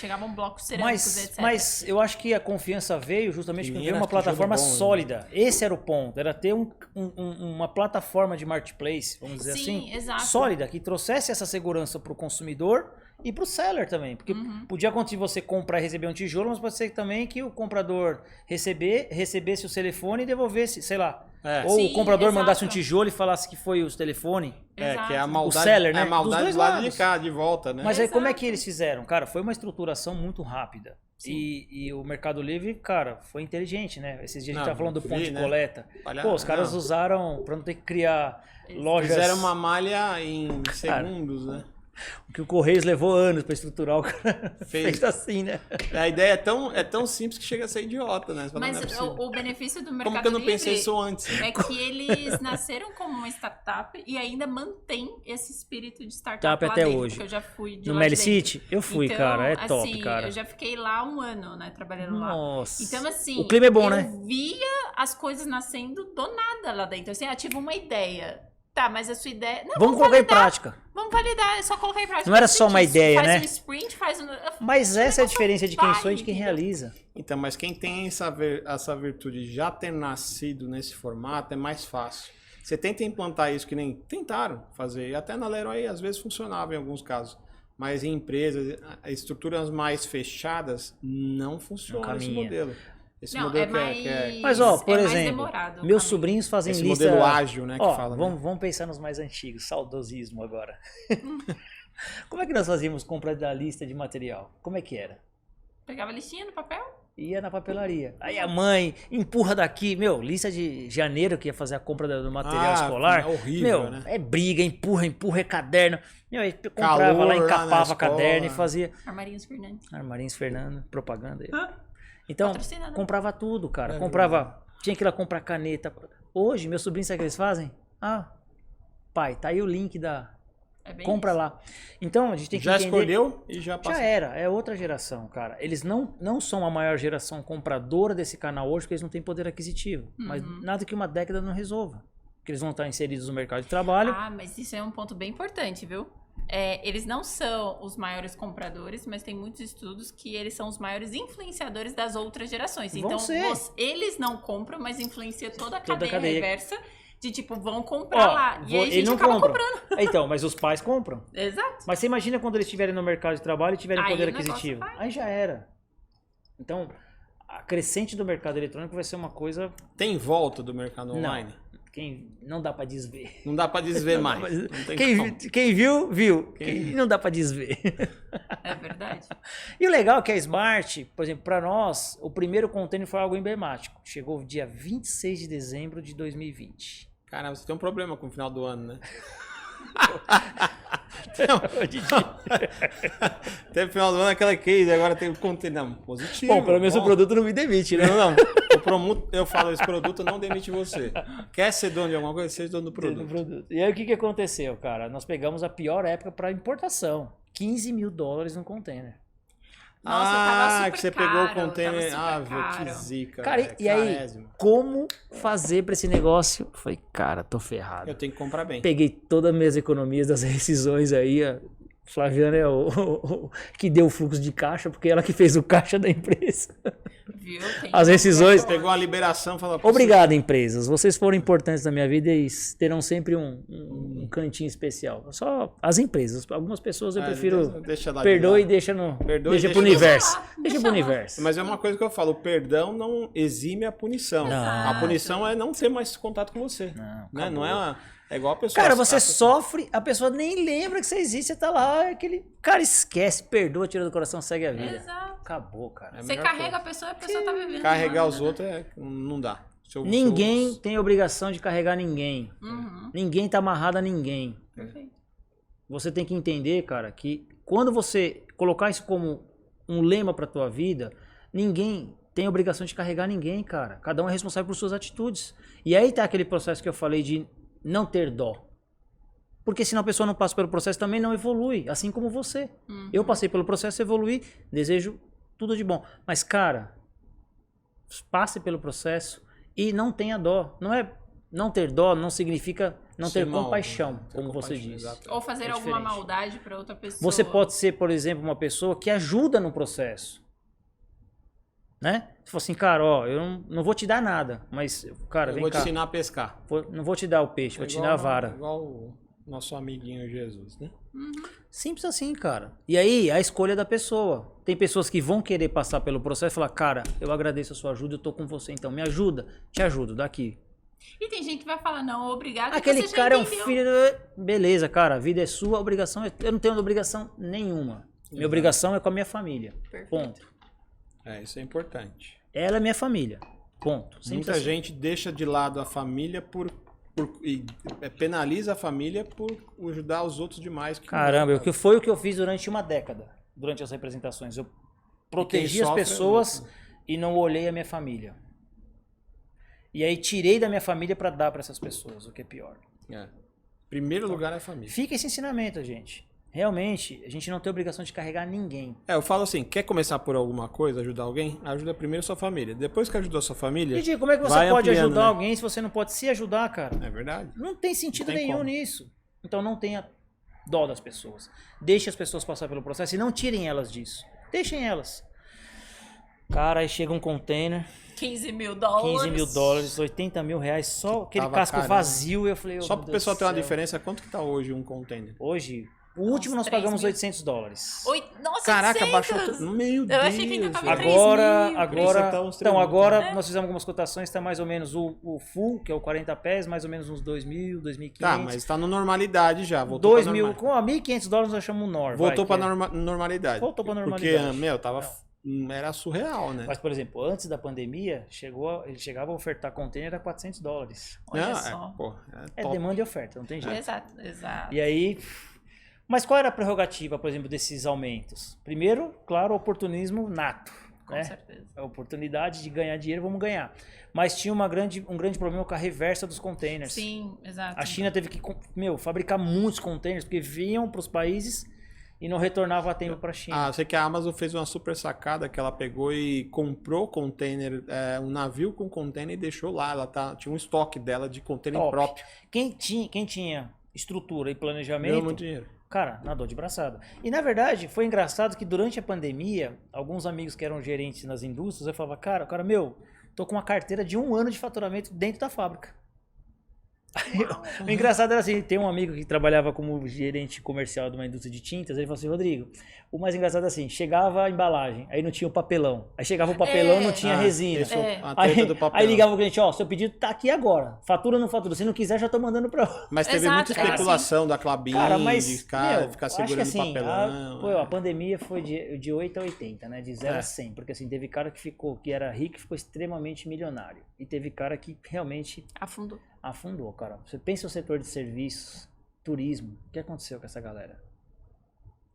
C: Chegavam blocos cerâmicos, etc.
B: Mas eu acho que a confiança veio justamente porque veio uma plataforma sólida. Né? Esse era o ponto. Era ter uma plataforma de marketplace, vamos dizer assim,
C: exato.
B: Sólida, que trouxesse essa segurança para o consumidor e para o seller também. Porque podia acontecer você comprar e receber um tijolo, mas pode ser também que o comprador recebesse o telefone e devolvesse, sei lá. Ou o comprador mandasse um tijolo e falasse que foi o telefone.
A: Que é a maldade,
B: o seller, né?
A: É a maldade do lado de cá, de volta, né?
B: Mas aí como é que eles fizeram? Cara, foi uma estruturação muito rápida. E o Mercado Livre, cara, foi inteligente, né? Esses dias a gente tava falando do ponto de coleta. Pô, os caras usaram, pra não ter que criar lojas...
A: Fizeram uma malha em segundos, né?
B: O que o Correios levou anos para estruturar, o cara fez assim, né?
A: A ideia é tão simples que chega a ser idiota, né?
C: Mas o benefício do Mercado Livre...
A: Como que eu não pensei isso antes?
C: É que eles nasceram como uma startup e ainda mantém esse espírito de startup lá
B: até
C: dentro,
B: hoje.
C: Que eu já fui de
B: no
C: lá
B: Melly
C: de dentro.
B: City? Eu fui, então, cara. É top,
C: assim,
B: cara.
C: Eu já fiquei lá 1 ano, né? Trabalhando lá.
B: Nossa.
C: Então, assim...
B: O clima é bom, né?
C: Eu via as coisas nascendo do nada lá dentro. Assim, eu tive uma ideia... Tá, mas a sua ideia... Não,
B: vamos colocar
C: validar.
B: Em prática.
C: Vamos validar, é só colocar em prática.
B: Não era só uma ideia, né?
C: Faz um sprint, faz um...
B: Mas essa é a diferença de quem sonha e de quem realiza.
A: Então, mas quem tem essa virtude de já ter nascido nesse formato é mais fácil. Você tenta implantar isso que nem tentaram fazer, e até na Leroy às vezes funcionava em alguns casos. Mas em empresas, estruturas mais fechadas, não funciona esse modelo. Esse
C: Não,
A: modelo
B: Mas, ó, por
C: mais
B: exemplo,
C: demorado,
B: meus sobrinhos fazem
A: esse
B: lista...
A: modelo ágil, né, que
B: Ó,
A: fala.
B: vamos pensar nos mais antigos, saudosismo agora. Como é que nós fazíamos compra da lista de material? Como é que era?
C: Pegava a listinha no papel?
B: Ia na papelaria. Aí a mãe empurra daqui, lista de janeiro que ia fazer a compra do material escolar.
A: É horrível, né?
B: É briga, empurra, é caderno. Aí comprava
A: Calor
B: lá,
A: lá na
B: encapava
A: escola.
B: caderno e fazia.
C: Armarinhos Fernandes.
B: Armarinhos Fernando, propaganda aí. Então,
C: Patrocinado.
B: comprava tudo, cara.
A: É
B: comprava, tinha que ir lá comprar caneta. Hoje, meus sobrinhos, sabe o que eles fazem? Pai, tá aí o link da...
C: É bem
B: Compra
C: isso.
B: lá. Então, a gente tem que
A: Já
B: entender...
A: escolheu e já passou.
B: Já era, é outra geração, cara. Eles não são a maior geração compradora desse canal hoje, porque eles não têm poder aquisitivo. Mas nada que uma década não resolva. Porque eles vão estar inseridos no mercado de trabalho.
C: Mas isso é um ponto bem importante, viu? Eles não são os maiores compradores, mas tem muitos estudos que eles são os maiores influenciadores das outras gerações.
B: Vão
C: Então,
B: ser.
C: eles não compram, mas influencia toda a
B: Toda a
C: cadeia
B: cadeia.
C: reversa de tipo, vão comprar lá. E aí a
B: eles
C: gente
B: não
C: acaba
B: compram.
C: comprando.
B: Então, mas os pais compram.
C: Exato.
B: Mas você imagina quando eles estiverem no mercado de trabalho e tiverem
C: Aí
B: poder
C: o negócio
B: aquisitivo.
C: vai.
B: Aí já era. Então, a crescente do mercado eletrônico vai ser uma coisa...
A: Tem volta do mercado online?
B: Não dá pra desver.
A: Não dá pra desver mais. Não tem como.
B: Quem viu, viu. Não dá pra desver.
C: É verdade.
B: E o legal é que a Smart, por exemplo, para nós, o primeiro container foi algo emblemático. Chegou dia 26 de dezembro de 2020.
A: Caramba, você tem um problema com o final do ano, né? Teve final do ano aquela case, agora tem o container. Não, positivo.
B: Bom, pelo menos o produto não me demite, né?
A: Não. Eu falo, esse produto não demite você. Quer ser dono de alguma coisa, seja dono do produto.
B: E aí o que aconteceu, cara? Nós pegamos a pior época para importação. $15 mil no container.
C: Nossa, tava super
A: que você
C: caro,
A: pegou o container.
C: tava super
A: Viu, que
C: caro.
A: zica.
B: Cara,
A: velho,
B: e aí,
A: carésimo.
B: como fazer para esse negócio? Eu falei, cara, tô ferrado.
A: Eu tenho que comprar bem.
B: Peguei todas as minhas economias das rescisões aí. A Flaviana é o que deu o fluxo de caixa, porque ela que fez o caixa da empresa.
C: Viu?
B: As rescisões-
A: Pegou a liberação e falou...
B: Obrigado, empresas. Vocês foram importantes na minha vida e terão sempre um cantinho especial. Só as empresas. Algumas pessoas eu prefiro...
A: Deixa lá.
B: Perdoa e
A: de
B: deixa
A: Perdoa e
B: pro
A: deixa
B: universo.
C: lá,
B: Deixa
C: deixa
B: pro
C: lá.
B: universo.
A: Mas é uma coisa que eu falo, o perdão não exime a punição.
B: Não.
A: A punição é não ter mais contato com você.
B: Não,
A: Não é igual a pessoa...
B: Cara, você sofre, a pessoa nem lembra que você existe, você tá lá, aquele cara esquece, perdoa, tira do coração, segue a vida.
C: Exato.
B: Acabou, cara.
A: É a
C: Você
A: melhor
C: carrega
A: coisa.
C: a pessoa e a pessoa tá vivendo.
A: Carregar
C: lá,
A: os
C: né?
A: outros não dá.
B: Ninguém tem obrigação de carregar ninguém.
C: Uhum.
B: Ninguém tá amarrado a ninguém.
C: Perfeito.
B: Você tem que entender, cara, que quando você colocar isso como um lema pra tua vida, ninguém tem obrigação de carregar ninguém, cara. Cada um é responsável por suas atitudes. E aí tá aquele processo que eu falei de não ter dó. Porque senão a pessoa não passa pelo processo, também não evolui, assim como você. Eu passei pelo processo, evoluí, desejo tudo de bom. Mas, cara, passe pelo processo e não tenha dó. Não ter dó não significa não ter compaixão, como você diz.
C: Ou fazer
B: É
C: alguma
B: diferente.
C: maldade pra outra pessoa.
B: Você pode ser, por exemplo, uma pessoa que ajuda no processo. Né? Se for assim, cara, ó, eu não vou te dar nada, mas, cara,
A: Eu
B: vem
A: vou te
B: cá.
A: ensinar a pescar.
B: Não vou te dar o peixe, vou te dar a vara.
A: Igual o nosso amiguinho Jesus, né?
B: Simples assim, cara. E aí, a escolha da pessoa. Tem pessoas que vão querer passar pelo processo e falar, cara, eu agradeço a sua ajuda, eu tô com você, então me ajuda. Te ajudo, daqui.
C: E tem gente que vai falar, não, obrigado.
B: Aquele
C: você já
B: cara é um
C: entendeu.
B: filho... Beleza, cara, a vida é sua, a obrigação é... Eu não tenho obrigação nenhuma. Minha obrigação é com a minha família.
C: Perfeito.
B: Ponto.
A: Isso é importante.
B: Ela é minha família. Ponto. Simples
A: Muita
B: assim.
A: gente deixa de lado a família e penaliza a família por ajudar os outros demais.
B: Caramba, foi o que eu fiz durante uma década, durante as representações. Eu protegi as
A: sofre é
B: pessoas
A: muito.
B: e não olhei a minha família. E aí tirei da minha família para dar para essas pessoas, o que é pior.
A: Primeiro lugar é a família.
B: Fica esse ensinamento, gente. Realmente, a gente não tem obrigação de carregar ninguém.
A: Eu falo assim, quer começar por alguma coisa, ajudar alguém? Ajuda primeiro a sua família. Depois que ajudou a sua família...
B: E diga, como é que você
A: vai
B: pode
A: ampliando,
B: ajudar
A: né?
B: alguém se você não pode se ajudar, cara?
A: É verdade.
B: Não tem sentido
A: Não tem
B: nenhum
A: como.
B: nisso. Então não tenha dó das pessoas. Deixe as pessoas passar pelo processo e não tirem elas disso. Deixem elas. Cara, aí chega um container,
C: 15 mil dólares.
B: 15 mil dólares, 80 mil reais, só aquele
A: Tava
B: casco
A: caro,
B: vazio. E eu falei,
A: Só
B: meu
A: pro
B: Deus
A: pessoal
B: do
A: ter uma
B: céu.
A: diferença, quanto que tá hoje um container?
B: Hoje, o último nós
C: 3
B: pagamos
C: mil.
B: 800 dólares.
C: Nossa,
A: Caraca,
C: 800.
A: baixou tudo. Meu Deus.
C: Eu achei que ainda tava em 3
B: Agora,
C: mil.
B: agora,
A: Tá uns 3
B: então
A: mil,
B: agora
C: né?
B: nós fizemos algumas cotações, tá mais ou menos o full, que é o 40 pés, mais ou menos uns 2.000, 2.500.
A: Tá, mas tá no normalidade já. Voltou
B: 2
A: pra
B: mil,
A: normal-
B: com a 1.500 dólares nós achamos um NOR.
A: Voltou pra
B: que é-
A: normalidade.
B: Voltou pra
A: Porque,
B: normalidade.
A: meu, tava... Era surreal, né?
B: Mas, por exemplo, antes da pandemia, ele chegava a ofertar container a 400 dólares.
C: Olha
A: Não,
C: só.
A: pô,
B: É
A: top.
B: demanda e oferta, não tem jeito.
C: Exato, exato.
B: E aí... Mas qual era a prerrogativa, por exemplo, desses aumentos? Primeiro, claro, oportunismo nato.
C: Com
B: Né?
C: certeza.
B: A oportunidade de ganhar dinheiro, vamos ganhar. Mas tinha um grande problema com a reversa dos containers.
C: Sim, exato.
B: A China teve que, fabricar muitos containers, porque vinham para os países e não retornavam a tempo para a China.
A: Ah, eu sei que a Amazon fez uma super sacada que ela pegou e comprou container, um navio com container e deixou lá. Ela tinha um estoque dela de container
B: Top.
A: próprio.
B: Quem tinha estrutura e
A: Deu
B: planejamento,
A: muito dinheiro.
B: cara, nadou de braçada. E na verdade, foi engraçado que durante a pandemia, alguns amigos que eram gerentes nas indústrias, eu falava, cara, tô com uma carteira de 1 ano de faturamento dentro da fábrica. O engraçado era assim, tem um amigo que trabalhava como gerente comercial de uma indústria de tintas, ele falou assim, Rodrigo, o mais engraçado é assim, chegava a embalagem, aí não tinha o papelão, aí chegava o papelão, não tinha resina.
A: Isso,
C: É.
A: a treta do papel.
B: Aí ligava o cliente, ó, seu pedido tá aqui agora, fatura ou não fatura, se não quiser já tô mandando pra...
A: Mas teve
C: Exato,
A: muita especulação da Clabin,
B: Cara, mas,
A: de ficar
B: meu,
A: ficar
B: eu acho
A: segurando
B: que assim,
A: papelão.
B: a pandemia foi de 8 a 80, né? De 0
A: É.
B: a 100. Porque assim, teve cara que era rico e ficou extremamente milionário. E teve cara que realmente
C: Afundou.
B: cara. Você pensa no setor de serviços, turismo, o que aconteceu com essa galera?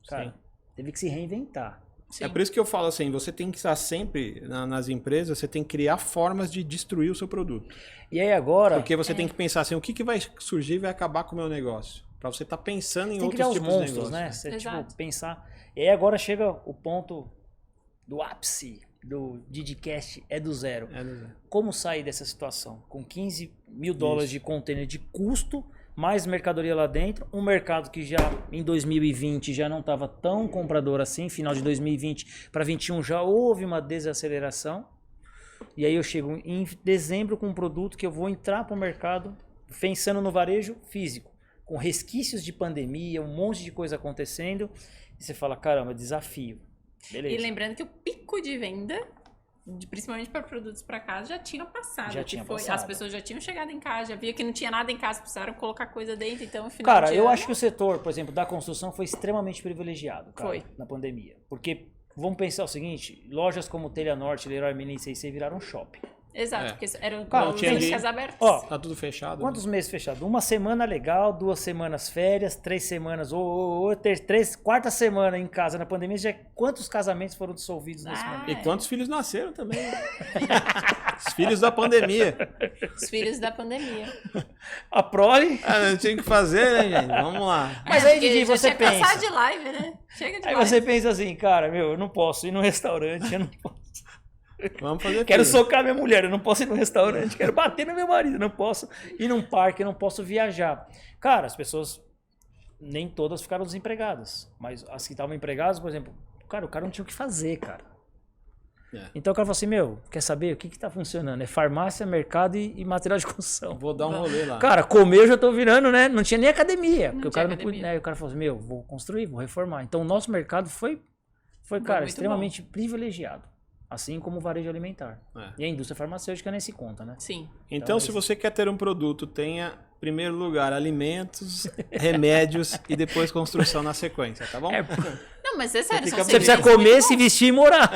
B: Cara,
A: Sim.
B: teve que se reinventar.
C: Sim.
A: É por isso que eu falo assim, você tem que estar sempre nas empresas, você tem que criar formas de destruir o seu produto.
B: E aí agora,
A: Porque você tem que pensar assim, o que vai surgir e vai acabar com o meu negócio? Pra você estar pensando em
B: tem que
A: outros
B: criar os
A: tipos de
B: monstros,
A: negócio.
B: né? Você,
C: Exato.
B: tipo, pensar... E aí agora chega o ponto do ápice do Didcast, é do zero. Como sair dessa situação? Com 15 mil dólares de container de custo, mais mercadoria lá dentro, um mercado que já em 2020 já não estava tão comprador assim, final de 2020 para 2021 já houve uma desaceleração, e aí eu chego em dezembro com um produto que eu vou entrar para o mercado pensando no varejo físico, com resquícios de pandemia, um monte de coisa acontecendo, e você fala, caramba, desafio. Beleza.
C: E lembrando que o pico de venda, principalmente para produtos para casa, já tinha passado. As pessoas já tinham chegado em casa, já via que não tinha nada em casa, precisaram colocar coisa dentro, então no final
B: Cara,
C: de
B: eu
C: ano-
B: acho que o setor, por exemplo, da construção foi extremamente privilegiado, cara,
C: Foi.
B: na pandemia. Porque, vamos pensar o seguinte, lojas como Telha Norte, Leroy Merlin, C&C viraram shopping.
C: Exato,
A: É.
C: porque eram
B: Cara,
A: não tinha
C: clínicas
A: ninguém.
C: abertas.
B: Ó,
A: Tá tudo fechado.
B: quantos meses fechados? 1 semana legal, 2 semanas férias, 3 semanas, quarta semana em casa na pandemia, já quantos casamentos foram dissolvidos nesse
C: Ah,
B: momento?
A: E quantos filhos nasceram também? Os filhos da pandemia.
C: Os filhos da pandemia.
B: A prole...
A: Não tinha o que fazer, né, gente? Vamos lá.
B: Mas aí,
C: porque
B: Didi,
C: já
B: você
C: tinha cansado
B: pensa...
C: de live, né? Chega de
B: Aí
C: live.
B: você pensa assim, cara, eu não posso ir no restaurante, eu não posso...
A: Vamos fazer
B: Quero
A: filho.
B: socar minha mulher, eu não posso ir no restaurante, quero bater no meu marido, eu não posso ir num parque, eu não posso viajar. Cara, as pessoas, nem todas ficaram desempregadas, mas as que estavam empregadas, por exemplo, cara, o cara não tinha o que fazer, cara.
A: É.
B: Então o cara falou assim, quer saber o que tá funcionando? É farmácia, mercado e material de construção.
A: Vou dar um rolê lá.
B: Cara, comer eu já tô virando, né? Não tinha nem academia. Porque o
C: tinha
B: cara não
C: academia.
B: podia, né? O cara falou assim, vou construir, vou reformar. Então o nosso mercado foi cara,
C: muito
B: extremamente privilegiado. Assim como o varejo alimentar.
A: É.
B: E a indústria farmacêutica nem se conta, né?
C: Sim.
A: Então, se você quer ter um produto, tenha, em primeiro lugar, alimentos, remédios e depois construção na sequência, tá bom?
C: Não, mas é sério, são
B: Você precisa
C: segredos
B: comer,
C: muito
B: se
C: bons.
B: vestir e morar.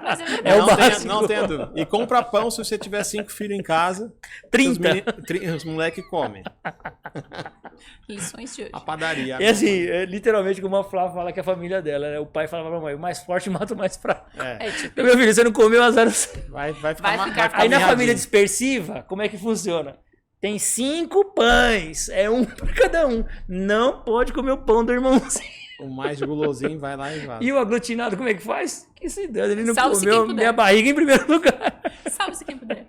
C: Mas é verdade.
B: É o
A: não, tenha,
B: básico.
A: não tenha dúvida. E compra pão se você tiver 5 filhos em casa.
B: 30.
A: Os moleques comem.
C: Lições de hoje.
A: A padaria.
B: E assim, literalmente como a Flávia fala que é a família dela, né? O pai falava pra mãe, o mais forte mata o mais fraco.
A: É.
C: É tipo,
B: Então, meu filho, você não comeu a 0.
A: Vai
C: Vai
A: ficar
C: ficar
B: Aí na
A: mirradinho.
B: família dispersiva, como é que funciona? Tem 5 pães, é um pra cada um. Não pode comer o pão do irmãozinho.
A: O mais gulosinho vai lá e vaza.
B: E o aglutinado, como é que faz? Que se dane, ele não
C: Salve-se
B: comeu
C: quem puder.
B: minha barriga em primeiro lugar.
C: salve-se quem puder.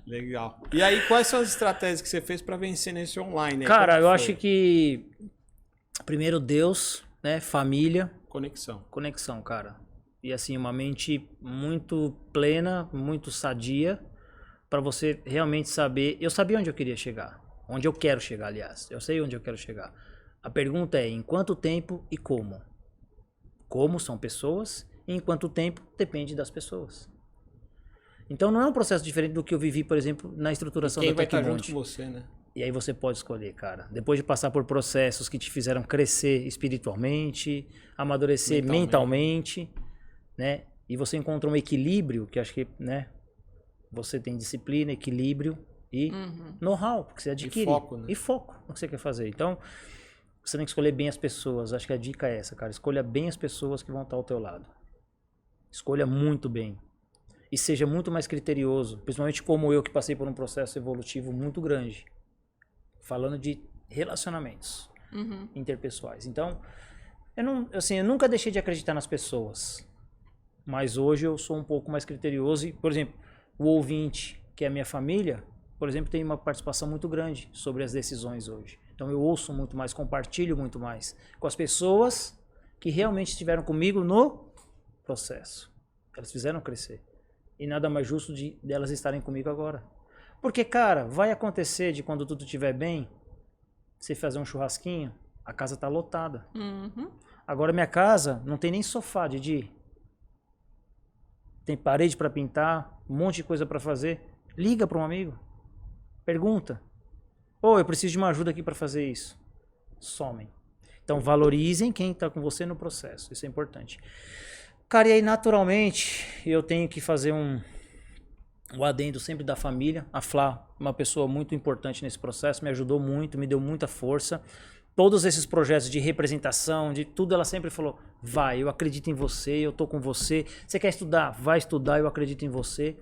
A: Legal. E aí, quais são as estratégias que você fez pra vencer nesse online? aí?
B: Cara,
A: Como
B: eu
A: foi?
B: acho que primeiro Deus, né, família,
A: Conexão.
B: conexão, cara. e assim, uma mente muito plena, muito sadia, para você realmente saber. Eu sabia onde eu queria chegar. Onde eu quero chegar, aliás. Eu sei onde eu quero chegar. A pergunta é em quanto tempo e como. Como são pessoas e em quanto tempo depende das pessoas. Então não é um processo diferente do que eu vivi, por exemplo, na estruturação da
A: Quem vai estar junto
B: Tecmonte.
A: com você, né?
B: E aí você pode escolher, cara. Depois de passar por processos que te fizeram crescer espiritualmente, amadurecer mentalmente, né? E você encontra um equilíbrio, que acho que, né? Você tem disciplina, equilíbrio e know-how, porque você adquire.
A: E foco, né?
B: E foco no que você quer fazer. Então, você tem que escolher bem as pessoas. Acho que a dica é essa, cara. Escolha bem as pessoas que vão estar ao teu lado. Escolha muito bem. E seja muito mais criterioso. Principalmente como eu, que passei por um processo evolutivo muito grande. Falando de relacionamentos interpessoais. Então, eu nunca deixei de acreditar nas pessoas. Mas hoje eu sou um pouco mais criterioso. E, por exemplo, o ouvinte, que é a minha família, por exemplo, tem uma participação muito grande sobre as decisões hoje. Então eu ouço muito mais, compartilho muito mais com as pessoas que realmente estiveram comigo no processo. Elas fizeram crescer. E nada mais justo de elas estarem comigo agora. Porque, cara, vai acontecer de quando tudo estiver bem, você fazer um churrasquinho, a casa tá lotada. Agora minha casa não tem nem sofá, Didi. Tem parede para pintar, um monte de coisa para fazer. Liga para um amigo. Pergunta. Ô, eu preciso de uma ajuda aqui para fazer isso. Somem. Então valorizem quem está com você no processo. Isso é importante. Cara, e aí naturalmente eu tenho que fazer um adendo sempre da família. A Flá, uma pessoa muito importante nesse processo, me ajudou muito, me deu muita força. Todos esses projetos de representação, de tudo, ela sempre falou, vai, eu acredito em você, eu tô com você. Você quer estudar? Vai estudar, eu acredito em você.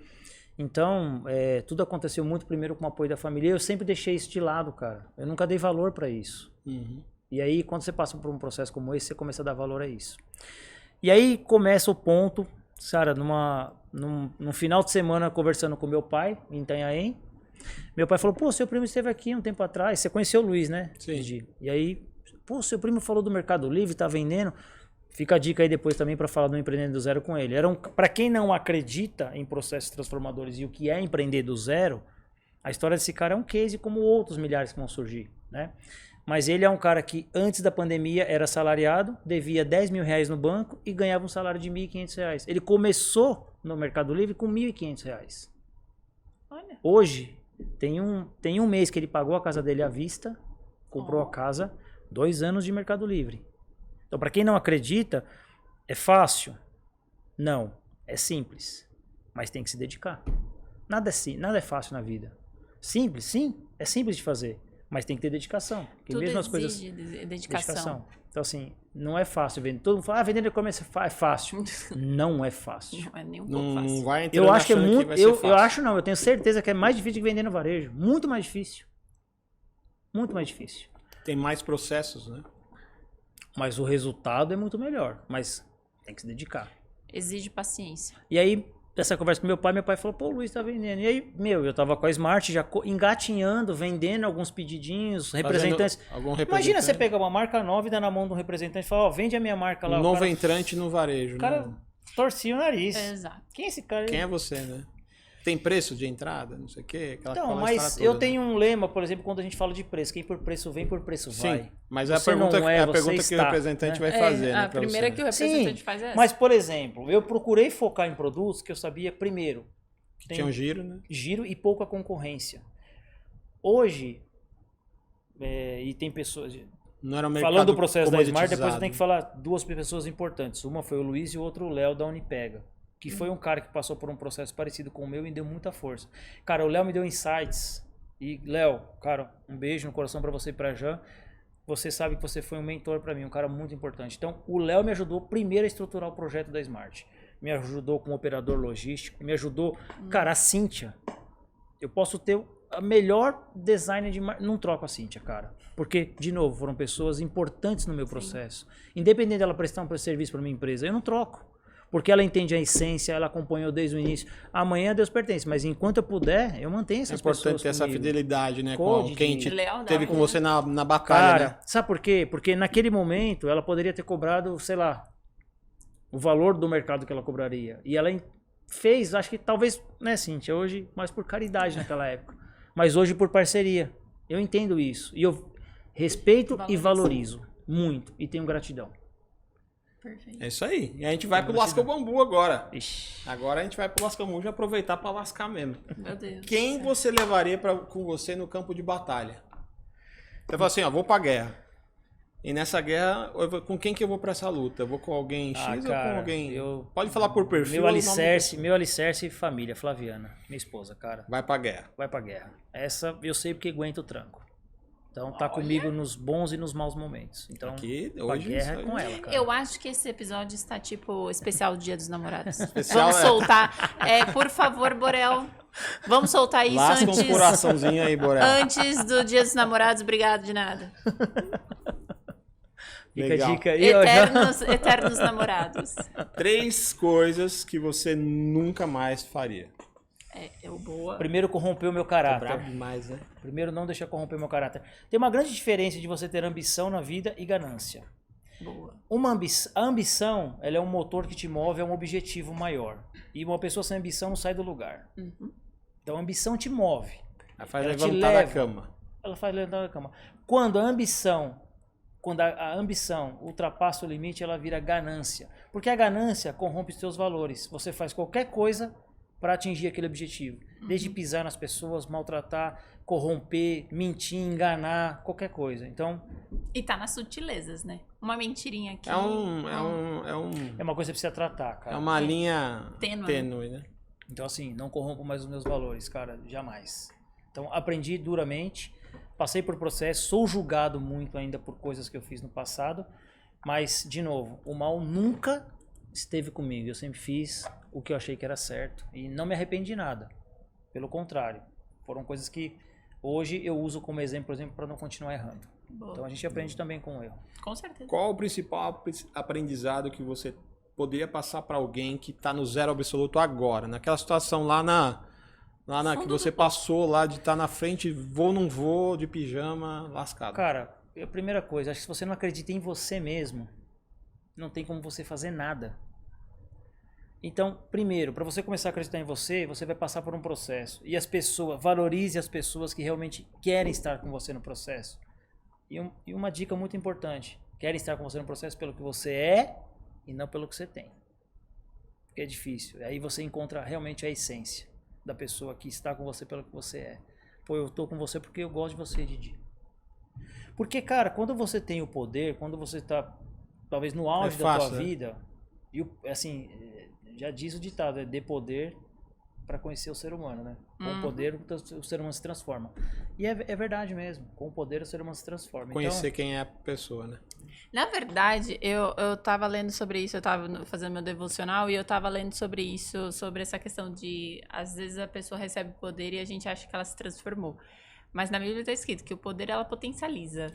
B: Então, tudo aconteceu muito primeiro com o apoio da família. Eu sempre deixei isso de lado, cara. Eu nunca dei valor para isso. E aí, quando você passa por um processo como esse, você começa a dar valor a isso. E aí começa o ponto, cara, num final de semana, conversando com meu pai, em Itanhaém. Meu pai falou, pô, seu primo esteve aqui um tempo atrás. Você conheceu o Luiz, né?
A: Sim.
B: E aí, pô, seu primo falou do Mercado Livre, tá vendendo. Fica a dica aí depois também para falar do Empreendendo do Zero com ele. Para quem não acredita em processos transformadores e o que é empreender do zero, a história desse cara é um case como outros milhares que vão surgir, né? Mas ele é um cara que antes da pandemia era assalariado, devia 10 mil reais no banco e ganhava um salário de 1.500 reais. Ele começou no Mercado Livre com 1.500 reais.
C: Olha.
B: Hoje, tem um mês que ele pagou a casa dele à vista, comprou a casa, 2 anos de Mercado Livre. Então, para quem não acredita, é fácil? Não, é simples, mas tem que se dedicar. Nada é fácil na vida. Simples, sim, é simples de fazer, mas tem que ter dedicação. Porque
C: Tudo
B: mesmo as
C: exige
B: coisas,
C: dedicação.
B: Então, assim, não é fácil vender. Todo mundo fala, vender e-commerce é fácil. Não é fácil.
C: Não é nem um pouco
A: Não
C: fácil.
A: vai entrando
B: Eu acho que é
A: achando
B: muito.
A: vai ser fácil.
B: Eu acho não, eu tenho certeza que é mais difícil que vender no varejo. Muito mais difícil. Muito mais difícil.
A: Tem mais processos, né?
B: Mas o resultado é muito melhor. Mas tem que se dedicar.
C: Exige paciência.
B: E aí, essa conversa com meu pai falou, pô, o Luiz tá vendendo. E aí, eu tava com a Smart já engatinhando, vendendo alguns pedidinhos, representantes. Imagina você pegar uma marca nova e dar na mão de um representante e falar, ó, vende a minha marca lá.
A: Um novo entrante no varejo.
B: O cara torcia o nariz.
C: Exato.
B: Quem é esse cara?
A: Quem é você, né? Tem preço de entrada, não sei o quê.
B: Então, mas eu tenho um lema, por exemplo, quando a gente fala de preço. Quem por preço vem, por preço vai.
A: Sim, mas é a
B: Você
A: pergunta,
B: não é,
A: a
B: você
A: pergunta que
B: está,
A: o representante vai fazer, né?
C: A primeira que o representante faz é essa.
B: Mas, por exemplo, eu procurei focar em produtos que eu sabia, primeiro,
A: que tinha um giro, né?
B: Giro e pouca concorrência. Hoje, e tem pessoas...
A: Não era um mercado
B: falando do processo da Smart, depois eu
A: comoditizado.
B: tenho que falar 2 pessoas importantes. Uma foi o Luiz e o outro o Léo da Unipega. Que foi um cara que passou por um processo parecido com o meu e deu muita força. Cara, o Léo me deu insights. E, Léo, cara, um beijo no coração pra você e pra Jan. Você sabe que você foi um mentor pra mim, um cara muito importante. Então, o Léo me ajudou primeiro a estruturar o projeto da Smart. Me ajudou como operador logístico, me ajudou... Cara, a Cíntia. Eu posso ter a melhor designer de marketing. Não troco a Cíntia, cara. Porque, de novo, foram pessoas importantes no meu processo. Independente dela prestar um serviço pra minha empresa, eu não troco. Porque ela entende a essência, ela acompanhou desde o início. Amanhã Deus pertence, mas enquanto eu puder, eu mantenho essas pessoas.
A: É importante ter essa fidelidade, né? Com quem teve com você na batalha,
B: cara,
A: né?
B: sabe por quê? Porque naquele momento ela poderia ter cobrado, sei lá, o valor do mercado que ela cobraria. E ela fez, acho que talvez, né, Cíntia, hoje mais por caridade naquela época, mas hoje por parceria. Eu entendo isso. E eu respeito e valorizo muito. E tenho gratidão.
C: Perfeito.
A: É isso aí. E a gente vai pro Lasca o Bambu agora.
B: Ixi.
A: Agora a gente vai pro Lasca o Bambu e aproveitar pra lascar mesmo.
C: Meu Deus.
A: Quem você levaria com você no campo de batalha? Você fala assim, ó, vou pra guerra. E nessa guerra, com quem que eu vou pra essa luta? Eu vou com alguém X ou com alguém... Pode falar por perfil.
B: Meu alicerce família, Flaviana, minha esposa, cara.
A: Vai pra guerra.
B: Vai pra guerra. Essa eu sei porque aguenta o tranco. Então tá comigo nos bons e nos maus momentos. Então,
A: aqui,
B: pra
A: hoje,
B: guerra é com ela, cara.
C: Eu acho que esse episódio está tipo especial do Dia dos Namorados.
A: Especial,
C: vamos soltar. Por favor, Borel, vamos soltar isso
A: lasca
C: antes.
A: uns coraçãozinho aí, Borel.
C: Antes do Dia dos Namorados, obrigado de nada.
B: Fica a dica aí, ó.
C: Eternos namorados.
A: 3 coisas que você nunca mais faria.
C: Boa.
B: Primeiro, corromper o meu caráter.
A: Brabo demais, né?
B: Primeiro, não deixar corromper o meu caráter. Tem uma grande diferença de você ter ambição na vida e ganância.
C: Boa.
B: A ambição, ela é um motor que te move a um objetivo maior. E uma pessoa sem ambição não sai do lugar.
C: Uhum.
B: Então, a ambição te move.
A: Ela faz
B: Ela te
A: levantar da
B: leva.
A: cama.
B: Ela faz levantar da cama. Quando a ambição ultrapassa o limite, ela vira ganância. Porque a ganância corrompe os seus valores. Você faz qualquer coisa para atingir aquele objetivo. Desde pisar nas pessoas, maltratar, corromper, mentir, enganar, qualquer coisa. Então...
C: E tá nas sutilezas, né? Uma mentirinha aqui.
B: É uma coisa que você precisa tratar, cara.
A: É uma linha
C: Tênue,
A: né?
B: Então, assim, não corrompo mais os meus valores, cara, jamais. Então, aprendi duramente, passei por processo, sou julgado muito ainda por coisas que eu fiz no passado, mas, de novo, o mal nunca esteve comigo. Eu sempre fiz o que eu achei que era certo e não me arrependi de nada. Pelo contrário, foram coisas que hoje eu uso como exemplo, por exemplo, para não continuar errando.
C: Boa.
B: Então, a gente aprende também com o erro.
C: Com certeza.
A: Qual o principal aprendizado que você poderia passar para alguém que está no zero absoluto agora? Naquela situação lá que você passou lá de estar na frente, vou ou não vou, de pijama, lascado.
B: Cara, a primeira coisa, acho que se você não acredita em você mesmo, não tem como você fazer nada. Então, primeiro, para você começar a acreditar em você, você vai passar por um processo. E valorize as pessoas que realmente querem estar com você no processo. E uma dica muito importante, querem estar com você no processo pelo que você é e não pelo que você tem. Porque é difícil. Aí você encontra realmente a essência da pessoa que está com você pelo que você é. Pô, eu tô com você porque eu gosto de você, Didi. Porque, cara, quando você tem o poder, quando você tá talvez no auge da tua vida, e assim, já diz o ditado, dê poder para conhecer o ser humano, né? Com o poder o ser humano se transforma. E é verdade mesmo, com o poder o ser humano se transforma.
A: Conhecer quem é a pessoa, né?
C: Na verdade, eu tava lendo sobre isso, eu tava fazendo meu devocional e eu tava lendo sobre isso, sobre essa questão de, às vezes a pessoa recebe poder e a gente acha que ela se transformou. Mas na Bíblia está escrito que o poder, ela potencializa.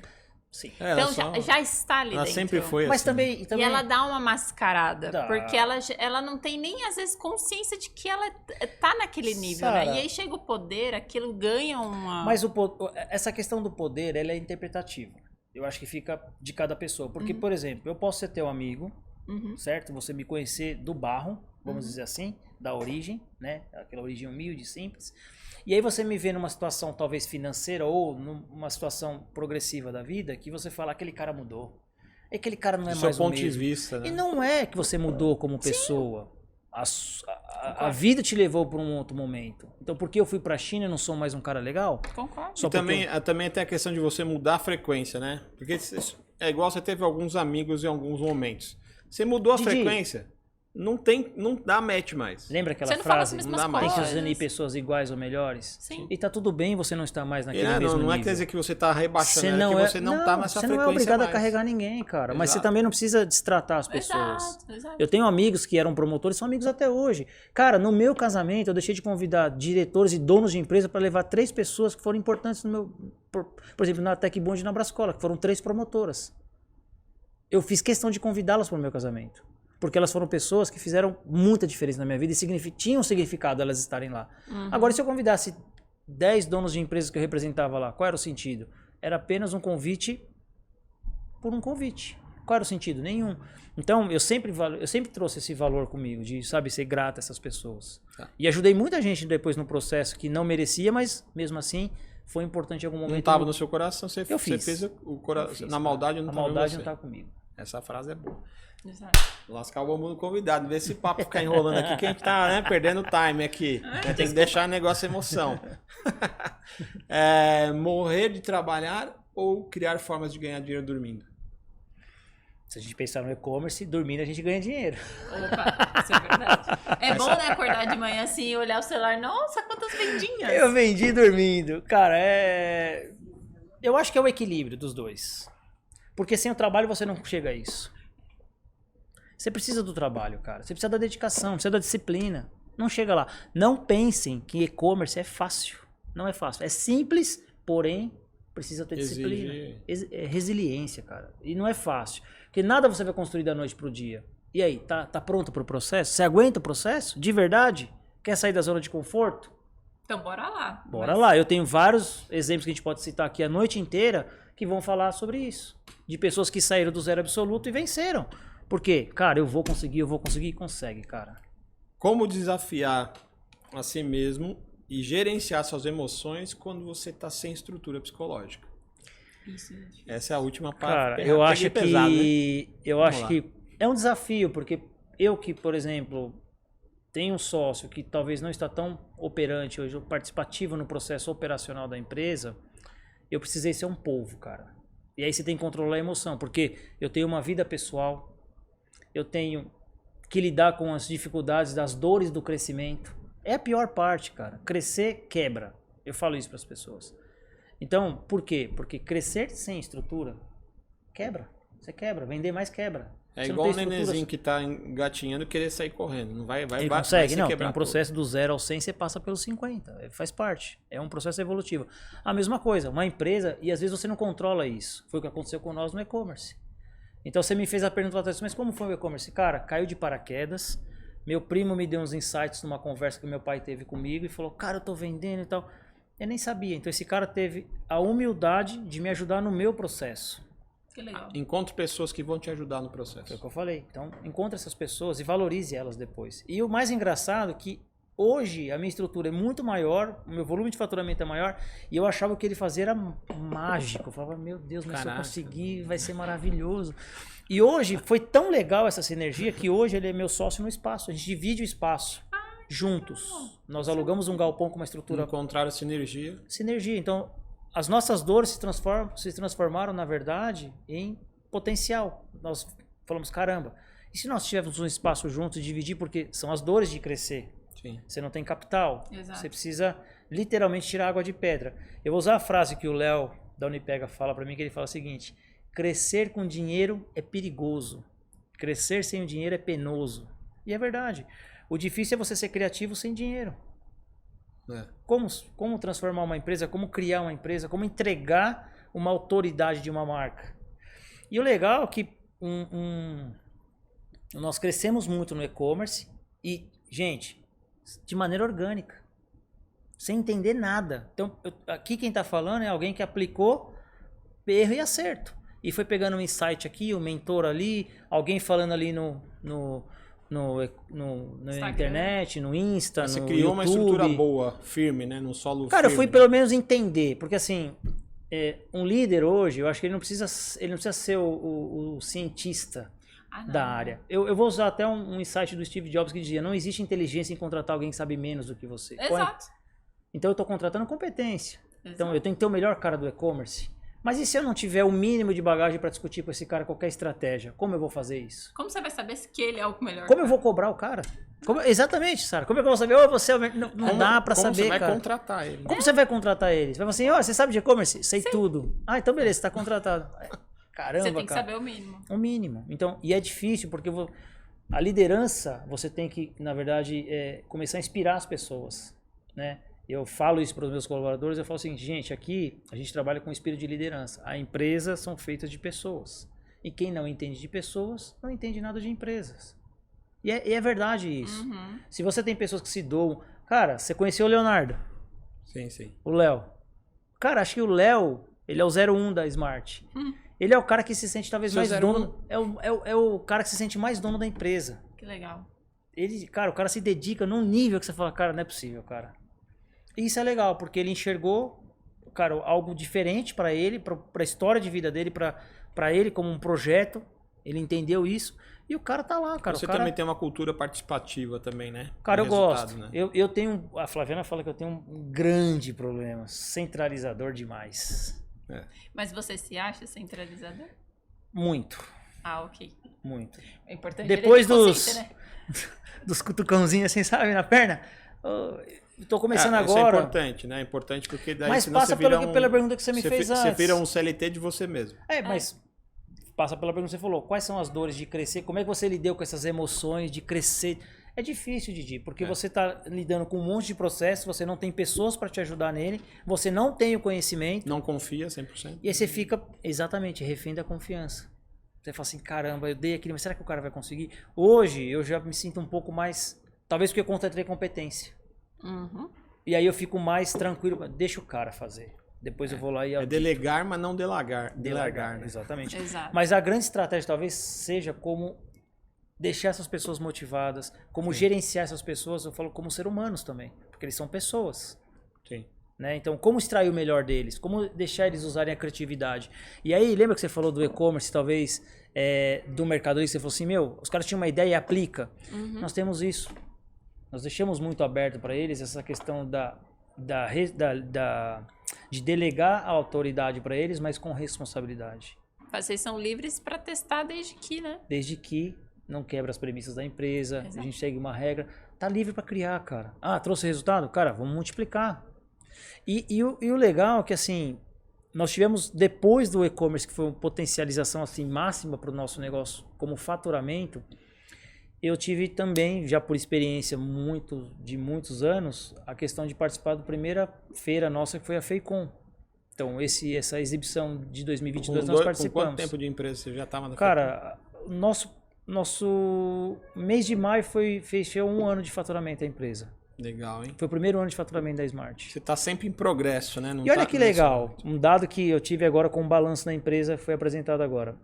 B: Sim.
C: Então já está ali
A: ela
C: dentro.
A: sempre foi
B: Mas
A: assim.
B: também...
C: E ela dá uma mascarada,
B: Dá.
C: porque ela não tem nem, às vezes, consciência de que ela tá naquele nível,
B: Sara,
C: né? E aí chega o poder, aquilo ganha uma...
B: Mas essa questão do poder, ela é interpretativa. Eu acho que fica de cada pessoa. Porque, por exemplo, eu posso ser teu amigo, certo? Você me conhecer do barro, vamos dizer assim, da origem, né? Aquela origem humilde, simples. E aí você me vê numa situação talvez financeira ou numa situação progressiva da vida que você fala, aquele cara mudou. Aquele cara não é mais o mesmo.
A: Do seu ponto de vista, né?
B: E não é que você mudou como pessoa. A vida te levou para um outro momento. Então, porque eu fui para a China e não sou mais um cara legal?
C: Concordo.
A: E também tem a questão de você mudar a frequência, né? Porque é igual você teve alguns amigos em alguns momentos. Você mudou a
B: Didi,
A: frequência, não dá match mais.
B: Lembra aquela
C: Você não fala as
B: frase?
C: mesmas
A: Não dá mais.
B: Tem que
C: coisas.
B: se unir pessoas iguais ou melhores?
C: Sim.
B: E tá tudo bem você não estar mais naquele mesmo nível.
A: Não é quer dizer que você tá rebaixando,
B: Você
A: é
B: não
A: que
B: é,
A: você não tá nessa
B: você
A: frequência
B: não é obrigado
A: mais.
B: a carregar ninguém, cara. Mas você
A: Exato.
B: também não precisa destratar as pessoas.
C: Exato.
B: Eu tenho amigos que eram promotores, são amigos até hoje. Cara, no meu casamento eu deixei de convidar diretores e donos de empresa para levar 3 pessoas que foram importantes no meu... Por exemplo, na Tecbond e na Brascola, que foram 3 promotoras. Eu fiz questão de convidá-las para o meu casamento. Porque elas foram pessoas que fizeram muita diferença na minha vida e tinham significado elas estarem lá. Agora, se eu convidasse 10 donos de empresas que eu representava lá, qual era o sentido? Era apenas um convite por um convite. Qual era o sentido? Nenhum. Então, eu sempre trouxe esse valor comigo, de, sabe, ser grato a essas pessoas.
A: Tá.
B: E ajudei muita gente depois no processo que não merecia, mas mesmo assim foi importante em algum momento.
A: Não estava no seu coração, você
B: fiz.
A: fez o coração.
B: Fiz,
A: Na maldade não
B: a
A: estava
B: maldade
A: você.
B: não estava comigo.
A: Essa frase é boa.
C: Exato.
A: Lascar o bambu no convidado. Vê esse papo ficar enrolando aqui, que a gente tá, né, perdendo time aqui. Tem que deixar o negócio emoção. Morrer de trabalhar ou criar formas de ganhar dinheiro dormindo?
B: Se a gente pensar no e-commerce, dormindo a gente ganha dinheiro.
C: Opa, isso é verdade. É bom, né, acordar de manhã assim e olhar o celular. Nossa, quantas vendinhas!
B: Eu vendi dormindo. Cara, eu acho que é o equilíbrio dos dois. Porque sem o trabalho você não chega a isso. Você precisa do trabalho, cara. Você precisa da dedicação, precisa da disciplina. Não chega lá. Não pensem que e-commerce é fácil. Não é fácil. É simples, porém precisa ter disciplina. Resiliência, cara. E não é fácil. Porque nada você vai construir da noite pro dia. E aí, tá pronto pro processo? Você aguenta o processo? De verdade? Quer sair da zona de conforto?
C: Então bora lá.
B: Bora lá. Eu tenho vários exemplos que a gente pode citar aqui a noite inteira que vão falar sobre isso. De pessoas que saíram do zero absoluto e venceram. Por quê? Cara, eu vou conseguir e consegue, cara.
A: Como desafiar a si mesmo e gerenciar suas emoções quando você está sem estrutura psicológica?
C: Isso, gente.
A: Essa é a última parte.
B: Cara, eu acho
A: pesado,
B: que
A: né?
B: eu acho que é um desafio, porque eu que, por exemplo, tenho um sócio que talvez não está tão operante hoje, ou participativo no processo operacional da empresa, eu precisei ser um polvo, cara. E aí você tem que controlar a emoção, porque eu tenho uma vida pessoal, eu tenho que lidar com as dificuldades, das dores do crescimento. É a pior parte, cara. Crescer quebra. Eu falo isso para as pessoas. Então, por quê? Porque crescer sem estrutura quebra. Você quebra. Vender mais quebra.
A: É
B: você
A: igual o nenenzinho que tá engatinhando e querer sair correndo. Não vai
B: Ele consegue, não.
A: quebrar
B: Tem um processo do 0 ao 100, você passa pelos 50. Faz parte. É um processo evolutivo. A mesma coisa, uma empresa, e às vezes você não controla isso. Foi o que aconteceu com nós no e-commerce. Então você me fez a pergunta, mas como foi o e-commerce? Cara, caiu de paraquedas. Meu primo me deu uns insights numa conversa que meu pai teve comigo e falou, cara, eu tô vendendo e tal. Eu nem sabia. Então esse cara teve a humildade de me ajudar no meu processo.
C: Que legal.
A: Encontre pessoas que vão te ajudar no processo.
B: Foi o que eu falei. Então, encontre essas pessoas e valorize elas depois. E o mais engraçado é que hoje a minha estrutura é muito maior, o meu volume de faturamento é maior, e eu achava que o que ele fazia era mágico. Eu falava, meu Deus, mas se eu conseguir, vai ser maravilhoso. E hoje foi tão legal essa sinergia que hoje ele é meu sócio no espaço. A gente divide o espaço juntos. Nós alugamos um galpão com uma estrutura.
A: Encontraram sinergia.
B: Sinergia. Então, as nossas dores se transformaram, na verdade, em potencial. Nós falamos, caramba, e se nós tivéssemos um espaço juntos e dividir, porque são as dores de crescer.
A: Sim.
B: Você não tem capital.
C: Exato.
B: Você precisa literalmente tirar água de pedra. Eu vou usar a frase que o Léo da Unipega fala para mim, que ele fala o seguinte: crescer com dinheiro é perigoso. Crescer sem o dinheiro é penoso. E é verdade. O difícil é você ser criativo sem dinheiro. Como transformar uma empresa, como criar uma empresa, como entregar uma autoridade de uma marca. E o legal é que nós crescemos muito no e-commerce e, gente, de maneira orgânica, sem entender nada. Então, aqui quem está falando é alguém que aplicou erro e acerto. E foi pegando um insight aqui, um mentor ali, alguém falando ali na internet, no Insta,
A: Você
B: no
A: criou
B: YouTube.
A: uma estrutura boa, firme, né? Num solo
B: Cara,
A: firme.
B: eu fui pelo menos entender, porque assim, um líder hoje, eu acho que ele não precisa ser o cientista da área. Eu vou usar até um insight do Steve Jobs que dizia, não existe inteligência em contratar alguém que sabe menos do que você.
C: Exato.
B: Então eu estou contratando competência.
C: Exato.
B: Então eu tenho que ter o melhor cara do e-commerce. Mas e se eu não tiver o mínimo de bagagem para discutir com esse cara qualquer estratégia? Como eu vou fazer isso?
C: Como você vai saber que ele é o melhor?
B: Como eu vou cobrar o cara? Exatamente, Sara. Como é que eu vou saber? Você não dá para saber, cara.
A: Como você vai contratar ele?
B: Como você vai contratar ele? Você vai falar assim, você sabe de e-commerce? Sei tudo. Ah, então beleza, você está contratado. Caramba,
C: você tem que
B: cara.
C: saber o mínimo.
B: O mínimo. Então, e é difícil porque a liderança, você tem que, na verdade, começar a inspirar as pessoas, né? Eu falo isso para os meus colaboradores, eu falo o seguinte, gente, aqui a gente trabalha com espírito de liderança. A empresa são feitas de pessoas. E quem não entende de pessoas, não entende nada de empresas. E é verdade isso.
C: Uhum.
B: Se você tem pessoas que se doam... Cara, você conheceu o Leonardo?
A: Sim, sim.
B: O Léo. Cara, acho que o Léo, ele é o 01 da Smart. Ele é o cara que se sente talvez
A: Seu
B: mais
A: 01.
B: dono. É o cara que se sente mais dono da empresa.
C: Que legal.
B: Cara, o cara se dedica num nível que você fala, cara, não é possível, cara. E isso é legal, porque ele enxergou, cara, algo diferente pra ele, pra história de vida dele, pra ele como um projeto. Ele entendeu isso. E o cara tá lá, cara.
A: Você
B: o cara...
A: também tem uma cultura participativa também, né?
B: Cara, eu
A: Resultado,
B: gosto.
A: né?
B: Eu tenho... A Flaviana fala que eu tenho um grande problema. Centralizador demais.
C: Mas você se acha centralizador?
B: Muito.
C: Ah, ok.
B: Muito.
C: É importante.
B: Depois
C: ele ter consciência, né?
B: dos cutucãozinhos assim, sabe, na perna. Eu tô começando
A: Isso
B: agora.
A: é importante, né? É importante porque daí
B: Mas
A: senão
B: passa
A: você vira
B: pela pergunta que você me fez
A: Você
B: antes.
A: vira um CLT de você mesmo.
B: Mas passa pela pergunta que você falou. Quais são as dores de crescer? Como é que você lidou com essas emoções de crescer? É difícil, Didi, porque você tá lidando com um monte de processo, você não tem pessoas para te ajudar nele, você não tem o conhecimento.
A: Não confia 100%.
B: E aí você fica, exatamente, refém da confiança. Você fala assim, caramba, eu dei aquilo, mas será que o cara vai conseguir? Hoje eu já me sinto um pouco mais, talvez porque eu contratei competência.
C: Uhum.
B: E aí eu fico mais tranquilo, deixa o cara fazer. Depois eu vou lá e...
A: É delegar, mas não delagar. Delegar, né?
B: Exatamente.
C: Exato.
B: Mas a grande estratégia talvez seja como deixar essas pessoas motivadas, como gerenciar essas pessoas, eu falo como ser humanos também, porque eles são pessoas.
A: Sim.
B: Né? Então, como extrair o melhor deles? Como deixar eles usarem a criatividade? E aí, lembra que você falou do e-commerce, talvez, do Mercado Livre? Você falou assim, os caras tinham uma ideia e aplica.
C: Uhum.
B: Nós temos isso. Nós deixamos muito aberto para eles essa questão de delegar a autoridade para eles, mas com responsabilidade.
C: Vocês são livres para testar desde que, né?
B: Desde que não quebra as premissas da empresa,
C: Exato.
B: a gente segue uma regra. Tá livre para criar, cara. Ah, trouxe resultado? Cara, vamos multiplicar. E o legal é que, assim, nós tivemos, depois do e-commerce, que foi uma potencialização assim, máxima para o nosso negócio como faturamento, eu tive também, já por experiência de muitos anos, a questão de participar da primeira feira nossa, que foi a FEICOM. Então, essa exibição de 2022 nós participamos.
A: Com quanto tempo de empresa você já estava na
B: Cara, nosso mês de maio fechou 1 ano de faturamento da empresa.
A: Legal, hein?
B: Foi o primeiro ano de faturamento da Smart.
A: Você está sempre em progresso, né? Não
B: E olha
A: tá
B: que legal, um dado que eu tive agora com o balanço da empresa foi apresentado agora.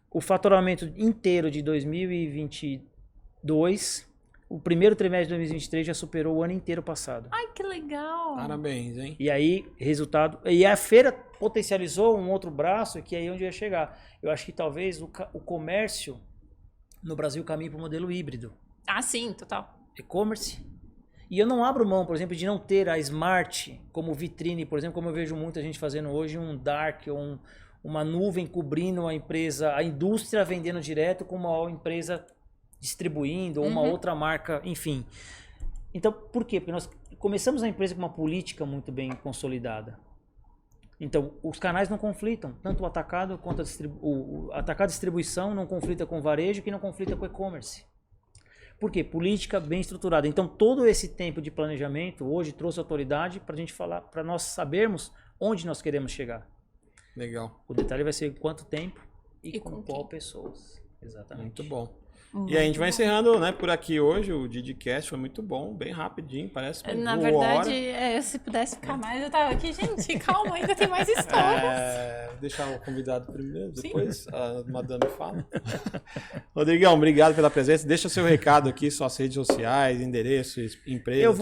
B: O faturamento inteiro de 2022, o primeiro trimestre de 2023 já superou o ano inteiro passado.
C: Ai, que legal.
A: Parabéns, hein?
B: E aí, resultado... E a feira potencializou um outro braço, que é aí onde eu ia chegar. Eu acho que talvez o comércio no Brasil caminhe para o modelo híbrido.
C: Ah, sim, total.
B: E-commerce. E eu não abro mão, por exemplo, de não ter a Smart como vitrine, por exemplo, como eu vejo muita gente fazendo hoje, um dark ou uma nuvem cobrindo a empresa, a indústria vendendo direto com uma empresa distribuindo, ou uma outra marca, enfim. Então, por quê? Porque nós começamos a empresa com uma política muito bem consolidada. Então, os canais não conflitam, tanto o atacado quanto o atacado e distribuição não conflita com o varejo, que não conflita com o e-commerce. Por quê? Política bem estruturada. Então, todo esse tempo de planejamento hoje trouxe autoridade para a gente falar, para nós sabermos onde nós queremos chegar.
A: Legal.
B: O detalhe vai ser em quanto tempo e com
C: com
B: qual
C: quem?
B: pessoas. Exatamente.
A: Muito bom.
C: Muito
A: E a gente vai
C: bom.
A: encerrando, né, por aqui hoje. O DidiCast foi muito bom, bem rapidinho, parece que
C: Na
A: voou
C: verdade,
A: hora.
C: se pudesse ficar mais, eu tava aqui, gente, calma, ainda tem mais histórias.
A: Vou deixar o convidado primeiro, depois a madame fala. Rodrigão, obrigado pela presença. Deixa seu recado aqui, suas redes sociais, endereço, empresa.
B: Eu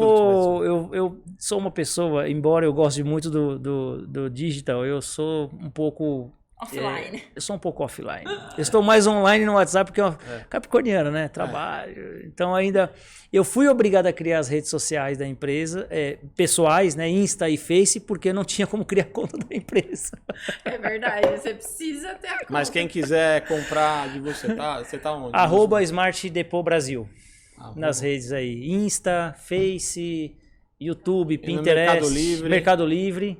B: sou uma pessoa, embora eu goste muito do digital, eu sou um pouco...
C: Offline.
B: Eu sou um pouco offline. Eu estou mais online no WhatsApp porque eu capricorniano, né? Trabalho. Então ainda... Eu fui obrigado a criar as redes sociais da empresa, pessoais, né? Insta e Face, porque eu não tinha como criar conta da empresa.
C: É verdade, você precisa ter a conta.
A: Mas quem quiser comprar de você, você tá onde?
B: @Smart Depot Brasil. Nas redes aí. Insta, Face, YouTube, Pinterest, Mercado Livre,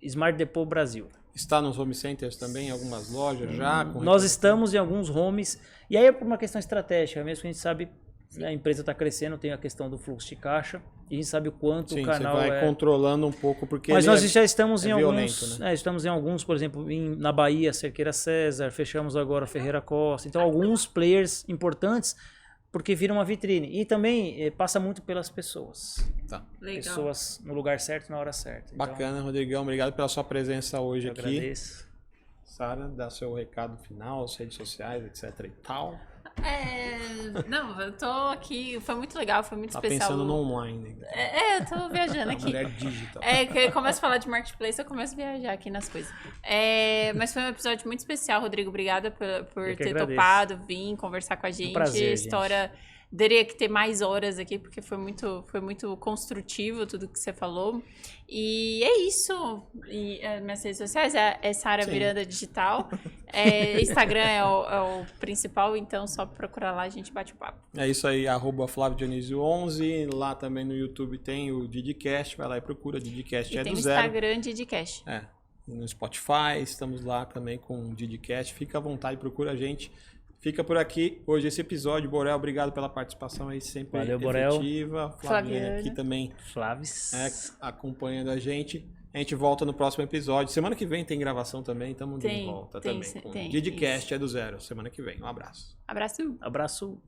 B: Smart Depot Brasil.
A: Está nos home centers também, em algumas lojas já?
B: Nós estamos em alguns homes, e aí é por uma questão estratégica, mesmo que a gente sabe, a empresa está crescendo, tem a questão do fluxo de caixa, e a gente sabe o quanto o canal
A: você vai controlando um pouco, porque
B: Mas
A: ele
B: nós já estamos em
A: violento,
B: alguns,
A: né?
B: estamos em alguns, por exemplo, na Bahia, Cerqueira César, fechamos agora Ferreira Costa, então alguns players importantes, porque vira uma vitrine. E também passa muito pelas pessoas.
A: Tá.
C: Legal.
B: Pessoas no lugar certo, na hora certa. Então,
A: Bacana, Rodrigão. Obrigado pela sua presença hoje
B: eu
A: aqui.
B: agradeço.
A: Sara, dá seu recado final, as redes sociais, etc e tal.
C: Não, eu tô aqui, foi muito legal, foi muito
A: Tá
C: especial.
A: pensando no online.
C: Eu tô viajando aqui.
A: Mulher digital.
C: Que eu começo a falar de marketplace, eu começo a viajar aqui nas coisas. Mas foi um episódio muito especial, Rodrigo. Obrigada por ter topado, vir conversar com a gente.
B: Prazer,
C: História. Teria que ter mais horas aqui, porque foi muito construtivo tudo que você falou. E é isso. E, minhas redes sociais é Sara Miranda Digital. Instagram é o principal, então só procurar lá, a gente bate o papo.
A: É isso aí, @FlávioDionísio11. Lá também no YouTube tem o Didicast. Vai lá e procura, Didicast
C: E
A: é
C: tem
A: do
C: o
A: zero.
C: Instagram Didicast.
A: E no Spotify, estamos lá também com o Didicast. Fica à vontade, procura a gente. Fica por aqui hoje esse episódio. Borel, obrigado pela participação aí, sempre
B: Valeu, Borel.
A: efetiva. Flaviana aqui também
B: Flávio.
A: acompanhando a gente. A gente volta no próximo episódio. Semana que vem tem gravação também, estamos de volta também. Com o Didicast é do zero. Semana que vem. Um abraço.
C: Abraço.
B: Abraço.